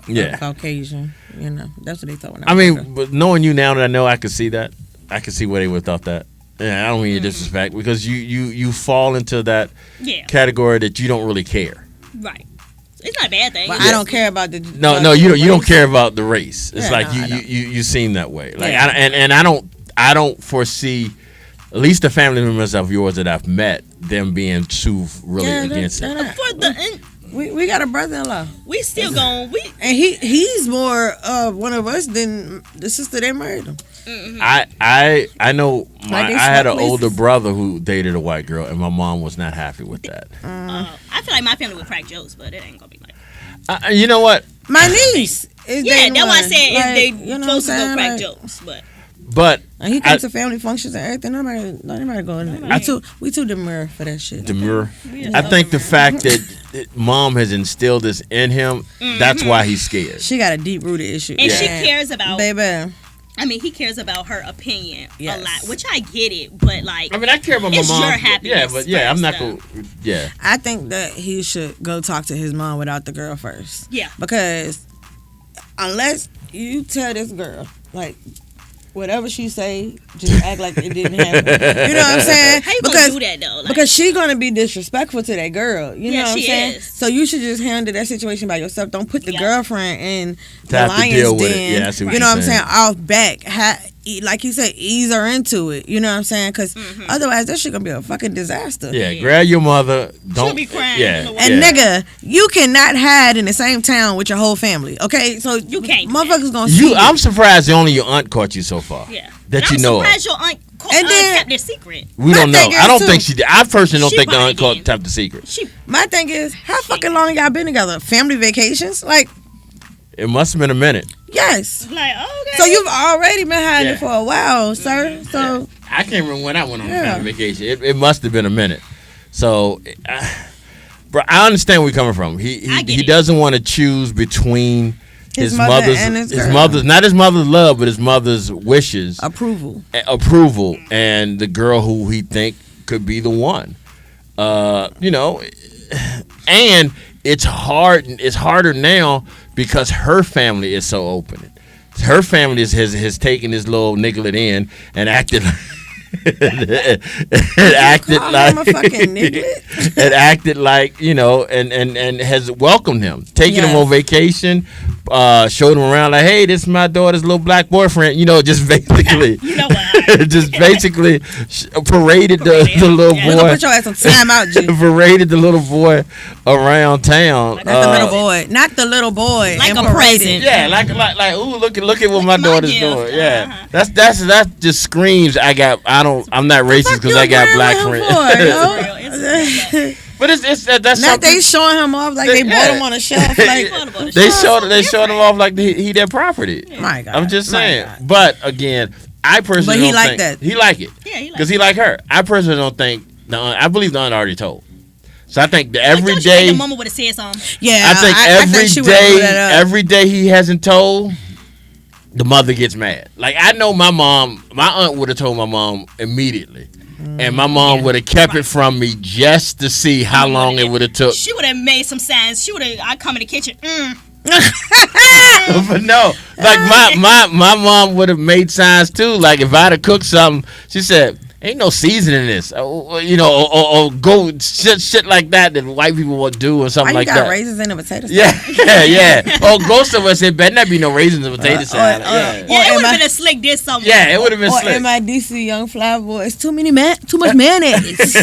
a Caucasian. You know, that's what they thought when I I was mean, younger. but knowing you now that I know, I could see that. I could see where they would have thought that. Yeah, I don't mean you disrespect, because you fall into that category that you don't really care. right. It's not a bad thing. But I don't care about the No, you don't care about the race. It's Yeah, like no, I don't. you seem that way. Like Yeah. I don't foresee, at least the family members of yours that I've met, them being too really against it. For the We got a brother-in-law. we still going. And he's more one of us than the sister that married him. I know Like they I had an swap places. older brother who dated a white girl, and my mom was not happy with that. I feel like my family would crack jokes, but it ain't gonna be like. You know what? My niece is Yeah, dating that's why I one. said Like, if they you know what I'm supposed to go saying? crack Like, jokes, but But and he comes to family functions and everything. Nobody go in there. We too demure for that shit. demure. I think the fact that mom has instilled this in him. That's why he's scared. She got a deep rooted issue, And she cares about, baby. I mean, he cares about her opinion Yes. a lot, which I get it, but like, I mean, I care about my it's mom. your happiness. I'm first, not though. going. Yeah, I think that he should go talk to his mom without the girl first. Yeah. Because unless you tell this girl, like, whatever she say, just act like it didn't happen. You know what I'm saying? How you gonna do that though? Like, Because she's gonna be disrespectful to that girl. You know what I'm she saying? is. So you should just handle that situation by yourself. Don't put the Yeah. girlfriend in To the have to lion's deal with it. den. Yeah, I see what you know you're what I'm saying? saying. Off back. Like you said, ease her into it. You know what I'm saying? Because otherwise, that shit gonna be a fucking disaster. yeah. Grab your mother. Don't be crying Yeah, in the And yeah. nigga, you cannot hide in the same town with your whole family. Okay, so You can't. Motherfuckers gonna see you. I'm surprised only your aunt caught you so far. yeah. That And you I'm know of. surprised your aunt And then- kept their secret. We don't know. thing is, I don't too, think she did. I personally don't she think the probably aunt caught did. kept the secret. She My thing is, how fucking long y'all been together? Family vacations? Like, It must have been a minute. yes. like, okay. So you've already been hiding Yeah. for a while, sir. So I can't remember when I went on Yeah. family vacation. It must have been a minute. So, bro, I understand where you're coming from. I He get he it. doesn't want to choose between His his mother mother's and his his girl. mother's not his mother's love, but his mother's wishes, approval. approval, and the girl who he think could be the one. You know, and it's hard. It's harder now because her family is so open. Her family has taken this little niglet in and acted and acted Call like him a fucking niglet? and acted like, you know, and has welcomed him, taken him Yes. on vacation, showed him around like, hey, this is my daughter's little black boyfriend, you know, just basically You know what? just basically paraded the little Yeah. We're gonna boy put your ass on timeout, G. paraded the little boy around town. Not the little boy. Not the little boy. Like and a paraded. present. Yeah, like ooh, look at what my at my daughter's gift. doing. Yeah, Uh-huh. that just screams. I'm not racist Fuck because you I got agreeing black with him friends. for, yo? Real. It's real. But it's that's Not something. they showing him off like they Yeah. bought him on a shelf. Like, They showed him off like he their property. my God. I'm just my saying. God. But again, I personally But he don't like think that. he like it. Yeah, he like Because he like her. I personally don't think the aunt, I believe the aunt already told. So I think that Don't every you think day, the mama would have said something. Yeah, I think every she would've blew that up. every day he hasn't told, the mother gets mad. Like I know my aunt would have told my mom immediately. And my mom would have kept it from me just to see how long it would have took. She would have made some signs. She would have. I come in the kitchen. But no, like my mom would have made signs too. Like if I'd have cooked something, she said, "Ain't no seasoning in this," you know, or go shit like that white people would do or something Why like you got that. raisins in the potato salad? Yeah. Oh, Ghost of us said, better not be no raisins and potato salad. Yeah, it would am I- have been a slick dish somewhere. Yeah, it would have been Or slick. in my DC Young Fly Boys, too much mayonnaise.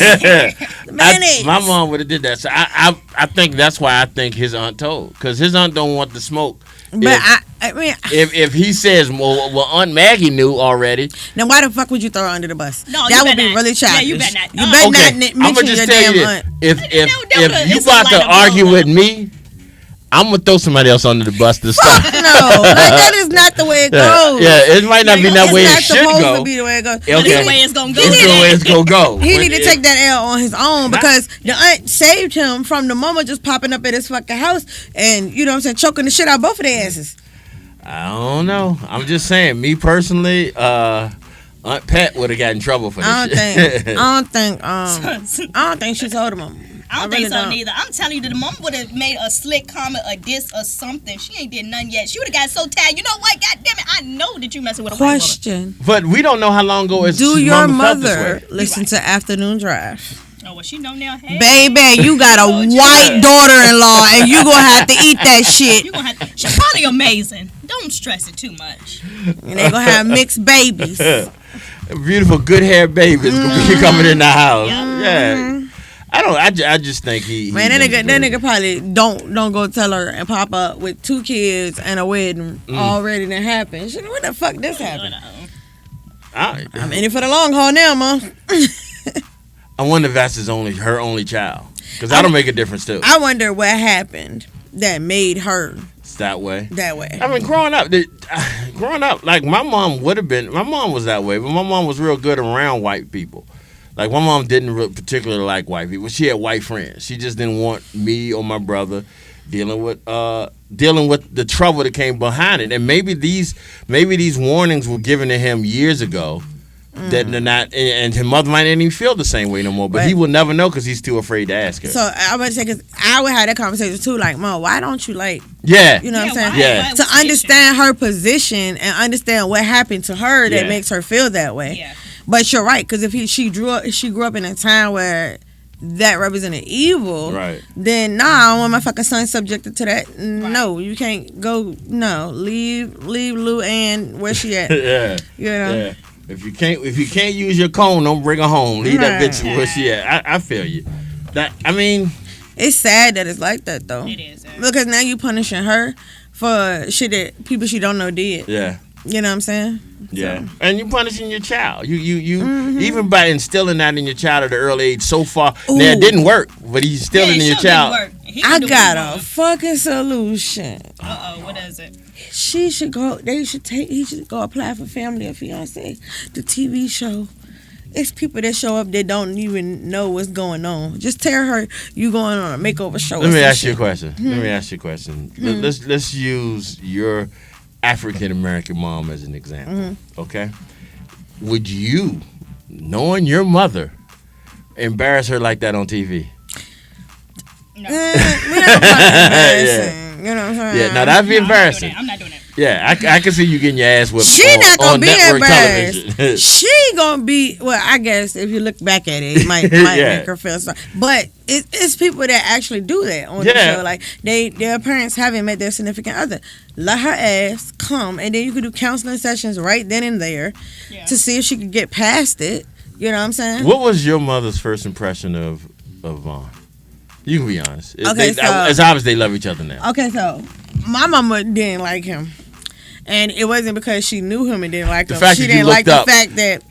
Mayonnaise. My mom would have did that. So I think that's why I think his aunt told, because his aunt don't want the smoke. But I mean, If he says, well, Aunt Maggie knew already. then why the fuck would you throw her under the bus? No, that you would better be not. really Yeah, childish. you better not. You better Okay, not I'm mention gonna your just tell damn you aunt. this. If you it's a about to lighter argue blow, with me, I'm gonna throw somebody else under the bus to stop. No, like that is not the way it goes. Yeah, it might not be that It's way not it should supposed go. to be the way it goes. Okay. But it's the way it's gonna go. It's the way it's gonna go. He But need to it- take that L on his own because the aunt saved him from the mama just popping up at his fucking house and, you know what I'm saying, choking the shit out of both of their asses. I don't know. I'm just saying. Me personally, Aunt Pat would have got in trouble for this I shit. don't think she told him. I don't really think so don't. neither. I'm telling you, the mom would have made a slick comment, a diss, or something. She ain't did none yet. She would have got so tired. You know what? God damn it! I know that you messing with a white woman. Question. But we don't know how long ago it's Do your mama felt this mother way. listen to Afternoon Drive? Oh, well, she know now. Hey, Baby, you got a white daughter-in-law and you gonna have to eat that shit. you gonna have to. She's probably amazing. Don't stress it too much. And they gonna have mixed babies. Beautiful, good hair babies gonna be coming in the house. Yeah. Yeah. I just think he Man, that knows nigga probably don't go tell her and pop up with 2 kids and a wedding already done happened. Shit, what the fuck this happened? I'm in it for the long haul now, man. I wonder if that's her only child, because that'll make a difference too. I wonder what happened that made her It's that way. that way. I mean, growing up, like my mom was that way, but my mom was real good around white people. Like my mom didn't particularly like white people. She had white friends. She just didn't want me or my brother dealing with the trouble that came behind it. And maybe these warnings were given to him years ago. That they're not, and his mother might not even feel the same way no more. But he will never know because he's too afraid to ask her. So I would say, because I would have that conversation too. Like, Mom, why don't you like? Yeah, you know what I'm saying. Yeah, to understand her position and understand what happened to her that makes her feel that way. Yeah. But you're right, because if she grew up in a time where that represented evil, right? Then I don't want my fucking son subjected to that. No, you can't go. No, leave Lou Ann where she at. Yeah, you know. Yeah. If you can't use your comb, don't bring her home. Leave that bitch where she at. I feel you. It's sad that it's like that though. It is. Because now you punishing her for shit that people she don't know did. Yeah. You know what I'm saying? Yeah. So. And you punishing your child. You even by instilling that in your child at an early age so far. Ooh. Now it didn't work, but he's instilling in your child. I got a fucking solution. What is it? He should go apply for Family or Fiance, the TV show. It's people that show up that don't even know what's going on. Just tell her you going on a makeover show. Let me ask you a question. Let's use your African American mom as an example. Okay? Would you, knowing your mother, embarrass her like that on TV? No. You know what I'm saying? Yeah, now that'd be embarrassing. I'm not doing it. Yeah, I can see you getting your ass whipped she not gonna on be network embarrassed. television. She gonna be, well, I guess if you look back at it might make her feel sorry. But it's people that actually do that on the show. Like their parents haven't met their significant other. Let her ass come, and then you could do counseling sessions right then and there to see if she could get past it. You know what I'm saying? What was your mother's first impression of Vaughn? You can be honest. Okay, it's obvious they love each other now. Okay, so my mama didn't like him. And it wasn't because she knew him and didn't like him. She didn't like the fact that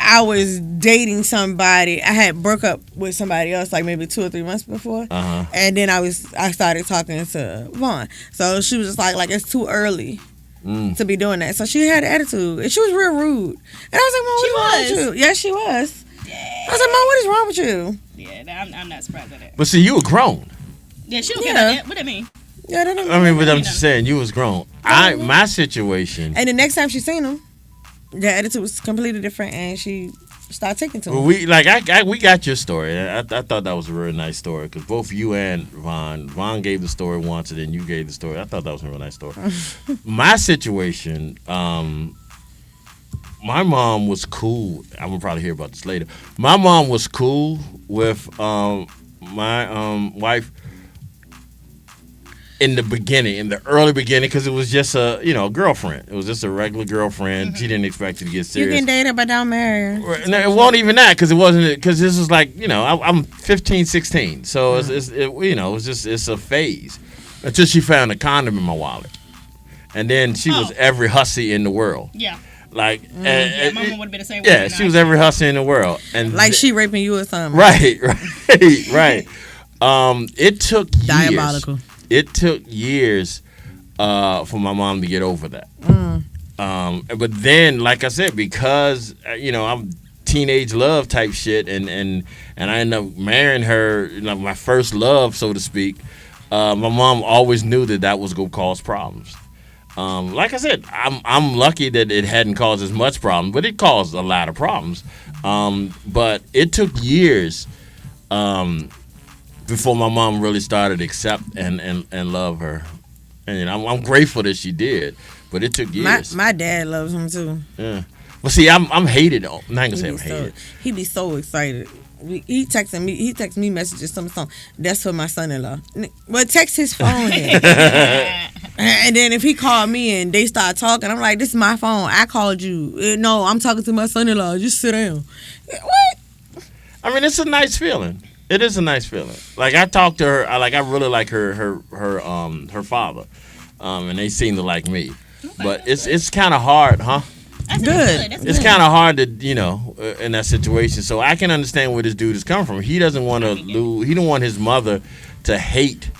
I was dating somebody. I had broke up with somebody else like maybe 2 or 3 months before. And then I started talking to Vaughn. So she was just like it's too early to be doing that. So she had an attitude. And she was real rude. And I was like, Mom, what's wrong with you? Yeah, she was. I was like, Mom, what is wrong with you? Yeah, I'm not surprised at that. But see, you were grown. Yeah, she don't care about that. What that mean? Yeah, but I'm just saying, you was grown. My situation. And the next time she seen him, the attitude was completely different, and she started taking to him. Well, we got your story. I thought that was a really nice story because both you and Vaughn gave the story once, and then you gave the story. I thought that was a real nice story. My situation, my mom was cool. I'm gonna probably hear about this later. My mom was cool with my wife. In the early beginning, because it was just a girlfriend. It was just a regular girlfriend. She didn't expect it to get serious. You can date her, but don't marry her. No, it wasn't even that, because it wasn't. Because this was like I'm 15, 16, so it's a phase until she found a condom in my wallet, and then she was every hussy in the world. Yeah. Like, my mom would have been the same way. Yeah, she was every hussy in the world, and like she raping you or something. Right. It took diabolical. It took years for my mom to get over that. But then, like I said, because I'm teenage love type shit, and I ended up marrying her, my first love, so to speak. My mom always knew that was gonna cause problems. Like I said, I'm lucky that it hadn't caused as much problem, but it caused a lot of problems. But it took years. Before my mom really started to accept and love her, and I'm grateful that she did, but it took years. My dad loves him too. Yeah, well, see, I'm hated. I'm not gonna say I'm hated. He be so excited. He texting me. He texts me messages. Some that's for my son-in-law. Well, text his phone. And then if he called me and they start talking, I'm like, "This is my phone. I called you. No, I'm talking to my son-in-law. Just sit down." What? I mean, it's a nice feeling. It is a nice feeling. Like I talked to her. I really like her father, and they seem to like me. But it's kind of hard, huh? That's good. It's kind of hard to in that situation. So I can understand where this dude is coming from. He doesn't want to lose. He don't want his mother to hate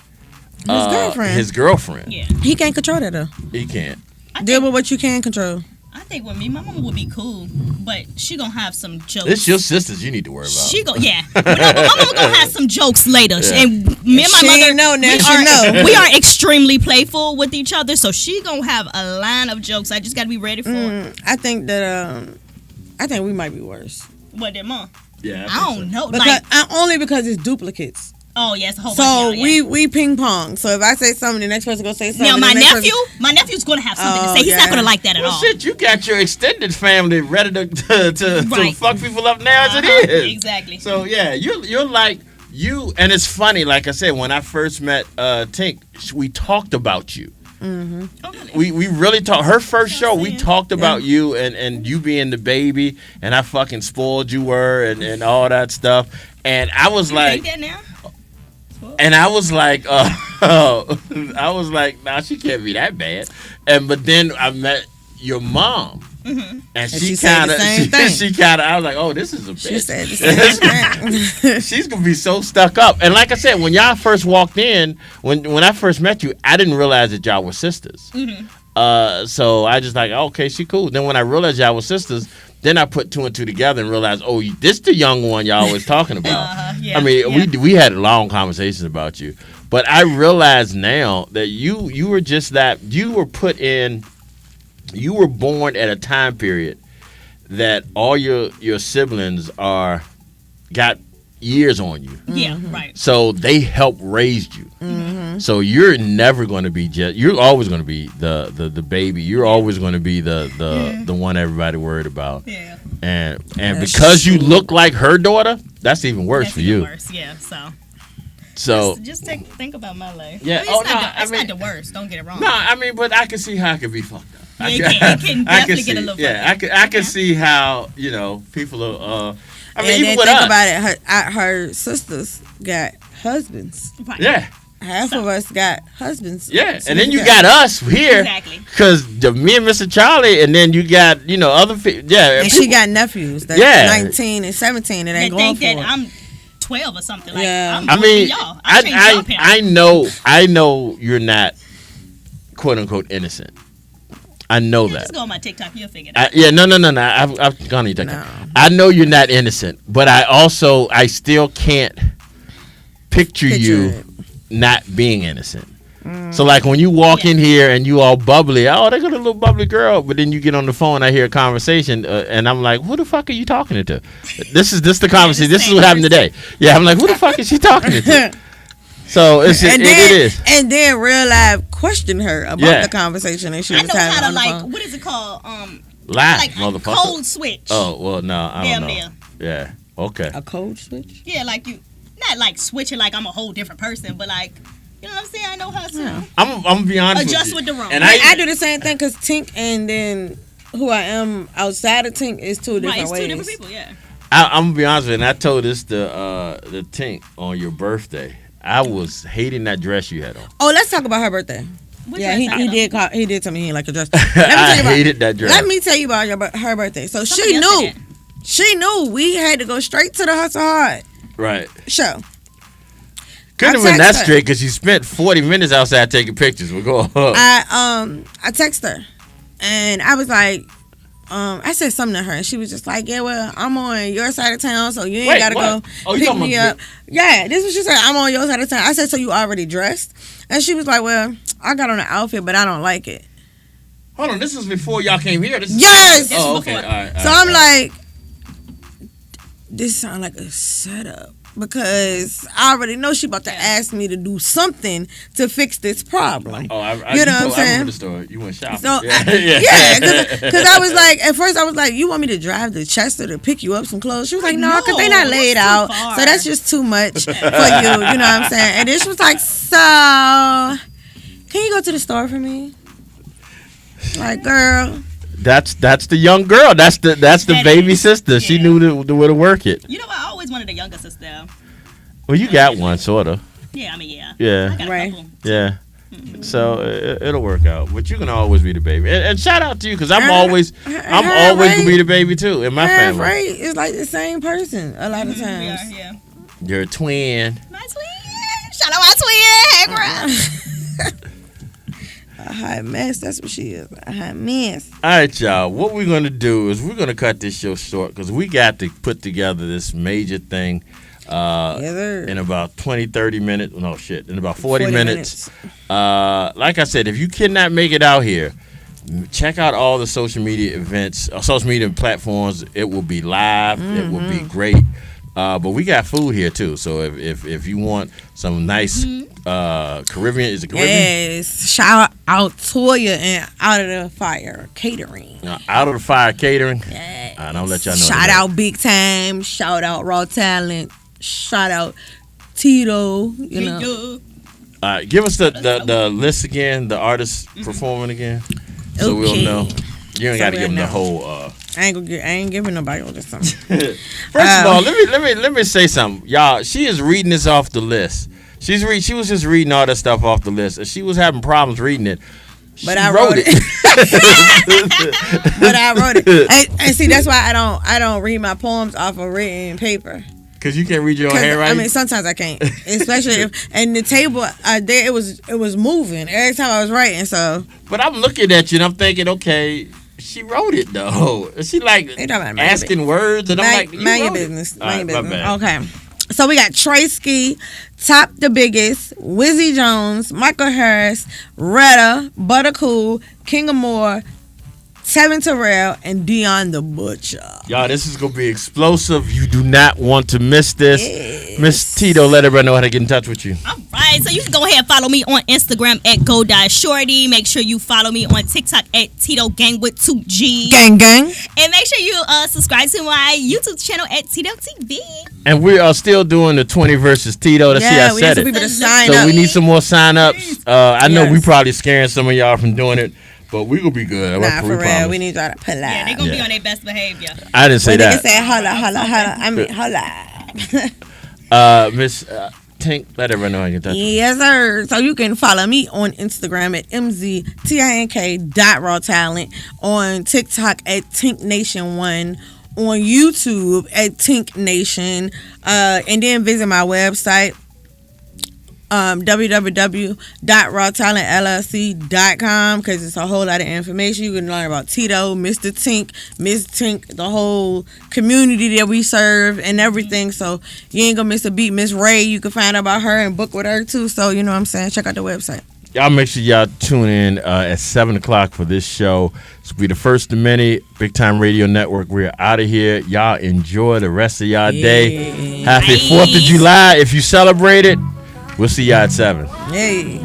his girlfriend. His girlfriend. Yeah. He can't control that though. He can't. Deal with what you can control. I think with me, my mama would be cool, but she gonna have some jokes. It's your sisters you need to worry about. But my mama gonna have some jokes later. Yeah. And me and my mother, we are extremely playful with each other, so she gonna have a line of jokes. I just gotta be ready for it. I think that I think we might be worse. What, their mom? Yeah, I don't know. Because, only because it's duplicates. Oh yes, a whole bunch. So we ping pong. So if I say something, the next person gonna say something. Now my nephew's gonna have something to say. He's not gonna like that at all. Shit, you got your extended family ready to fuck people up now as it is. Exactly. So yeah, you're like you, and it's funny. Like I said, when I first met Tink, we talked about you. Mm-hmm. We really talked. Her first show, we talked about you and you being the baby, and how fucking spoiled you were, and all that stuff. And I was like. Think that now? And I was like, nah, she can't be that bad. But then I met your mom, and she kind of, I was like, oh, this is a bitch. She said the same thing. She's gonna be so stuck up. And like I said, when y'all first walked in, when I first met you, I didn't realize that y'all were sisters. So I just like, okay, she cool. Then when I realized y'all were sisters. Then I put 2 and 2 together and realized, oh, this the young one y'all was talking about. I mean, we had long conversations about you, but I realize now that you were just that. You were born at a time period that all your siblings got years on you. Yeah, right. So they helped raise you. So you're never going to be you're always going to be the baby. You're always going to be the one everybody worried about. Yeah. And because you look like her daughter, that's even worse for you. Worse, yeah. So just think about my life. Yeah. It's not the worst. Don't get it wrong. No, I mean, but I can see how it could be fucked up. Yeah, it can definitely get a little. Yeah, I can see how people are. I mean, and even then with think us. about it. Her sisters got husbands. Right. Yeah. Half of us got husbands. Yeah, and then you got us here. Exactly. Because me and Mr. Charlie, and then you got, other people. Yeah. And she got nephews that's 19 and 17 that ain't going for it. I'm 12 or something. Like, yeah. I mean, y'all. I know you're not, quote unquote, innocent. I know that. Just go on my TikTok, you'll figure it out. No. I've gone on your TikTok. No. I know you're not innocent, but I still can't picture you not being innocent. So like when you walk in here and you all bubbly, oh, they got a little bubbly girl, but then you get on the phone, I hear a conversation, and I'm like, who the fuck are you talking to? This is the conversation. This is what happened today. Yeah, I'm like, who the fuck is she talking to? So it is. And then Real Live questioned her about the conversation that she was having on the phone. What is it called? Live, motherfucker. Cold switch. Oh, well, no, I don't know. Yeah, okay. A code switch? Yeah, like you, not like switching like I'm a whole different person, but like, you know what I'm saying? I know how to. Yeah. I'm gonna be honest adjust with the room. And I do the same thing because Tink and then who I am outside of Tink is two different ways. Two different people, yeah. I'm gonna be honest with you, and I told this to the Tink on your birthday. I was hating that dress you had on. Oh, let's talk about her birthday. He did tell me he didn't like your dress. I hated that dress. Let me tell you about her birthday. So she knew we had to go straight to the Hustle Hard show. Couldn't have been that straight because she spent 40 minutes outside taking pictures. We'll go on. I texted her and I was like, I said something to her and she was just like, yeah, well, I'm on your side of town, so you ain't gotta go pick me up. Yeah, this is what she said. I'm on your side of town. I said, so you already dressed? And she was like, well, I got on an outfit, but I don't like it. Hold on, this was before y'all came here. Yes. Oh, okay. All right. So I'm like, this sounds like a setup. Because I already know she about to ask me to do something to fix this problem. Oh, you know what I'm saying? I remember the story. You went shopping. So because I was like, at first I was like, you want me to drive to Chester to pick you up some clothes? She was like, no, because they not laid out. Far. So that's just too much for you. You know what I'm saying? And then she was like, so can you go to the store for me? Like, girl. That's the young girl. That's the baby sister. Yeah. She knew the way to work it. You know, I always wanted a younger sister. Well, you got one, sort of. Yeah, I mean, yeah. Yeah. I got a couple. Yeah. So it'll work out. But you can always be the baby. And shout out to you because I'm always gonna be the baby too in my family. Right, it's like the same person a lot of times. Yeah. You're a twin. My twin. Shout out my twin. Hey, bro. A hot mess. That's what she is. A hot mess. All right, y'all. What we're going to do is we're going to cut this show short because we got to put together this major thing in about 20, 30 minutes. No, shit. In about 40 minutes. Like I said, if you cannot make it out here, check out all the social media events, social media platforms. It will be live. It will be great. But we got food here too. So if you want some nice Caribbean, is it Caribbean? Yes. Shout out Toya and Out of the Fire Catering. Out of the Fire Catering. Yes. I'll let y'all know. Shout out Big Time. Shout out Raw Talent. Shout out Tito. You know. Give us the list again. The artists performing again, so we'll know. You ain't got to give them the whole. I ain't giving nobody all this time. First of all, let me say something, y'all. She is reading this off the list. She was just reading all that stuff off the list, and she was having problems reading it. But I wrote it. But I wrote it. And see, that's why I don't read my poems off of written paper. Cause you can't read your own handwriting. I mean, sometimes I can't, especially if. And the table there, it was moving every time I was writing. So. But I'm looking at you and I'm thinking, okay. She wrote it though. She like asking words, and I'm like, mind your business. Mind your business. Okay. So we got Tracy, Top the Biggest, Wizzy Jones, Michael Harris, Retta, Buttercool, King of Moore, Tevin Terrell, and Dion the Butcher. Y'all, this is gonna be explosive. You do not want to miss this. Yes. Miss Tito, let everybody know how to get in touch with you. All right, so you can go ahead and follow me on Instagram at go.shorty. Make sure you follow me on TikTok at Tito Gang with 2 G. Gang. And make sure you subscribe to my YouTube channel at Tito TV. And we are still doing the 20 versus Tito. That's I said it. People to sign so up. we need some more sign-ups. I know we probably scaring some of y'all from doing it. But we gonna be good. Nah, for real. We need y'all to pull out. Yeah, they gonna be on their best behavior. I didn't say that. They say holla. I mean holla. Miss Tink, let everyone know how you get that. Yes, sir. So you can follow me on Instagram at mztink.rawtalent, on TikTok at TinkNation1, on YouTube at Tink Nation, and then visit my website. www.rawtalentllc.com, because it's a whole lot of information. You can learn about Tito, Mr. Tink, Miss Tink, the whole community that we serve and everything. So you ain't gonna miss a beat. Miss Ray, you can find out about her and book with her too. So you know what I'm saying, check out the website. Y'all make sure y'all tune in at 7 o'clock for this show. This will be the first of many. Big Time Radio Network. We're out of here. Y'all enjoy the rest of y'all day. Happy 4th of July if you celebrate it. We'll see y'all at 7. Hey.